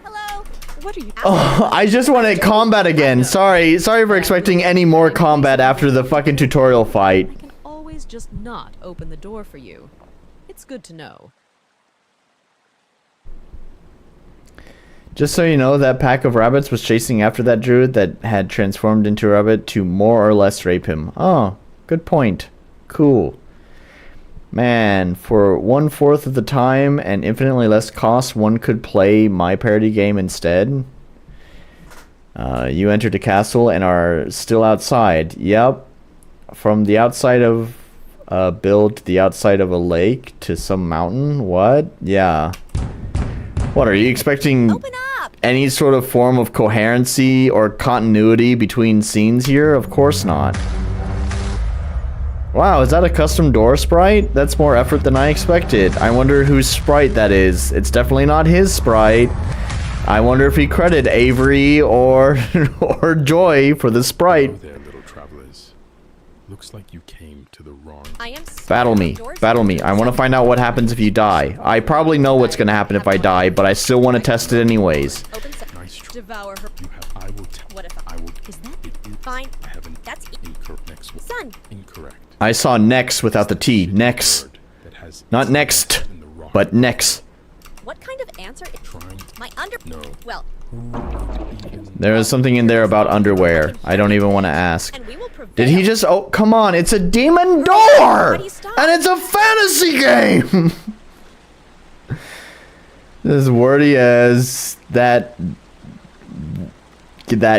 Hello. What are you... Oh, I just wanted combat again. Sorry for expecting any more combat after the fucking tutorial fight. I can always just not open the door for you. It's good to know. Just so you know, that pack of rabbits was chasing after that druid that had transformed into a rabbit to more or less rape him. Oh, good point. Cool. Man, for 1/4 of the time and infinitely less cost, one could play my parody game instead. You entered a castle and are still outside. Yep. From the outside of a build to the outside of a lake to some mountain. What? Yeah. What, are you expecting any sort of form of coherency or continuity between scenes here? Of course not. Wow, is that a custom door sprite? That's more effort than I expected. I wonder whose sprite that is. It's definitely not his sprite. I wonder if he credited Avery or or Joy for the sprite. Hello there, little travelers. Looks like you came to the wrong... Battle me. Battle me. I want to find out what happens if you die. I probably know what's going to happen if I die, but I still want to test it anyways. Devour her. I will tell. What if I will... Is that... Fine. I haven't. That's Next one. Son. Incorrect. I saw nex without the T. Nex. That has Not next, but nex. What kind of answer is my under? No. Well, There is something in there about underwear. I don't even want to ask. Did he just... Oh, come on. It's a demon door! And it's a fantasy game! As wordy as that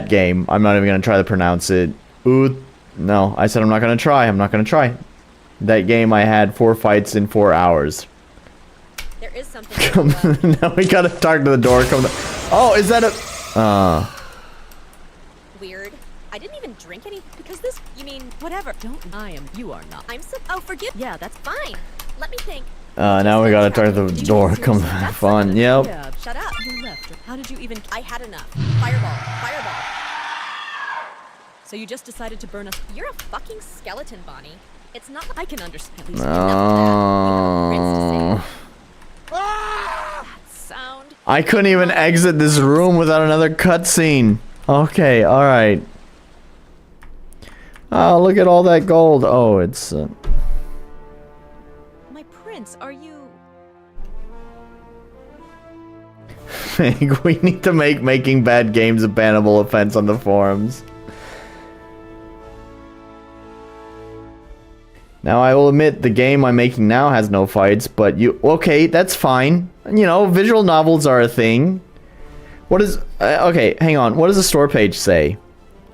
game. I'm not even going to try to pronounce it. Ooh, no. I said I'm not going to try. I'm not going to try. That game I had 4 fights in 4 hours. there is something. Now we gotta talk to the door. Come. Oh, is that a? Weird. I didn't even drink any because this. You mean whatever? Don't. I am. You are not. I'm so. Oh, forgive. Yeah, that's Fine. Let me think. Now we gotta talk to the door. Come have fun. Yep. Yeah. Shut up. You left. How did you even? I had enough. Fireball. Fireball. So you just decided to burn us? You're a fucking skeleton, Bonnie. It's not. I can understand. At least Oh. That sound. I couldn't even exit this room without another cutscene. Okay, alright. Oh, look at all that gold. Oh, it's... My prince, are you? We need to make making bad games a bannable offense on the forums. Now, I will admit the game I'm making now has no fights, but you... Okay, that's fine. You know, visual novels are a thing. What is... okay, hang on. What does the store page say?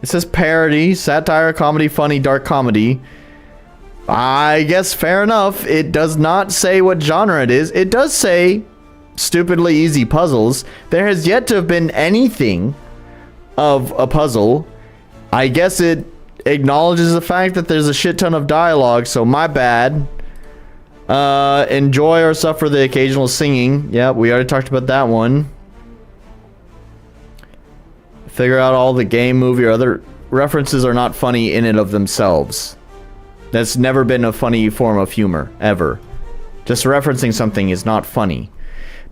It says parody, satire, comedy, funny, dark comedy. I guess fair enough. It does not say what genre it is. It does say stupidly easy puzzles. There has yet to have been anything of a puzzle. I guess it acknowledges the fact that there's a shit ton of dialogue, so my bad. Enjoy or suffer the occasional singing. Yeah, we already talked about that one. Figure out all the game, movie, or other references are not funny in and of themselves. That's never been a funny form of humor, ever. Just referencing something is not funny.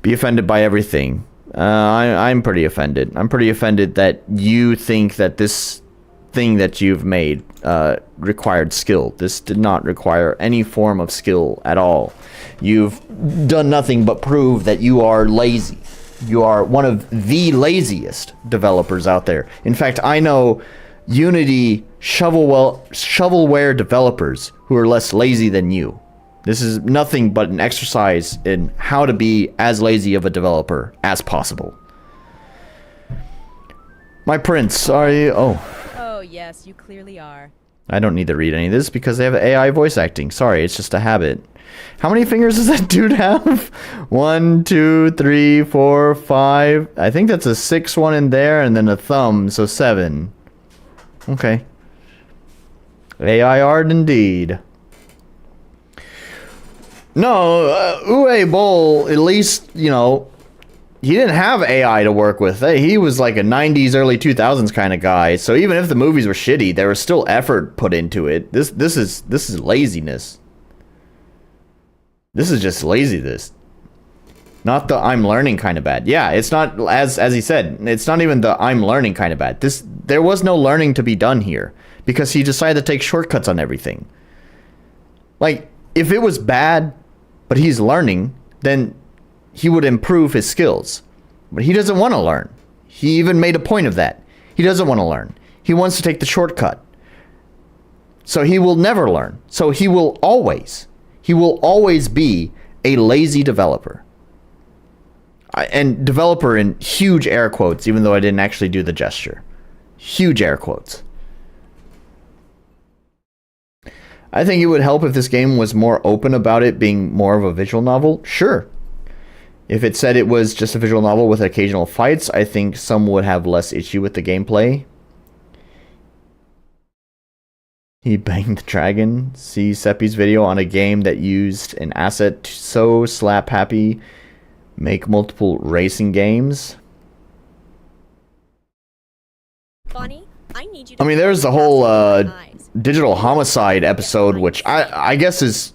Be offended by everything. I'm pretty offended. I'm pretty offended that you think that this thing that you've made required skill. This did not require any form of skill at all. You've done nothing but prove that you are lazy. You are one of the laziest developers out there. In fact, I know Unity shovelware developers who are less lazy than you. This is nothing but an exercise in how to be as lazy of a developer as possible. My prince, are you? Oh. Oh yes, you clearly are. I don't need to read any of this because they have AI voice acting. Sorry, it's just a habit. How many fingers does that dude have? 1, 2, 3, 4, 5. I think that's a 6th one in there and then a thumb, so 7. Okay. AI art indeed. No, Uwe Boll, at least, you know, he didn't have AI to work with. He was like a 90s, early 2000s kind of guy. So even if the movies were shitty, there was still effort put into it. This is laziness. This is just laziness. Not the I'm learning kind of bad. Yeah, it's not, as he said, it's not even the I'm learning kind of bad. There was no learning to be done here because he decided to take shortcuts on everything. Like, if it was bad, but he's learning, then he would improve his skills. But he doesn't want to learn. He even made a point of that. He doesn't want to learn. He wants to take the shortcut. So he will never learn. So he will always be a lazy developer. And developer in huge air quotes, even though I didn't actually do the gesture. Huge air quotes. I think it would help if this game was more open about it being more of a visual novel. Sure. If it said it was just a visual novel with occasional fights, I think some would have less issue with the gameplay. He banged the dragon. See Seppi's video on a game that used an asset so slap happy. Make multiple racing games. Bonnie, I need you to... I mean, there's the whole digital homicide episode, which I guess is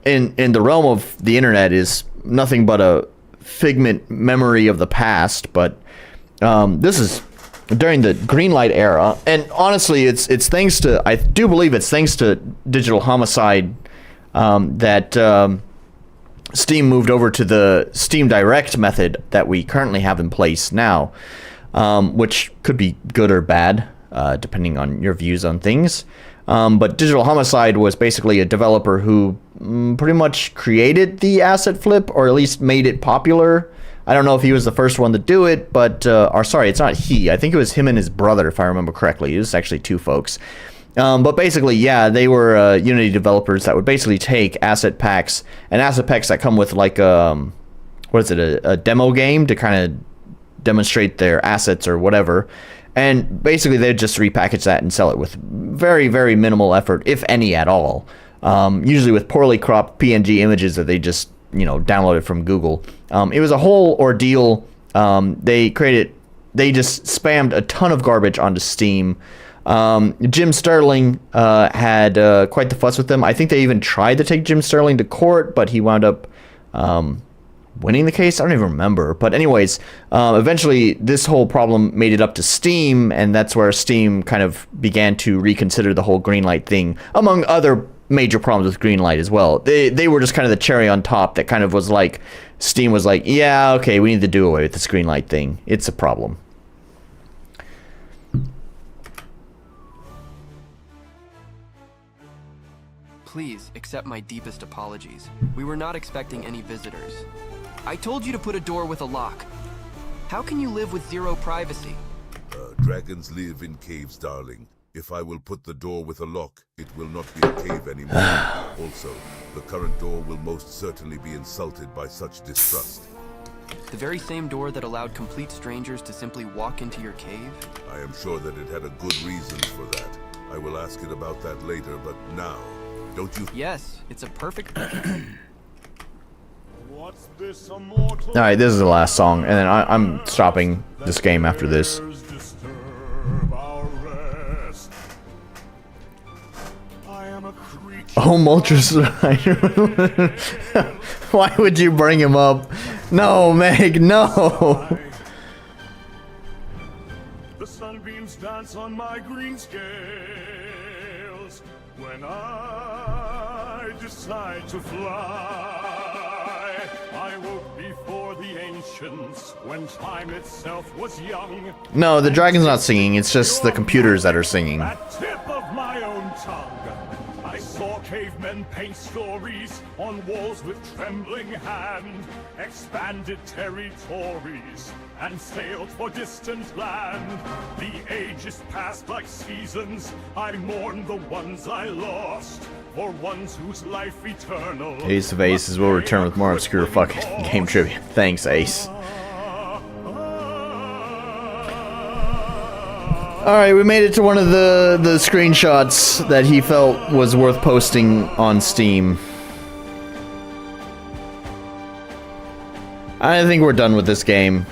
in the realm of the internet is nothing but a figment memory of the past, but this is during the Greenlight era, and honestly, it's thanks to, I do believe it's thanks to Digital Homicide that Steam moved over to the Steam Direct method that we currently have in place now, which could be good or bad, depending on your views on things. But Digital Homicide was basically a developer who pretty much created the asset flip, or at least made it popular. I don't know if he was the first one to do it, but, or sorry, it's not he. I think it was him and his brother, if I remember correctly. It was actually two folks. But basically, yeah, they were Unity developers that would basically take asset packs, and asset packs that come with like, what is it, a demo game to kind of demonstrate their assets or whatever. And basically, they'd just repackage that and sell it with very, very minimal effort, if any at all. Usually with poorly cropped PNG images that they just, you know, downloaded from Google. It was a whole ordeal. They just spammed a ton of garbage onto Steam. Jim Sterling had quite the fuss with them. I think they even tried to take Jim Sterling to court, but he wound up winning the case. I don't even remember. But anyways, eventually this whole problem made it up to Steam, and that's where Steam kind of began to reconsider the whole Greenlight thing, among other major problems with Greenlight as well. They were just kind of the cherry on top that kind of was like, Steam was like, yeah, okay, we need to do away with this Greenlight thing. It's a problem. Please accept my deepest apologies. We were not expecting any visitors. I told you to put a door with a lock. How can you live with zero privacy? Dragons live in caves, darling. If I will put the door with a lock, it will not be a cave anymore. Also, the current door will most certainly be insulted by such distrust. The very same door that allowed complete strangers to simply walk into your cave? I am sure that it had a good reason for that. I will ask it about that later, but now, don't you... Yes, it's a perfect... Alright, this is the last song, and then I'm stopping this game after this. Oh, Moltres. Why would you bring him up? No, Meg, no! The sunbeams dance on my green scales when I decide to fly. I woke before the ancients when time itself was young. No, the dragon's not singing, it's just the computers that are singing. At tip of my own tongue, I saw cavemen paint stories on walls with trembling hand, expanded territories, and sailed for distant land. The ages passed like seasons, I mourn the ones I lost, for ones whose life eternal. Ace of Aces will return with more obscure fucking game trivia. Thanks, Ace. Alright, we made it to one of the screenshots that he felt was worth posting on Steam. I think we're done with this game.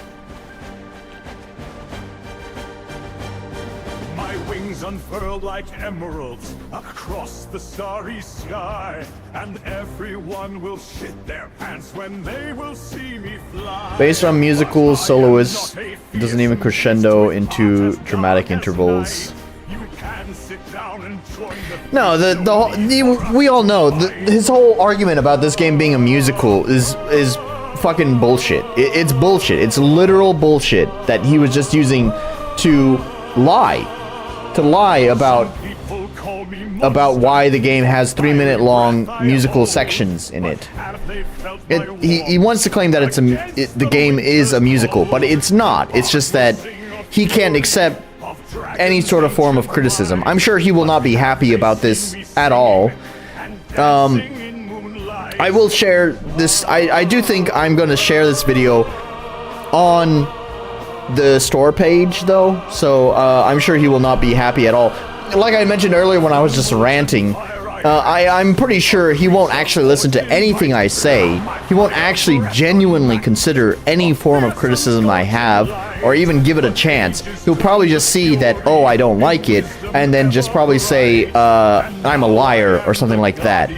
My wings unfurled like emeralds across the starry sky, and everyone will shit their pants when they will see me fly. Based on musicals, soloists, it doesn't even crescendo into dramatic intervals. No, we all know his whole argument about this game being a musical is fucking bullshit. It's bullshit. It's literal bullshit that he was just using to lie about why the game has 3-minute long musical sections in it. He wants to claim that the game is a musical, but it's not. It's just that he can't accept any sort of form of criticism. I'm sure he will not be happy about this at all. I will share this. I do think I'm going to share this video on the store page, though, so I'm sure he will not be happy at all. Like I mentioned earlier when I was just ranting, I'm pretty sure he won't actually listen to anything I say. He won't actually genuinely consider any form of criticism I have, or even give it a chance. He'll probably just see that, oh, I don't like it, and then just probably say, I'm a liar, or something like that.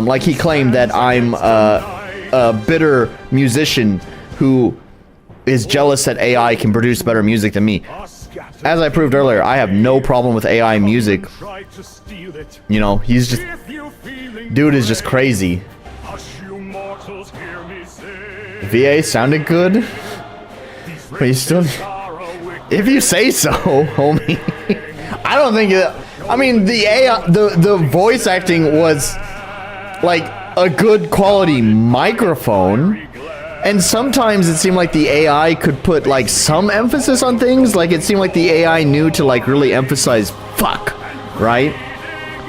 Like he claimed that I'm a bitter musician who is jealous that AI can produce better music than me. as I proved earlier, I have no problem with AI music. You know, he's just... Dude is just crazy. VA sounded good. But you still... If you say so, homie. I don't think it... I mean, the AI... The voice acting was... like, a good quality microphone. And sometimes it seemed like the AI could put, like, some emphasis on things. Like, it seemed like the AI knew to, like, really emphasize fuck, right?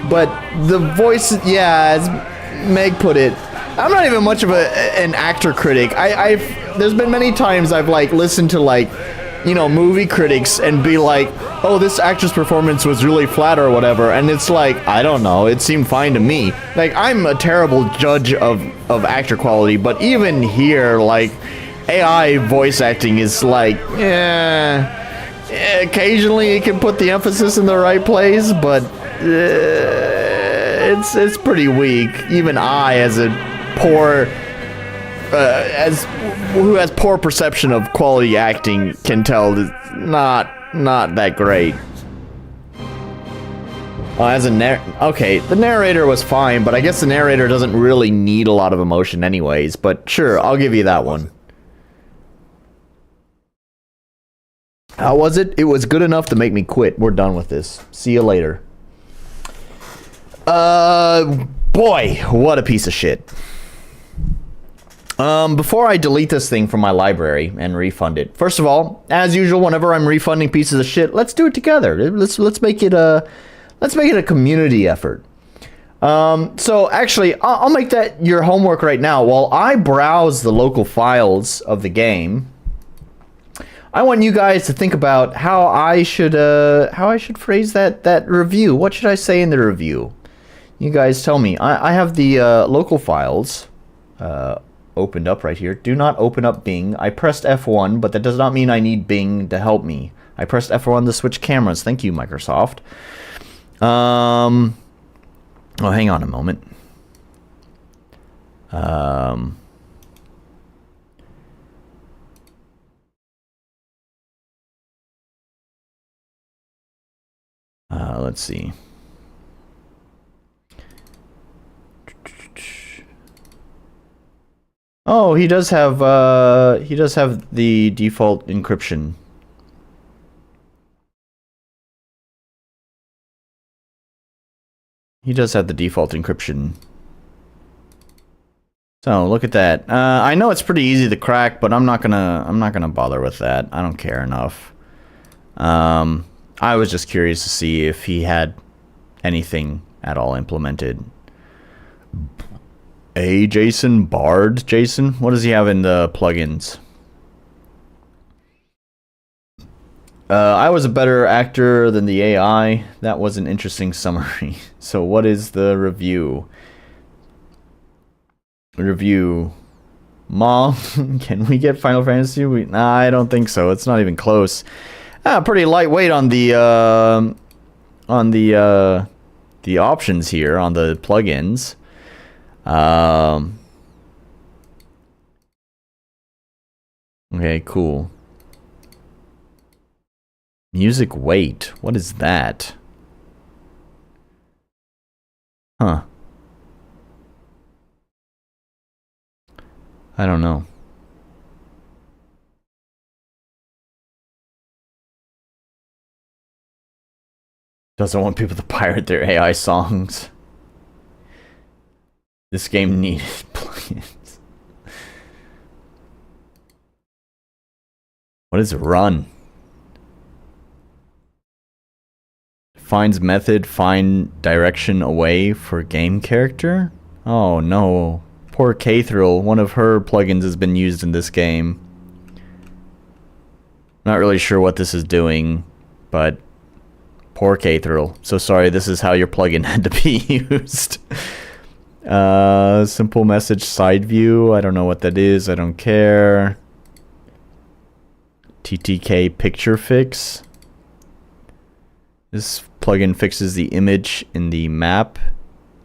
But the voice, yeah, as Meg put it, I'm not even much of an actor critic. There's been many times I've, like, listened to, like, you know, movie critics and be like, oh, this actress performance was really flat or whatever, and it's like, I don't know, it seemed fine to me. Like, I'm a terrible judge of actor quality, but even here, like, AI voice acting is like, occasionally it can put the emphasis in the right place, but it's pretty weak. Even I, as a poor... who has poor perception of quality acting, can tell it's not that great. As a okay, the narrator was fine, but I guess the narrator doesn't really need a lot of emotion anyways, but sure, I'll give you that one. How was it? It was good enough to make me quit. We're done with this. See you later. Boy, what a piece of shit. Before I delete this thing from my library and refund it, first of all, as usual, whenever I'm refunding pieces of shit, let's do it together. Let's make it a community effort. So actually, I'll make that your homework right now. While I browse the local files of the game, I want you guys to think about how I should phrase that review. What should I say in the review? You guys tell me. I have the local files opened up right here. Do not open up Bing. I pressed F1, but that does not mean I need Bing to help me. I pressed F1 to switch cameras. Thank you, Microsoft. Oh, hang on a moment. Let's see. Oh, he does have the default encryption. He does have the default encryption. So look at that. I know it's pretty easy to crack, but I'm not gonna bother with that. I don't care enough. I was just curious to see if he had anything at all implemented. Hey, Jason, Bard, Jason, what does he have in the plugins? I was a better actor than the AI. That was an interesting summary. So what is the review? Mom, can we get Final Fantasy? Nah, I don't think so. It's not even close. Pretty lightweight on the options here, on the plugins. Okay, cool. Music weight. What is that? Huh. I don't know. Doesn't want people to pirate their AI songs. This game needed plugins. What is run? Finds method, find direction away for game character? Oh no. Poor Kathril, one of her plugins has been used in this game. Not really sure what this is doing, but poor Kathril. So sorry, this is how your plugin had to be used. Simple message side view. I don't know what that is. I don't care. TTK picture fix. This plugin fixes the image in the map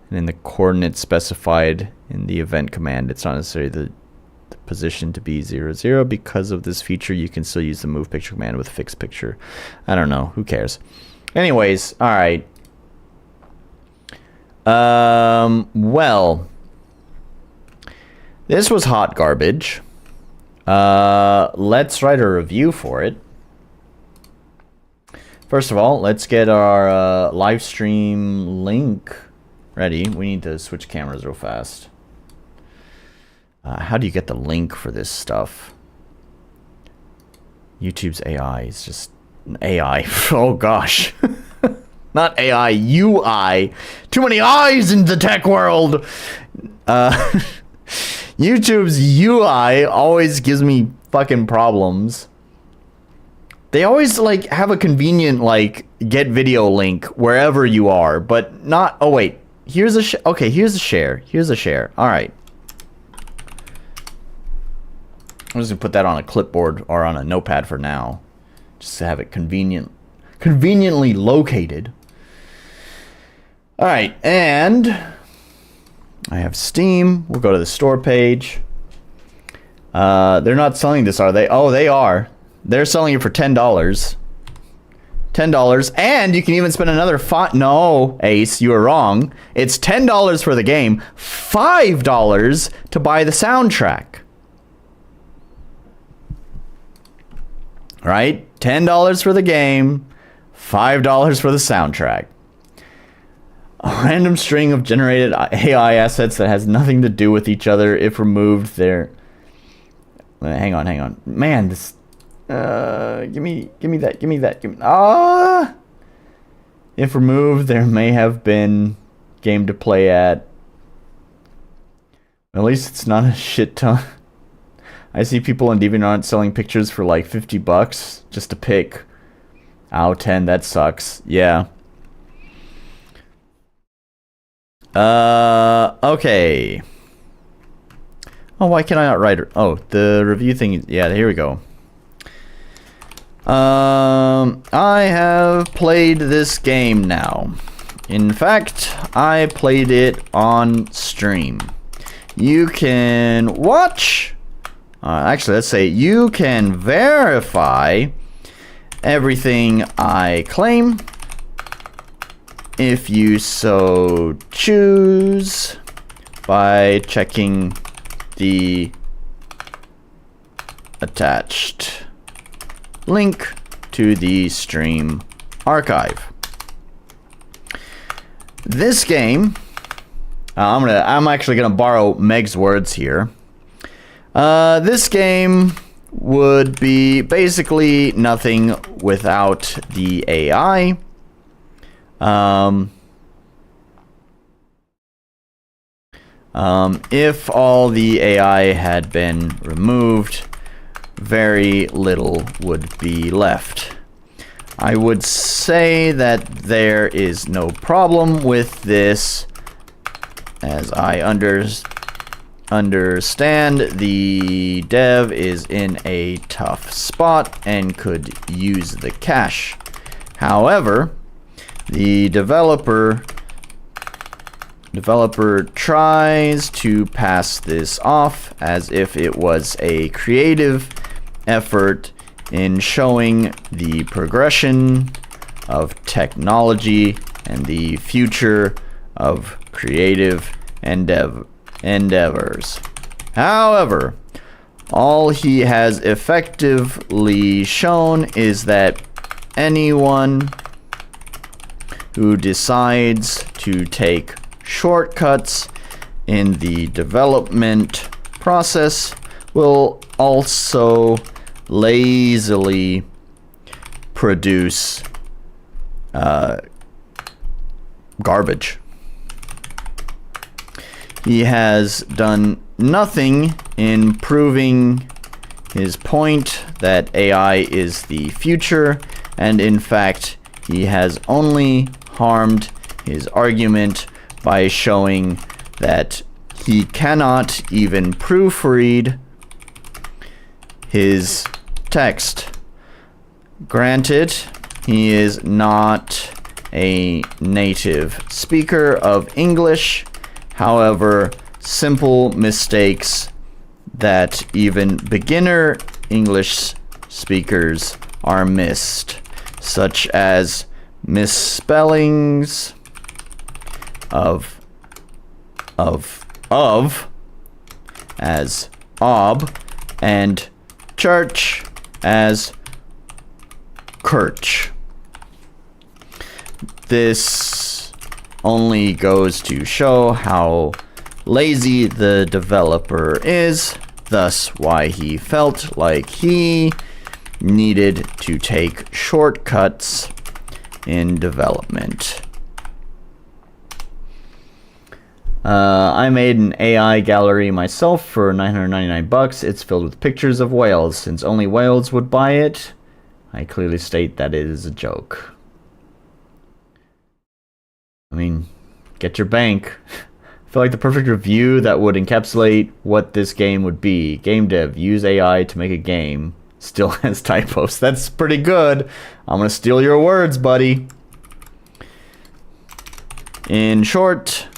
and in the coordinates specified in the event command. It's not necessarily the the position to be 0, 0. Because of this feature, you can still use the move picture command with fixed picture. I don't know. Who cares? Anyways, all right. Well, this was hot garbage. Let's write a review for it. First of all, let's get our live stream link ready. We need to switch cameras real fast. How do you get the link for this stuff? YouTube's AI is just AI. Oh gosh. Not AI, UI. Too many eyes in the tech world. YouTube's UI always gives me fucking problems. They always like have a convenient like get video link wherever you are, but not. Oh wait, here's a okay. Here's a share. Here's a share. All right. I'm just gonna put that on a clipboard or on a notepad for now, just to have it conveniently located. All right, and I have Steam. We'll go to the store page. They're not selling this, are they? Oh, they are. They're selling it for $10. $10, and you can even spend another no, Ace, you were wrong. It's $10 for the game, $5 to buy the soundtrack. Right? $10 for the game, $5 for the soundtrack. A random string of generated AI assets that has nothing to do with each other. If removed, they're... Hang on. Man, this... give me that. If removed, there may have been game to play at. At least it's not a shit ton. I see people on DeviantArt selling pictures for like $50 just to pick. Ow, 10, that sucks. Yeah. Okay. Oh, why can I not write it? Oh, the review thing. Yeah, here we go. I have played this game now. In fact, I played it on stream. You can watch. Actually, let's say you can verify everything I claim if you so choose by checking the attached link to the stream archive. This game, I'm actually gonna borrow Meg's words here. This game would be basically nothing without the AI. If all the AI had been removed, very little would be left. I would say that there is no problem with this, as I understand the dev is in a tough spot and could use the cash. However, the developer tries to pass this off as if it was a creative effort in showing the progression of technology and the future of creative endeavors. However, all he has effectively shown is that anyone who decides to take shortcuts in the development process will also lazily produce garbage. He has done nothing in proving his point that AI is the future, and in fact, he has only harmed his argument by showing that he cannot even proofread his text. Granted, he is not a native speaker of English. However, simple mistakes that even beginner English speakers are missed, such as misspellings of as ob and church as kirch. This only goes to show how lazy the developer is, thus why he felt like he needed to take shortcuts in development. I made an AI gallery myself for 999 bucks. It's filled with pictures of whales. Since only whales would buy it, I clearly state that it is a joke. I mean, get your bank. I feel like the perfect review that would encapsulate what this game would be. Game dev, use AI to make a game. Still has typos. That's pretty good. I'm gonna steal your words, buddy. In short,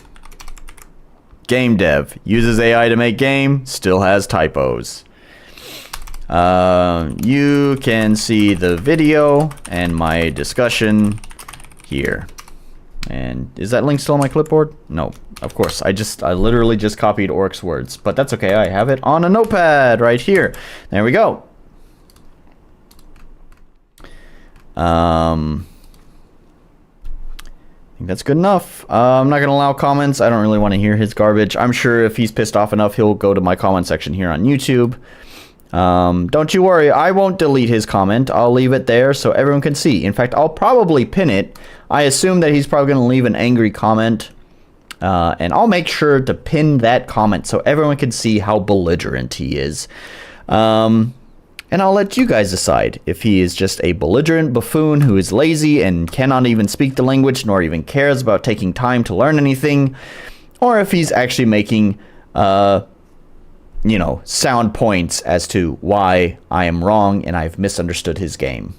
game dev uses AI to make game, still has typos. You can see the video and my discussion here. And is that link still on my clipboard? No, of course. I literally just copied Orc's words, but that's okay. I have it on a notepad right here. There we go. I think that's good enough. I'm not going to allow comments. I don't really want to hear his garbage. I'm sure if he's pissed off enough, he'll go to my comment section here on YouTube. Don't you worry. I won't delete his comment. I'll leave it there so everyone can see. In fact, I'll probably pin it. I assume that he's probably going to leave an angry comment. And I'll make sure to pin that comment so everyone can see how belligerent he is. And I'll let you guys decide if he is just a belligerent buffoon who is lazy and cannot even speak the language nor even cares about taking time to learn anything, or if he's actually making, sound points as to why I am wrong and I've misunderstood his game.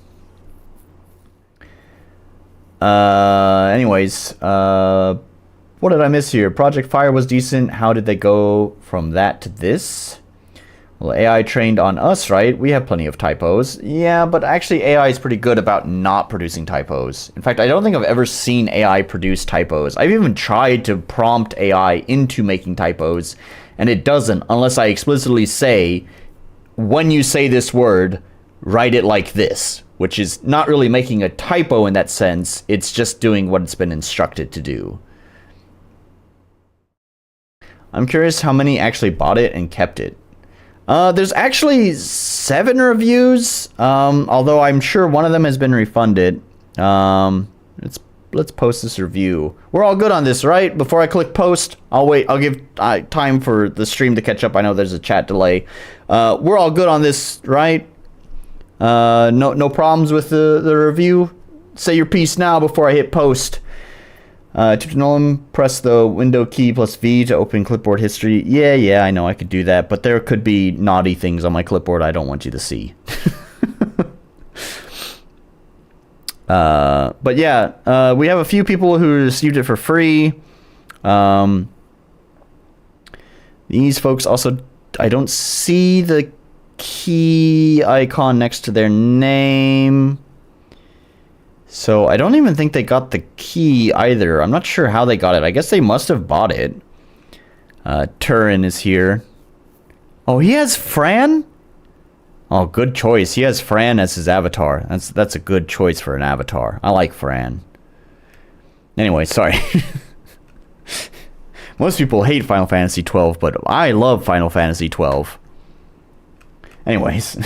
Anyways, what did I miss here? Project Fire was decent. How did they go from that to this? Well, AI trained on us, right? We have plenty of typos. Yeah, but actually AI is pretty good about not producing typos. In fact, I don't think I've ever seen AI produce typos. I've even tried to prompt AI into making typos, and it doesn't unless I explicitly say, when you say this word, write it like this, which is not really making a typo in that sense. It's just doing what it's been instructed to do. I'm curious how many actually bought it and kept it. There's actually 7 reviews, although I'm sure one of them has been refunded. Let's post this review. We're all good on this, right? Before I click post, I'll wait. I'll give time for the stream to catch up. I know there's a chat delay. We're all good on this, right? No problems with the review. Say your piece now before I hit post. Press the window key plus V to open clipboard history. Yeah, I know I could do that, but there could be naughty things on my clipboard I don't want you to see. But yeah, we have a few people who received it for free. These folks also, I don't see the key icon next to their name. So I don't even think they got the key either. I'm not sure how they got it. I guess they must have bought it. Turin is here. Oh, he has Fran? Oh, good choice. He has Fran as his avatar. That's a good choice for an avatar. I like Fran. Anyway, sorry. Most people hate Final Fantasy 12, but I love Final Fantasy 12. Anyways.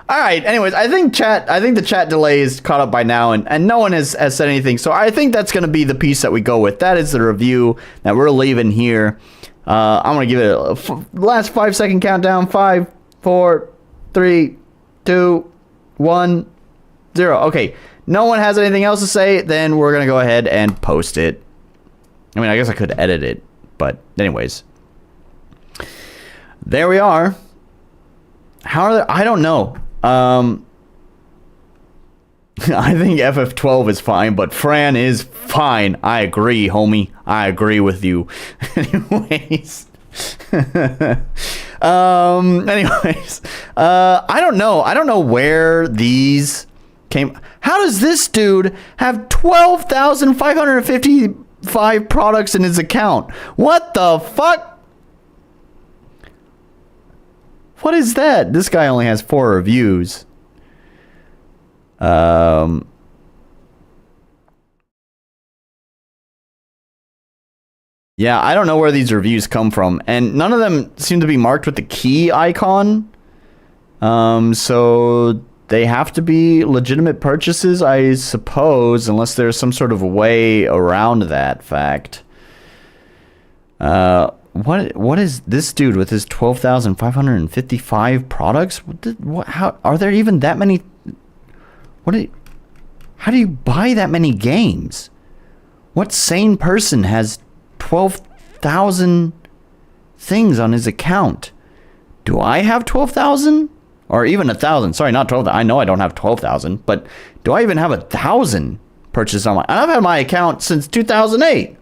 All right. Anyways, I think the chat delay is caught up by now, and no one has said anything. So I think that's going to be the piece that we go with. That is the review that we're leaving here. I'm going to give it a last 5-second countdown. 5, 4, 3, 2, 1, 0. Okay. No one has anything else to say. Then we're going to go ahead and post it. I mean, I guess I could edit it, but anyways. There we are. How are they? I don't know. I think FF12 is fine, but Fran is fine. I agree, homie. I agree with you. Anyways. Anyways, I don't know. I don't know where these came. How does this dude have 12,555 products in his account? What the fuck? What is that? This guy only has 4 reviews. Yeah, I don't know where these reviews come from, and none of them seem to be marked with the key icon. So they have to be legitimate purchases, I suppose, unless there's some sort of way around that fact. What is this dude with his 12,555 products? How are there even that many? How do you buy that many games? What sane person has 12,000 things on his account? Do I have 12,000? Or even 1,000? Sorry, not 12,000. I know I don't have 12,000, but do I even have 1,000 purchases on my? I've had my account since 2008.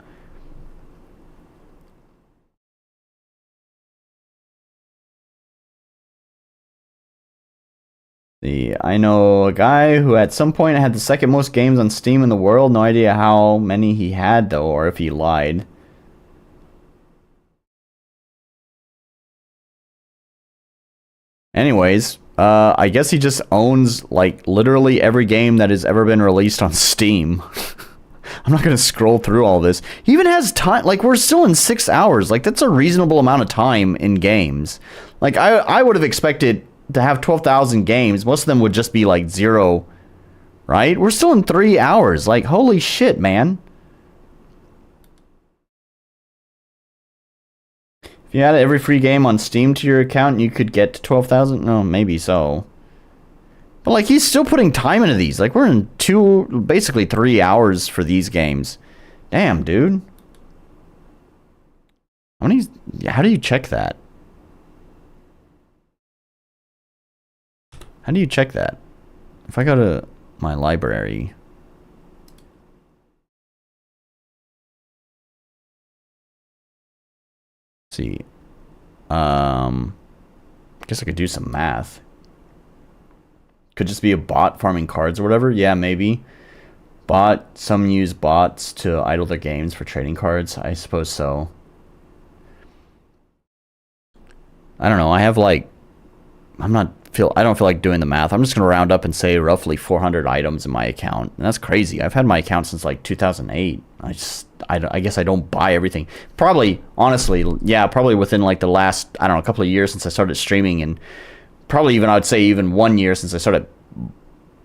I know a guy who at some point had the second most games on Steam in the world. No idea how many he had, though, or if he lied. Anyways, I guess he just owns, like, literally every game that has ever been released on Steam. I'm not going to scroll through all this. He even has time. Like, we're still in 6 hours. Like, that's a reasonable amount of time in games. Like, I would have expected to have 12,000 games. Most of them would just be like 0, right? We're still in 3 hours. Like, holy shit, man. If you added every free game on Steam to your account, you could get to 12,000? No, maybe so. But like, he's still putting time into these. Like, we're in basically 3 hours for these games. Damn, dude. How do you check that? How do you check that? If I go to my library. Let's see. I guess I could do some math. Could just be a bot farming cards or whatever. Yeah, maybe. Some use bots to idle their games for trading cards. I suppose so. I don't know. I have like... I don't feel like doing the math. I'm just going to round up and say roughly 400 items in my account. And that's crazy. I've had my account since like 2008. I guess I don't buy everything. Probably, honestly, yeah, probably within like the last, I don't know, a couple of years since I started streaming, and probably even, I would say even 1 year since I started,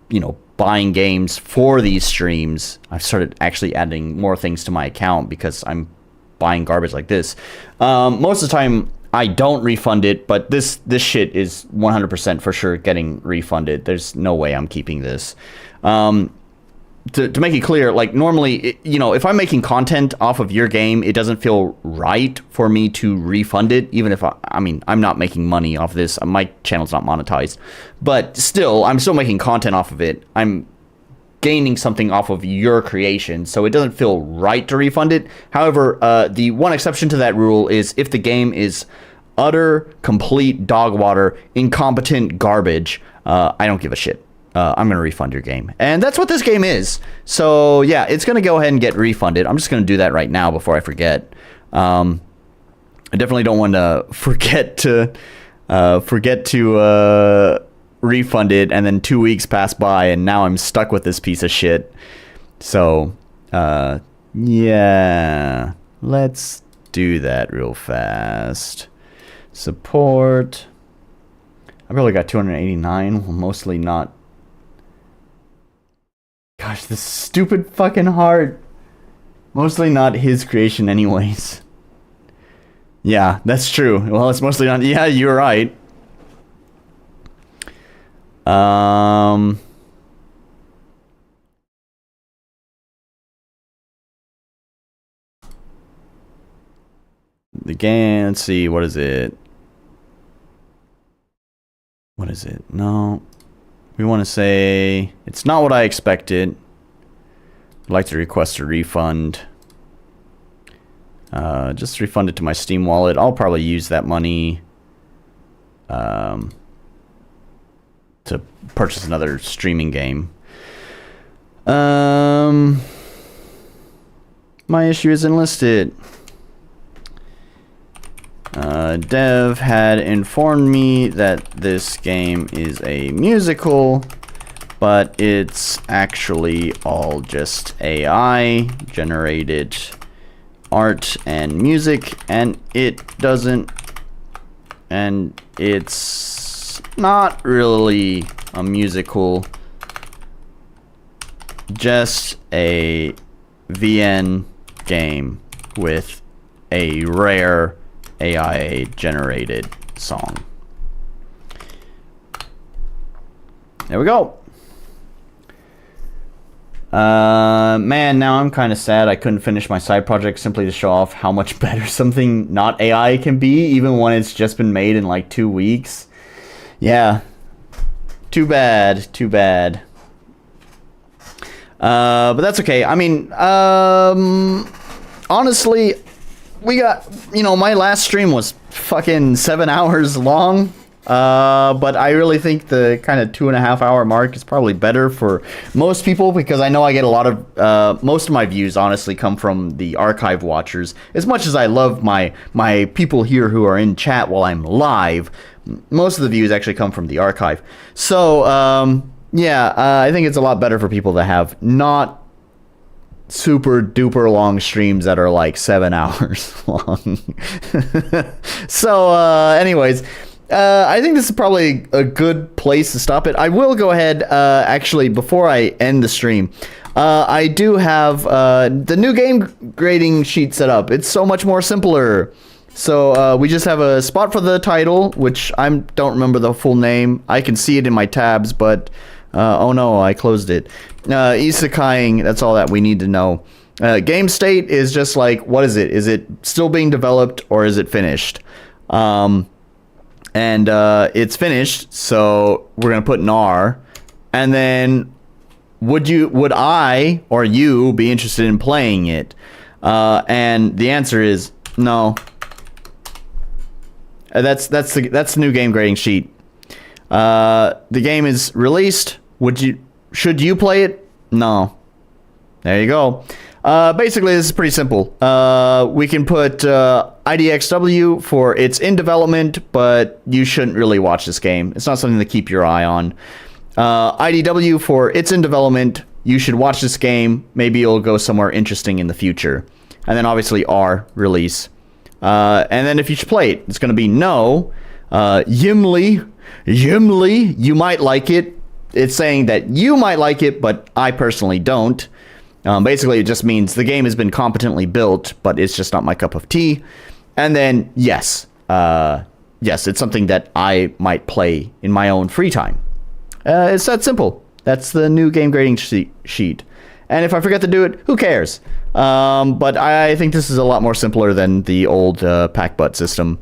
you know, buying games for these streams. I've started actually adding more things to my account because I'm buying garbage like this. Most of the time, I don't refund it, but this shit is 100% for sure getting refunded. There's no way I'm keeping this. To make it clear, like normally, you know, if I'm making content off of your game, it doesn't feel right for me to refund it, even if I mean, I'm not making money off this. My channel's not monetized, but still, I'm still making content off of it. I'm gaining something off of your creation, so it doesn't feel right to refund it. However, the one exception to that rule is if the game is utter, complete dog water, incompetent garbage, I don't give a shit. I'm going to refund your game. And that's what this game is. So, yeah, it's going to go ahead and get refunded. I'm just going to do that right now before I forget. I definitely don't want to forget to refund it, and then 2 weeks pass by, and now I'm stuck with this piece of shit. So, yeah, let's do that real fast. Support. I probably got 289, mostly not. Gosh, this stupid fucking heart. Mostly not his creation anyways. Yeah, that's true. Well, it's mostly not. Yeah, you're right. The game, let's see, what is it? What is it? No. We want to say it's not what I expected. I'd like to request a refund. Just refund it to my Steam wallet. I'll probably use that money to purchase another streaming game. My issue isn't listed. Dev had informed me that this game is a musical, but it's actually all just AI generated art and music, and it's not really a musical, just a VN game with a rare AI generated song. There we go. Man, now I'm kind of sad I couldn't finish my side project simply to show off how much better something not AI can be, even when it's just been made in like 2 weeks. Yeah. Too bad. Too bad. But that's okay. I mean, honestly, we got, my last stream was fucking 7 hours long. But I really think the kind of 2.5 hour mark is probably better for most people, because I know I get a lot of, most of my views honestly come from the archive watchers. As much as I love my people here who are in chat while I'm live, most of the views actually come from the archive. So, yeah, I think it's a lot better for people that have not super duper long streams that are like 7 hours long. So, anyways, I think this is probably a good place to stop it. I will go ahead, actually, before I end the stream, I do have the new game grading sheet set up. It's so much more simpler. So we just have a spot for the title, which I don't remember the full name. I can see it in my tabs, but oh no, I closed it. Isekaiing, that's all that we need to know. Game state is just like, what is it? Is it still being developed or is it finished? And it's finished, so we're gonna put an R. And then, would I or you be interested in playing it? And the answer is no. That's the new game grading sheet. The game is released. Should you play it? No. There you go. Basically, this is pretty simple. We can put IDXW for it's in development, but you shouldn't really watch this game. It's not something to keep your eye on. IDW for it's in development. You should watch this game. Maybe it'll go somewhere interesting in the future. And then obviously R, release. And then if you should play it, it's going to be no. Yimli, you might like it. It's saying that you might like it, but I personally don't. Basically, it just means the game has been competently built, but it's just not my cup of tea. And then, yes, it's something that I might play in my own free time. It's that simple. That's the new game grading sheet. And if I forget to do it, who cares? But I think this is a lot more simpler than the old PACBUT system.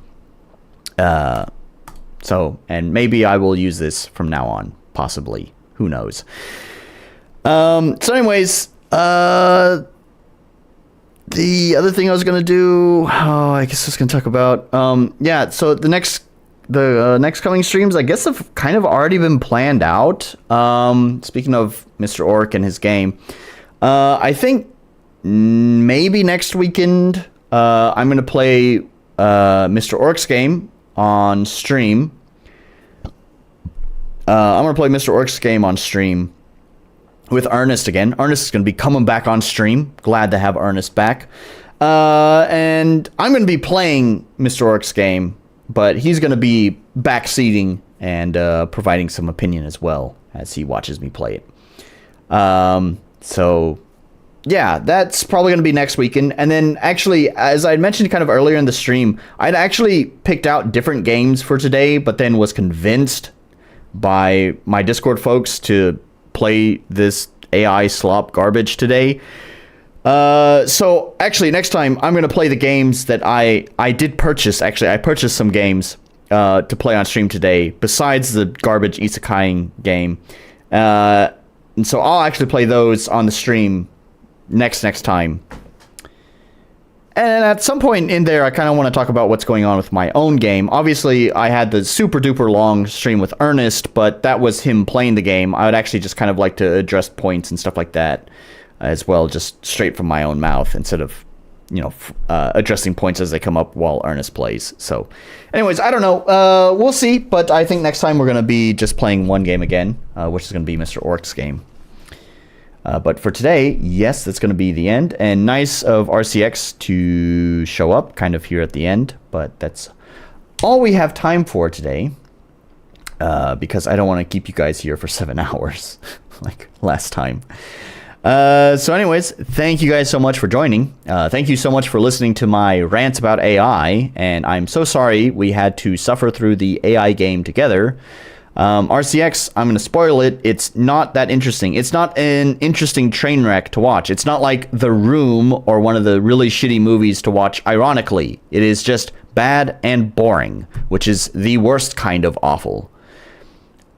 So, and maybe I will use this from now on, possibly. Who knows? So anyways, the other thing I was gonna do, I guess I was gonna talk about, yeah. So the next coming streams, I guess, have kind of already been planned out. Speaking of Mr. Orc and his game, I think maybe next weekend, I'm gonna play Mr. Orc's game on stream. I'm gonna play Mr. Orc's game on stream with Ernest again. Ernest is going to be coming back on stream. Glad to have Ernest back. And I'm going to be playing Mr. Orc's game, but he's going to be backseating and providing some opinion as well as he watches me play it. So, yeah, that's probably going to be next weekend. And then, actually, as I mentioned kind of earlier in the stream, I'd actually picked out different games for today, but then was convinced by my Discord folks to play this AI slop garbage today. So actually next time I'm going to play the games that I did purchase. Actually, I purchased some games to play on stream today besides the garbage isekaiing game. And so I'll actually play those on the stream next time. And at some point in there, I kind of want to talk about what's going on with my own game. Obviously, I had the super duper long stream with Ernest, but that was him playing the game. I would actually just kind of like to address points and stuff like that as well, just straight from my own mouth instead of, you know, addressing points as they come up while Ernest plays. So, anyways, I don't know. We'll see, but I think next time we're going to be just playing one game again, which is going to be Mr. Orc's game. But for today, yes, that's going to be the end. And nice of RCX to show up kind of here at the end. But that's all we have time for today. Because I don't want to keep you guys here for 7 hours like last time. So anyways, thank you guys so much for joining. Thank you so much for listening to my rants about AI. And I'm so sorry we had to suffer through the AI game together. RCX, I'm going to spoil it. It's not that interesting. It's not an interesting train wreck to watch. It's not like The Room or one of the really shitty movies to watch ironically. It is just bad and boring, which is the worst kind of awful.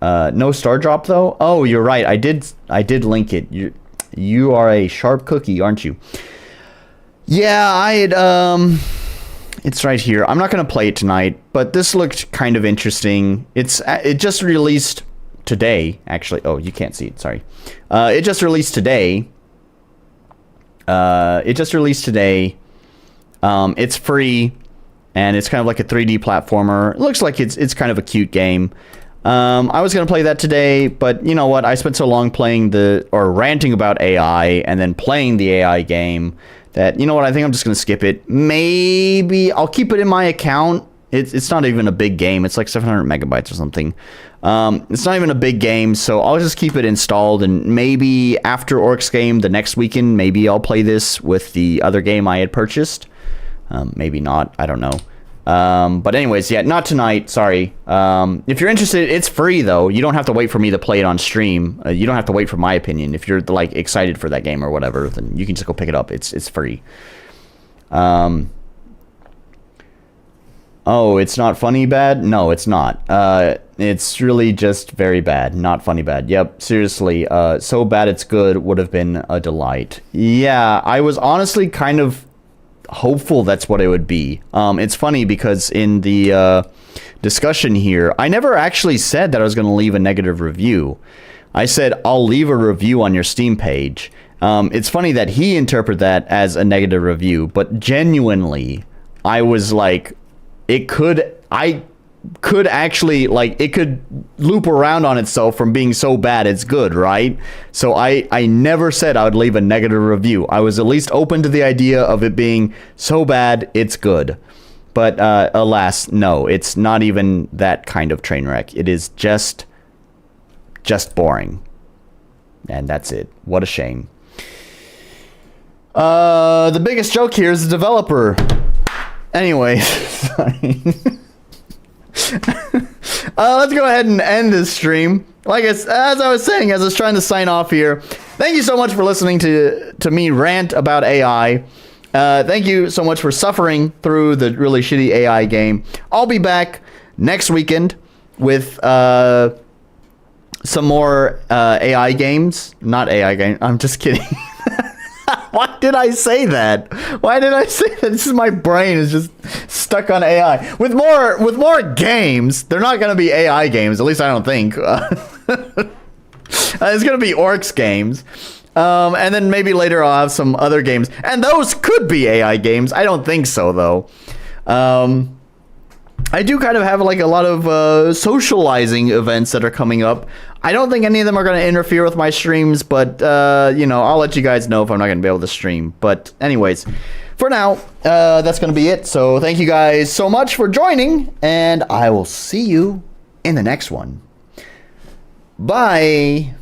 No star drop though? Oh, you're right. I did link it. You are a sharp cookie, aren't you? Yeah, it's right here. I'm not going to play it tonight, but this looked kind of interesting. It just released today, actually. Oh, you can't see it. Sorry. It just released today. It's free, and it's kind of like a 3D platformer. It looks like it's kind of a cute game. I was going to play that today, but you know what? I spent so long ranting about AI and then playing the AI game that, you know what, I think I'm just going to skip it. Maybe I'll keep it in my account. It's not even a big game. It's like 700 megabytes or something. It's not even a big game, so I'll just keep it installed, and maybe after Orc's game the next weekend, maybe I'll play this with the other game I had purchased. Maybe not. I don't know. But anyways, yeah, not tonight. Sorry. If you're interested, it's free though. You don't have to wait for me to play it on stream. You don't have to wait for my opinion. If you're like excited for that game or whatever, then you can just go pick it up. It's free. Oh, it's not funny bad? No, it's not. It's really just very bad. Not funny bad. Yep, seriously. So bad it's good would have been a delight. Yeah, I was honestly kind of hopeful that's what it would be. It's funny because in the discussion here, I never actually said that I was going to leave a negative review. I said I'll leave a review on your Steam page. It's funny that he interpreted that as a negative review, but genuinely, I was like, it could actually, like, it could loop around on itself from being so bad it's good, right? So I never said I would leave a negative review. I was at least open to the idea of it being so bad it's good. But alas, no, it's not even that kind of train wreck. It is just boring. And that's it. What a shame. The biggest joke here is the developer. Anyway, sorry. Let's go ahead and end this stream. Like as I was saying, as I was trying to sign off here, thank you so much for listening to me rant about AI. Thank you so much for suffering through the really shitty AI game. I'll be back next weekend with some more AI games. Not AI games. I'm just kidding. Why did I say that? Why did I say that? This is my brain is just stuck on AI. With more games, they're not going to be AI games. At least I don't think. It's going to be Orcs games. And then maybe later I'll have some other games. And those could be AI games. I don't think so, though. I do kind of have like a lot of socializing events that are coming up. I don't think any of them are going to interfere with my streams, but, you know, I'll let you guys know if I'm not going to be able to stream. But anyways, for now, that's going to be it. So thank you guys so much for joining, and I will see you in the next one. Bye.